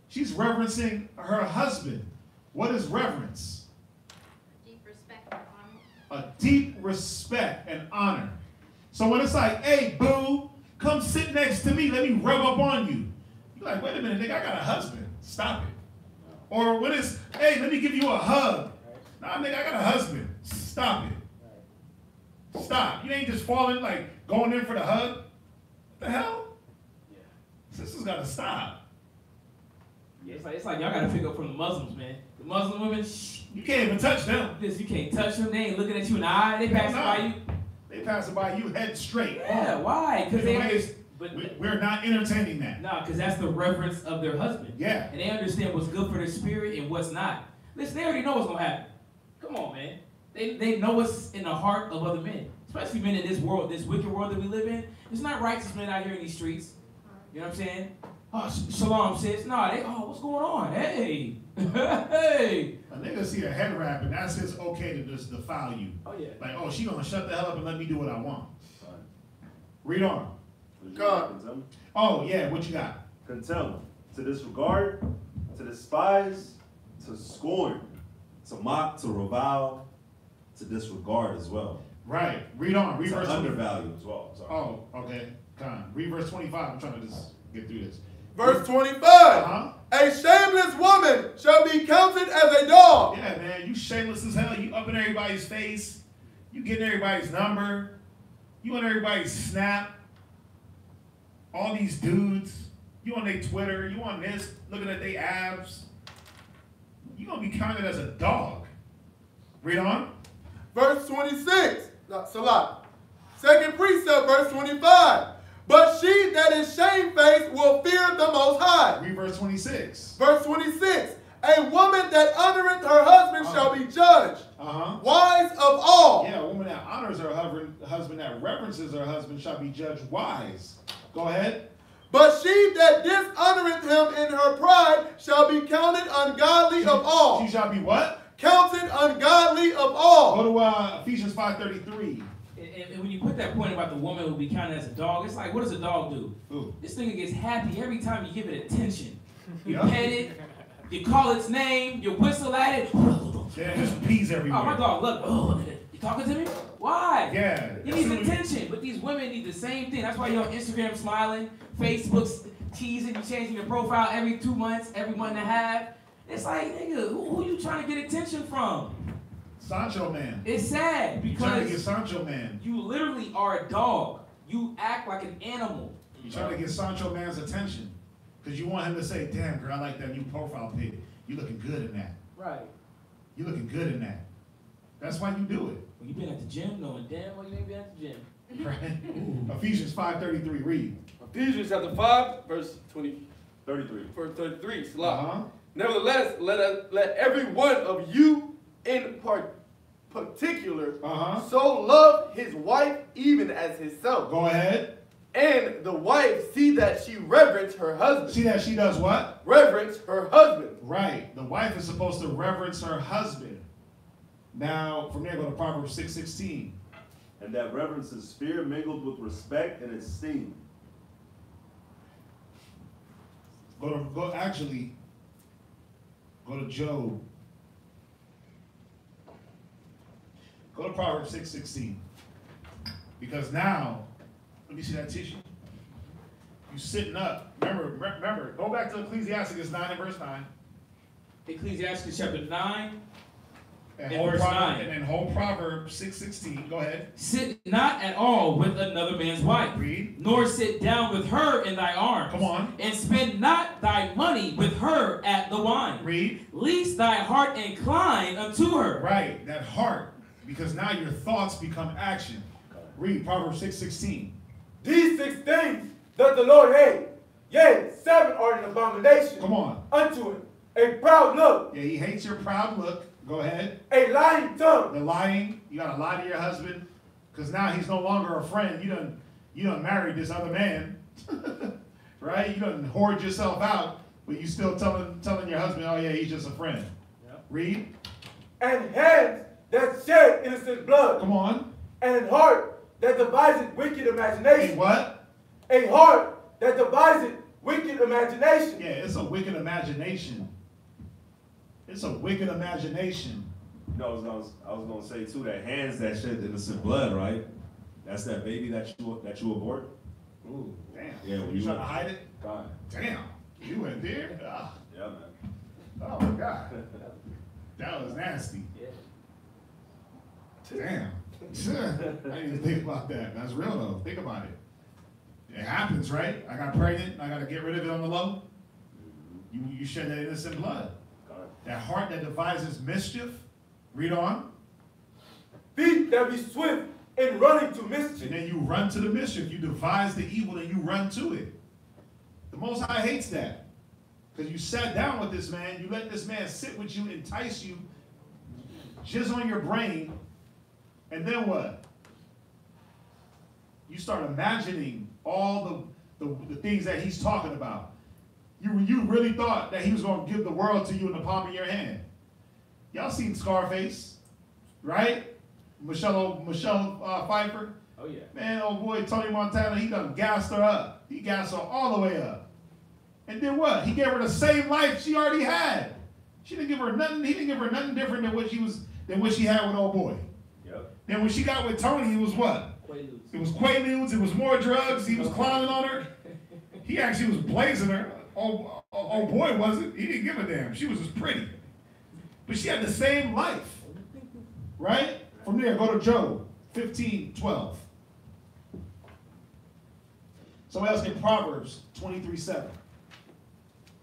She's reverencing her husband. What is reverence? Deep respect and honor. A deep respect and honor. So when it's like, hey, boo, come sit next to me. Let me rub up on you. You're like, wait a minute, nigga, I got a husband. Stop it. Or when it's, hey, let me give you a hug. Nah, nigga, I got a husband. Stop it. Stop. You ain't just falling, like, going in for the hug. What the hell? Yeah. Sisters got to stop. Yeah, it's like y'all got to pick up from the Muslims, man. The Muslim women, you can't even touch them. You can't touch them. They ain't looking at you in the eye. They passing by you. They passing by you head straight. Yeah, why? Because we're not entertaining that. No, because that's the reverence of their husband. Yeah. And they understand what's good for their spirit and what's not. Listen, they already know what's going to happen. Come on, man. They know what's in the heart of other men. Especially men in this world, this wicked world that we live in. There's not righteous men out here in these streets. You know what I'm saying? Oh, shalom, sis. Nah, what's going on? Hey. Hey. A nigga see a head wrap and that's his okay to just defile you. Oh, yeah. Like, oh, she gonna shut the hell up and let me do what I want. Read on. God. Oh, yeah, what you got? Contempt. To disregard, to despise, to scorn, to mock, to revile, to disregard as well. Right. Read on. Read to verse undervalue as well. Sorry. Oh, okay. Come on. Read verse 25. I'm trying to just get through this. Verse 25. Uh-huh. A shameless woman shall be counted as a dog. Yeah, man. You shameless as hell. You up in everybody's face. You getting everybody's number. You on everybody's snap. All these dudes. You on their Twitter. You on this. Looking at their abs. You going to be counted as a dog. Read on. Verse 26. Salah. Second precept, verse 25. But she that is shamefaced will fear the Most High. Read verse 26. Verse 26. A woman that honoreth her husband shall be judged. Wise of all. Yeah, a woman that honors her husband, that reverences her husband, shall be judged wise. Go ahead. But she that dishonoreth him in her pride shall be counted ungodly of all. She shall be what? counted ungodly of all. Go to Ephesians 5:33. And when you put that point about the woman who will be counted as a dog, it's like, what does a dog do? Ooh. This thing gets happy every time you give it attention. You pet it, you call its name, you whistle at it. Yeah, just peas everywhere. Oh, my dog, look at it. You talking to me? Why? Yeah. It needs attention, but these women need the same thing. That's why you're on Instagram smiling, Facebook's teasing, you changing your profile every 2 months, every month and a half. It's like, nigga, who you trying to get attention from? Sancho Man. It's sad You trying to get because Sancho Man. you literally are a dog. You act like an animal. You trying to get Sancho Man's attention. Because you want him to say, damn, girl, I like that new profile pic. You looking good in that. Right. You looking good in that. That's why you do it. When you been at the gym, knowing damn well you ain't been at the gym. Right? Ephesians 5:33, read. Ephesians chapter 5, verse 33. verse 33. Uh-huh. Nevertheless, let every one of you in particular so love his wife even as himself. Go ahead. And the wife see that she reverence her husband. See that she does what? Reverence her husband. Right. The wife is supposed to reverence her husband. Now, from there, go to Proverbs 6:16. And that reverence is fear mingled with respect and esteem. Go to Job. Go to Proverbs 6:16. Because now, let me see that tissue. You sitting up. Remember, go back to Ecclesiastes 9 and verse 9. Ecclesiastes chapter 9 And verse 9. And then whole Proverbs 6:16. Go ahead. Sit not at all with another man's wife. Read. Nor sit down with her in thy arms. Come on. And spend not thy money with her at the wine. Read. Lest thy heart incline unto her. Right, that heart. Because now your thoughts become action. Read Proverbs 6:16. These 6 things doth the Lord hate. Yea, 7 are an abomination. Come on. Unto him. A proud look. Yeah, he hates your proud look. Go ahead. A lying tongue. The lying. You gotta lie to your husband. Because now he's no longer a friend. You done married this other man. Right? You done hoard yourself out, but you still telling your husband, oh yeah, he's just a friend. Yep. Read. And hands that shed innocent blood. Come on. And an heart that deviseth wicked imagination. A what? A heart that deviseth wicked imagination. Yeah, it's a wicked imagination. It's a wicked imagination. You know, I was gonna say too, that hands that shed innocent blood, right? That's that baby that you abort. Ooh, damn. Yeah, when you trying to hide it? God. Damn. You went there? Ah. Yeah, man. Oh my God. That was nasty. Damn. I didn't even think about that. That's real though. Think about it. It happens, right? I got pregnant. I got to get rid of it on the low. You shed that innocent blood. That heart that devises mischief. Read on. Feet that be swift in running to mischief. And then you run to the mischief. You devise the evil and you run to it. The Most High hates that. Because you sat down with this man. You let this man sit with you, entice you, jizz on your brain. And then what? You start imagining all the things that he's talking about. You really thought that he was going to give the world to you in the palm of your hand. Y'all seen Scarface, right? Michelle Pfeiffer. Oh yeah. Man, old boy Tony Montana, he done gassed her up. He gassed her all the way up. And then what? He gave her the same life she already had. She didn't give her nothing. He didn't give her nothing different than what she had with old boy. Yep. Then when she got with Tony, it was what? Quaaludes. It was Quaaludes. It was more drugs. He was clowning on her. He actually was blazing her. Old boy wasn't. He didn't give a damn. She was just pretty. But she had the same life. Right? From there, go to Job 15:12. Somebody else get Proverbs 23:7.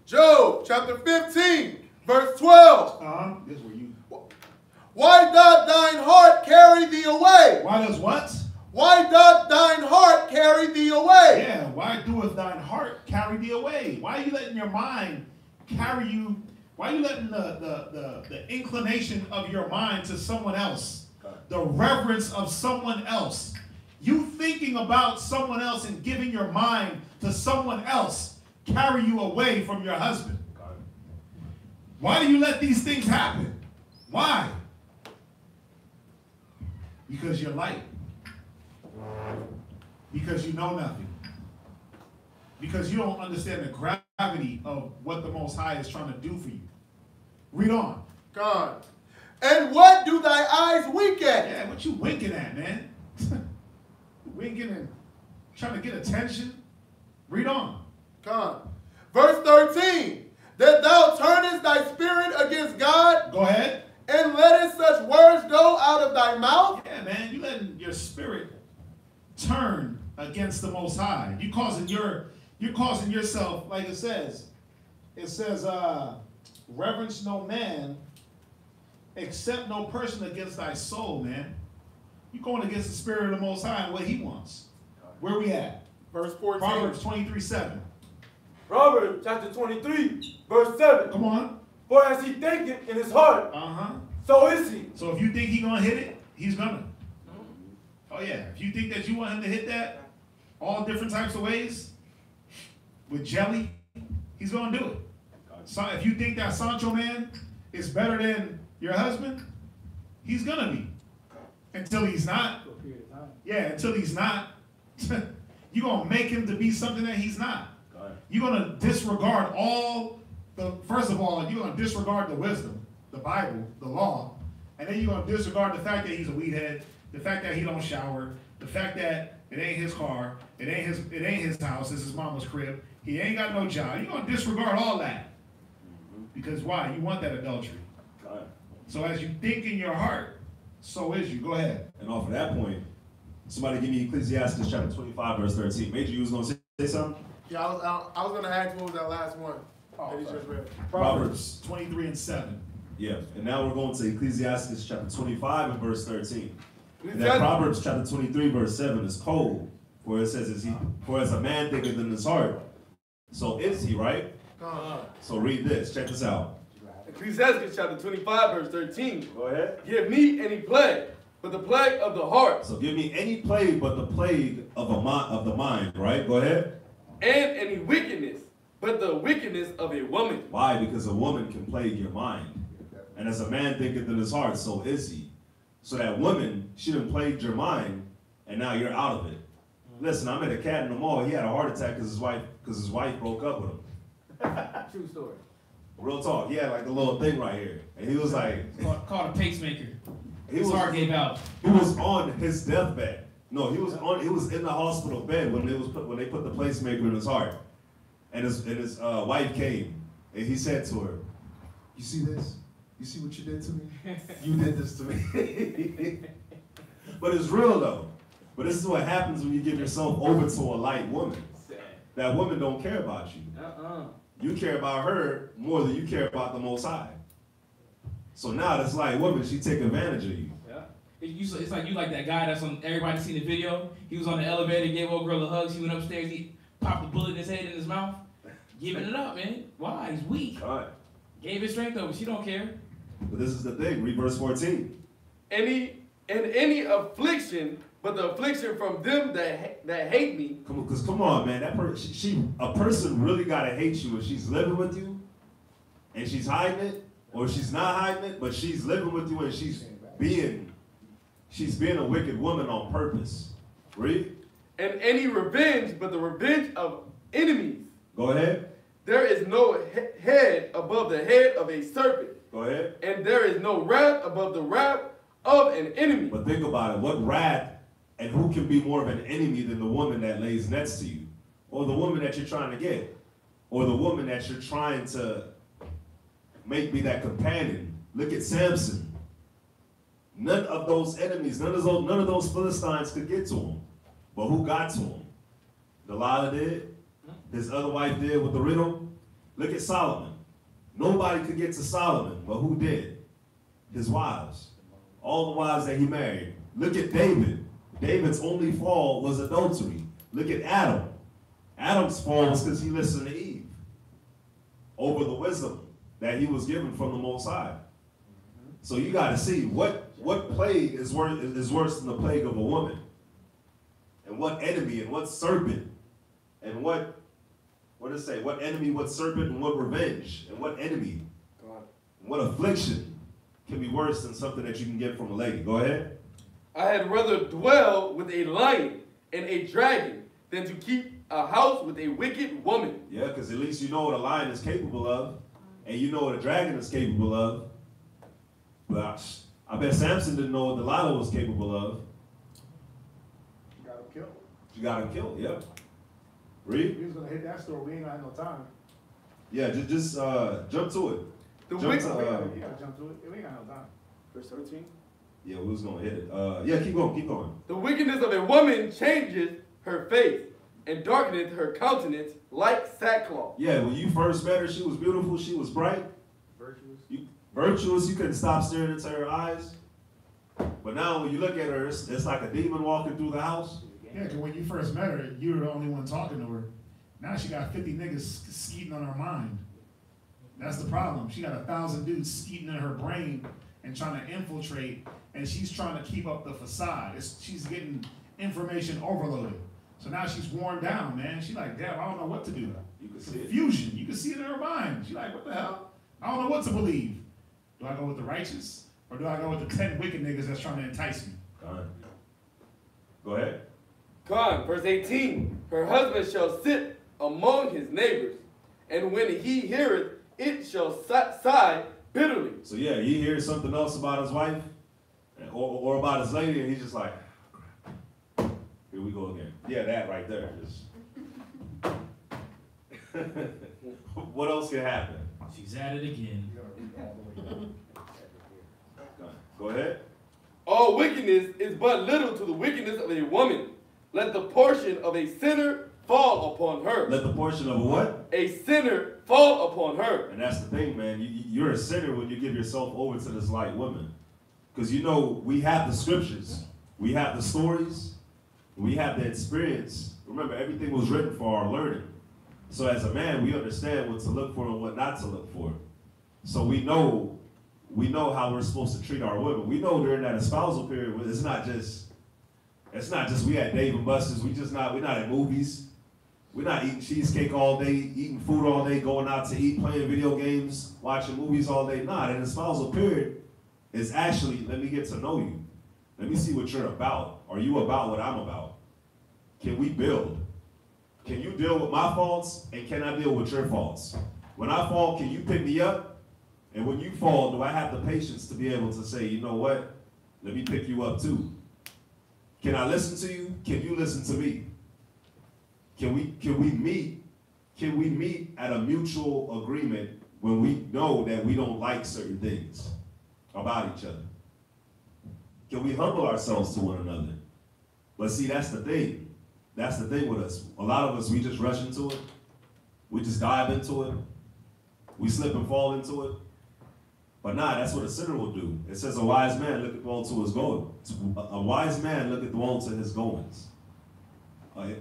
Job chapter 15, verse 12. This is where you. Why doth thine heart carry thee away? Why does what? Why doth thine heart carry thee away? Yeah, why doeth thine heart carry thee away? Why are you letting your mind carry you? Why are you letting the inclination of your mind to someone else? The reverence of someone else. You thinking about someone else and giving your mind to someone else carry you away from your husband. Why do you let these things happen? Why? Because you're light. Because you know nothing. Because you don't understand the gravity of what the Most High is trying to do for you. Read on. God. And what do thy eyes wink at? Yeah, what you winking at, man? Winking and trying to get attention? Read on. God. Verse 13. That thou turnest thy spirit against God. Go ahead. And lettest such words go out of thy mouth. Yeah, man, you letting your spirit turn against the Most High. You're causing yourself, like it says, reverence no man, accept no person against thy soul, man. You're going against the spirit of the Most High and what he wants. Where we at? Verse 14. Proverbs 23:7. Proverbs chapter 23, verse 7. Come on. For as he thinketh in his heart, so is he. So if you think he's going to hit it, he's going to. Oh, yeah. If you think that you want him to hit that all different types of ways with jelly, he's going to do it. So if you think that Sancho man is better than your husband, he's going to be. Until he's not. Yeah, until he's not. You're going to make him to be something that he's not. You're going to disregard first of all, you're going to disregard the wisdom, the Bible, the law, and then you're going to disregard the fact that he's a weed head, the fact that he don't shower, the fact that it ain't his car, it ain't his house, it's his mama's crib, he ain't got no job. You're going to disregard all that. Because why? You want that adultery. So as you think in your heart, so is you. Go ahead. And off of that point, somebody give me Ecclesiastes chapter 25, verse 13. Major, you was going to say something? Yeah, I was going to ask what was that last one that he just read. Proverbs 23:7. Yeah, and now we're going to Ecclesiastes chapter 25 and verse 13. And that Proverbs chapter 23, verse 7 is cold, for it says, for as a man thinketh in his heart, so is he, right? So read this. Check this out. Ecclesiastes chapter 25, verse 13. Go ahead. Give me any plague, but the plague of the heart. So give me any plague but the plague of the mind, right? Go ahead. And any wickedness, but the wickedness of a woman. Why? Because a woman can plague your mind. And as a man thinketh in his heart, so is he. So that woman, she done plagued your mind, and now you're out of it. Listen, I met a cat in the mall. He had a heart attack because his wife broke up with him. True story. Real talk. He had like a little thing right here. And he was like... Called a pacemaker. His heart gave out. He was on his deathbed. No, he was in the hospital bed when they put the pacemaker in his heart. And his wife came, and he said to her, "You see this? You see what you did to me? You did this to me." But it's real though. But this is what happens when you give yourself over to a light woman. That woman don't care about you. You care about her more than you care about the Most High. So now this light woman, she take advantage of you. It's like you like that guy that's on, everybody seen the video. He was on the elevator, gave old girl a hug. She went upstairs, he popped a bullet in his head in his mouth. Giving it up, man. Why? He's weak. Right. Gave his strength over. She don't care. But this is the thing. Read verse 14. Any affliction, but the affliction from them that hate me. Because come on, man. A person really gotta hate you if she's living with you, and she's hiding it, or she's not hiding it, but she's living with you and she's being a wicked woman on purpose. Read. And any revenge, but the revenge of enemies. Go ahead. There is no head above the head of a serpent. Go ahead. And there is no wrath above the wrath of an enemy. But think about it. What wrath and who can be more of an enemy than the woman that lays next to you? Or the woman that you're trying to get? Or the woman that you're trying to make be that companion? Look at Samson. None of those enemies, none of those Philistines could get to him. But who got to him? Delilah did. His other wife did with the riddle. Look at Solomon. Nobody could get to Solomon, but who did? His wives. All the wives that he married. Look at David. David's only fall was adultery. Look at Adam. Adam's fall was because he listened to Eve over the wisdom that he was given from the Most High. So you got to see what plague is worse than the plague of a woman, and what enemy and what serpent, and what does it say? What enemy, what serpent, and what revenge, and what enemy, and what affliction, can be worse than something that you can get from a lady. Go ahead. I had rather dwell with a lion and a dragon than to keep a house with a wicked woman. Yeah, because at least you know what a lion is capable of, and you know what a dragon is capable of. But I bet Samson didn't know what Delilah was capable of. You got him killed. She got him killed, yeah. Read? We was going to hit that story. We ain't gonna have no time. Yeah, just jump to it. You got to jump to it. We ain't got no time. Verse 13. Yeah, we was going to hit it. Yeah, keep going, keep going. The wickedness of a woman changes her face and darkeneth her countenance like sackcloth. Yeah, when you first met her, she was beautiful, she was bright. Virtuous, you couldn't stop staring into her eyes. But now when you look at her, it's like a demon walking through the house. Yeah, because when you first met her, you were the only one talking to her. Now she got 50 niggas skeeting on her mind. That's the problem. She got 1,000 dudes skeeting in her brain and trying to infiltrate, and she's trying to keep up the facade. She's getting information overloaded. So now she's worn down, man. She's like, damn, I don't know what to do. You can see Confusion. You can see it in her mind. She's like, what the hell? I don't know what to believe. Do I go with the righteous, or do I go with the 10 wicked niggas that's trying to entice me? Go ahead. Verse 18. Her husband shall sit among his neighbors, and when he heareth, it shall sigh bitterly. So yeah, he hears something else about his wife, or about his lady, and he's just like, here we go again. Yeah, that right there. What else can happen? She's at it again. Go ahead. All wickedness is but little to the wickedness of a woman. Let the portion of a sinner fall upon her. Let the portion of a what? A sinner fall upon her. And that's the thing, man. You're a sinner when you give yourself over to this light woman. Because you know, we have the scriptures. We have the stories. We have the experience. Remember, everything was written for our learning. So as a man, we understand what to look for and what not to look for. So we know how we're supposed to treat our women. We know during that espousal period, it's not just we at Dave and Buster's. We're not at movies. We're not eating cheesecake all day, eating food all day, going out to eat, playing video games, watching movies all day. Nah, that espousal period is actually, let me get to know you. Let me see what you're about. Are you about what I'm about? Can we build? Can you deal with my faults, and can I deal with your faults? When I fall, can you pick me up? And when you fall, do I have the patience to be able to say, you know what? Let me pick you up too. Can I listen to you? Can you listen to me? Can we meet at a mutual agreement when we know that we don't like certain things about each other? Can we humble ourselves to one another? But see, that's the thing. That's the thing with us. A lot of us, we just rush into it. We just dive into it. We slip and fall into it. But nah, that's what a sinner will do. It says a wise man looketh well to his going. A wise man looketh well to his goings. Oh, yeah.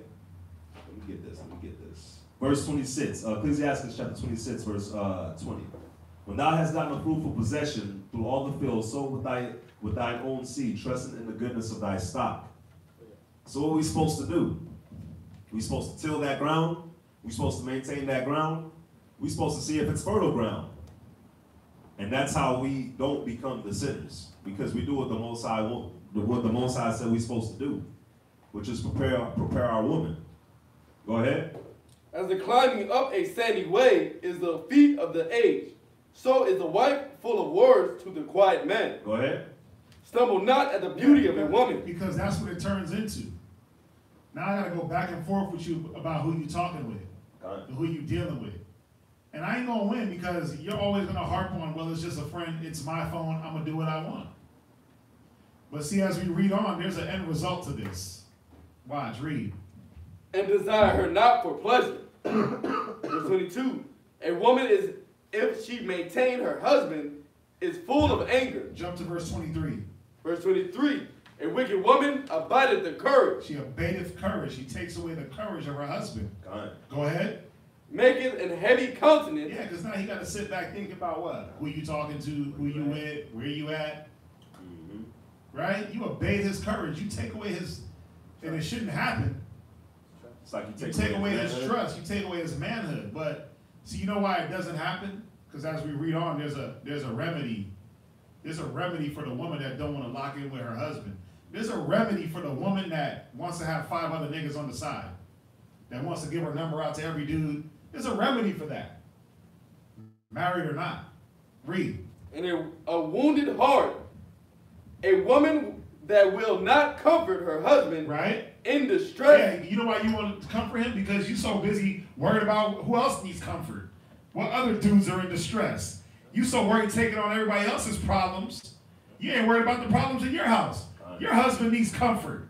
Let me get this. Verse 26, Ecclesiastes chapter 26, verse 20. When thou hast gotten a fruitful possession through all the field, sow with thine own seed, trusting in the goodness of thy stock. So what are we supposed to do? We're supposed to till that ground. We're supposed to maintain that ground. We're supposed to see if it's fertile ground. And that's how we don't become the sinners, because we do what the Most High said we're supposed to do, which is prepare our woman. Go ahead. As the climbing up a sandy way is the feet of the aged, so is a wife full of words to the quiet man. Go ahead. Stumble not at the beauty of a woman. Because that's what it turns into. Now I gotta go back and forth with you about who you talking with, and who you dealing with. And I ain't gonna win because you're always gonna harp on, well, it's just a friend, it's my phone, I'm gonna do what I want. But see, as we read on, there's an end result to this. Watch, read. And desire her not for pleasure. Verse 22. A woman is, if she maintain her husband, is full of anger. Jump to verse 23. Verse 23. A wicked woman abideth the courage. She abateth courage. She takes away the courage of her husband. Go ahead. Maketh an heavy countenance. Yeah, because now he got to sit back think about what? Who you talking to, who you with, where you at. Mm-hmm. Right? You abate his courage. You take away his, and it shouldn't happen. It's like you take away his trust. You take away his manhood. But see, you know why it doesn't happen? Because as we read on, there's a remedy There's a remedy for the woman that don't want to lock in with her husband. There's a remedy for the woman that wants to have 5 other niggas on the side, that wants to give her number out to every dude. There's a remedy for that. Married or not. Read. And a wounded heart, a woman that will not comfort her husband right in distress. Yeah, you know why you want to comfort him? Because you're so busy worried about who else needs comfort. What other dudes are in distress? You so worried taking on everybody else's problems. You ain't worried about the problems in your house. Your husband needs comfort.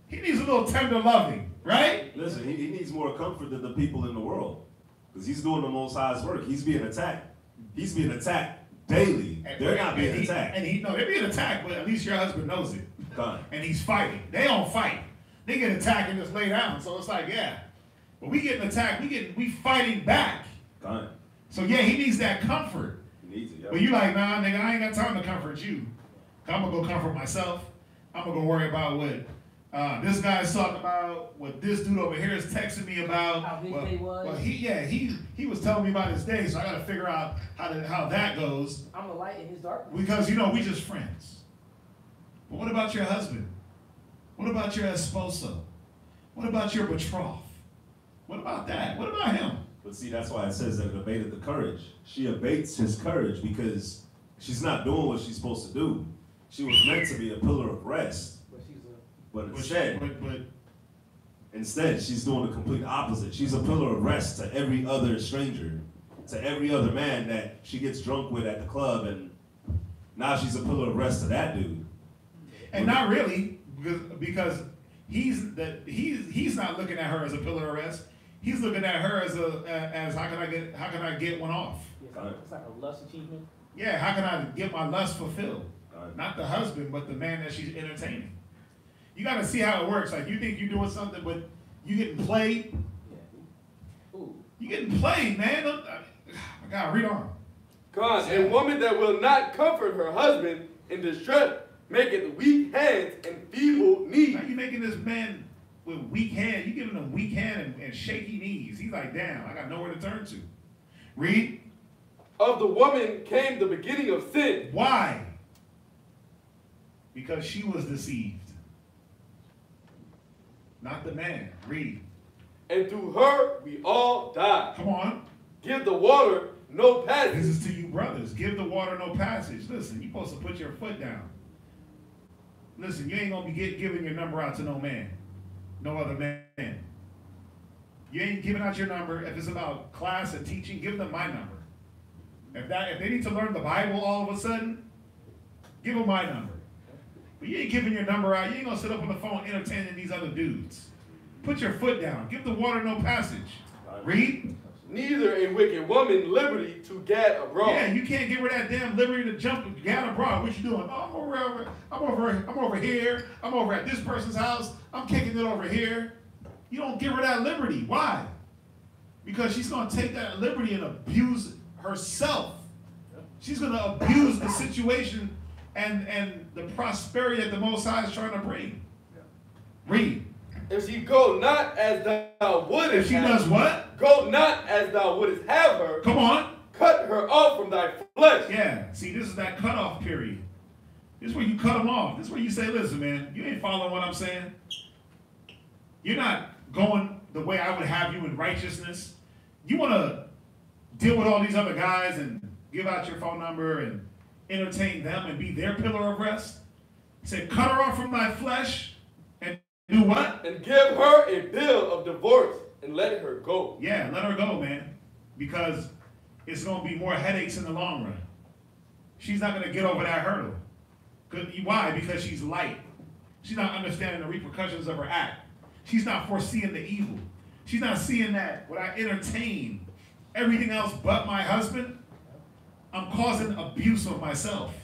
He needs a little tender loving, right? Listen, he needs more comfort than the people in the world. Because he's doing the Most High's work. He's being attacked. He's being attacked daily. They're not being attacked. No, they're being attacked, but at least your husband knows it. God. And he's fighting. They don't fight. They get attacked and just lay down. So it's like, yeah. But we getting attacked, we fighting back. God. So yeah, he needs that comfort. He needs it, yeah. But you like, nah, nigga, I ain't got time to comfort you. I'm gonna go comfort myself. I'm gonna go worry about what this guy's talking about, what this dude over here is texting me about. How his day was. Well, he was telling me about his day, so I gotta figure out how that goes. I'm a light in his darkness. Because we just friends. But what about your husband? What about your esposo? What about your betrothed? What about that? What about him? But see, that's why it says that it abated the courage. She abates his courage because she's not doing what she's supposed to do. She was meant to be a pillar of rest. But instead, she's doing the complete opposite. She's a pillar of rest to every other stranger, to every other man that she gets drunk with at the club, and now she's a pillar of rest to that dude. And not really, because he's not looking at her as a pillar of rest. He's looking at her as how can I get one off? It's like a lust achievement. Yeah, how can I get my lust fulfilled? Not the husband, but the man that she's entertaining. You got to see how it works. Like, you think you're doing something, but you getting played. Yeah. Ooh. You getting played, man. I gotta read on. God, a woman that will not comfort her husband in distress, maketh weak hands and feeble knees. Now you making this man with weak hands. You giving him weak hand and shaky knees. He's like, damn, I got nowhere to turn to. Read. Of the woman came the beginning of sin. Why? Because she was deceived. Not the man. Read. And through her we all die. Come on. Give the water no passage. This is to you brothers. Give the water no passage. Listen, you're supposed to put your foot down. Listen, you ain't going to be giving your number out to no man. No other man. You ain't giving out your number. If it's about class and teaching, give them my number. If they need to learn the Bible all of a sudden, give them my number. But you ain't giving your number out. You ain't going to sit up on the phone entertaining these other dudes. Put your foot down. Give the water no passage. Read. Neither a wicked woman liberty to gad abroad. Yeah, you can't give her that damn liberty to jump and gad abroad. What you doing? Oh, I'm over here. I'm over at this person's house. I'm kicking it over here. You don't give her that liberty. Why? Because she's going to take that liberty and abuse herself. She's going to abuse the situation and the prosperity that the Most High is trying to bring. Read. If she go not as thou wouldest. If she does what? Go not as thou wouldest have her. Come on. Cut her off from thy flesh. Yeah. See, this is that cutoff period. This is where you cut them off. This is where you say, listen, man, you ain't following what I'm saying. You're not going the way I would have you in righteousness. You want to deal with all these other guys and give out your phone number and entertain them and be their pillar of rest. He said, cut her off from thy flesh and do what? And give her a bill of divorce and let her go. Yeah, let her go, man. Because it's going to be more headaches in the long run. She's not going to get over that hurdle. Why? Because she's light. She's not understanding the repercussions of her act. She's not foreseeing the evil. She's not seeing that when I entertain everything else but my husband, I'm causing abuse of myself.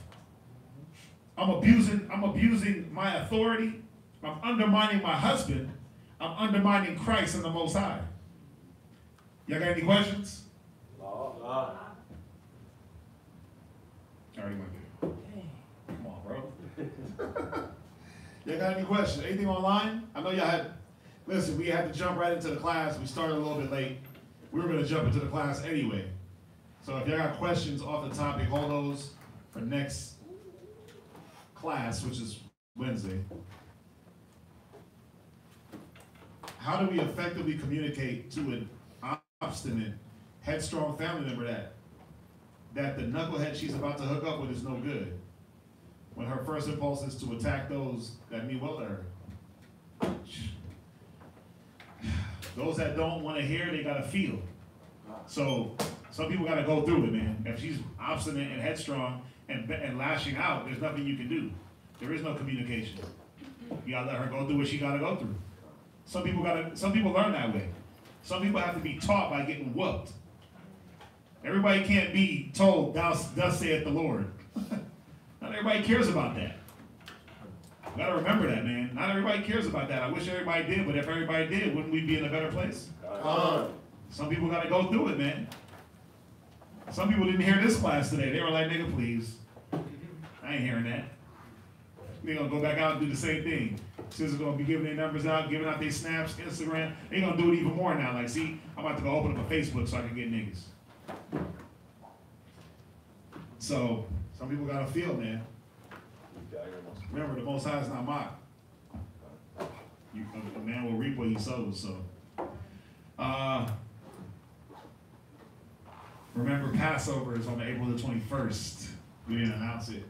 I'm abusing my authority. I'm undermining my husband. I'm undermining Christ and the Most High. Y'all got any questions? I already went there. Come on, bro. Y'all got any questions? Anything online? I know y'all had, listen, we had to jump right into the class. We started a little bit late. We were going to jump into the class anyway. So if y'all got questions off the topic, hold those for next class, which is Wednesday, how do we effectively communicate to an obstinate, headstrong family member that the knucklehead she's about to hook up with is no good, when her first impulse is to attack those that mean well to her? Those that don't want to hear, they gotta feel. So some people gotta go through it, man. If she's obstinate and headstrong and lashing out, there's nothing you can do. There is no communication. You gotta let her go through what she gotta go through. Some people learn that way. Some people have to be taught by getting whooped. Everybody can't be told, thus saith the Lord. Not everybody cares about that. You gotta remember that, man. Not everybody cares about that. I wish everybody did, but if everybody did, wouldn't we be in a better place? Some people gotta go through it, man. Some people didn't hear this class today. They were like, nigga, please. I ain't hearing that. They're gonna go back out and do the same thing. Sisters gonna be giving their numbers out, giving out their snaps, Instagram. They gonna do it even more now. Like, see, I'm about to go open up a Facebook so I can get niggas. So, some people gotta feel, man. Remember, the Most High is not mocked. A man will reap what he sows, so. Remember, Passover is on April the 21st. We didn't announce it.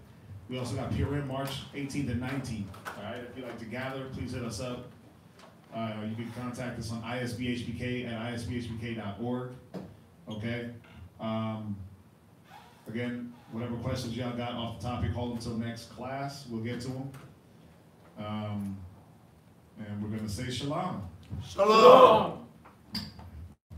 We also got Purim, March 18th and 19th. All right, if you'd like to gather, please hit us up. You can contact us on isbhpk@isbhpk.org. Okay. Again, whatever questions y'all got off the topic, hold until next class. We'll get to them. And we're going to say shalom. Shalom.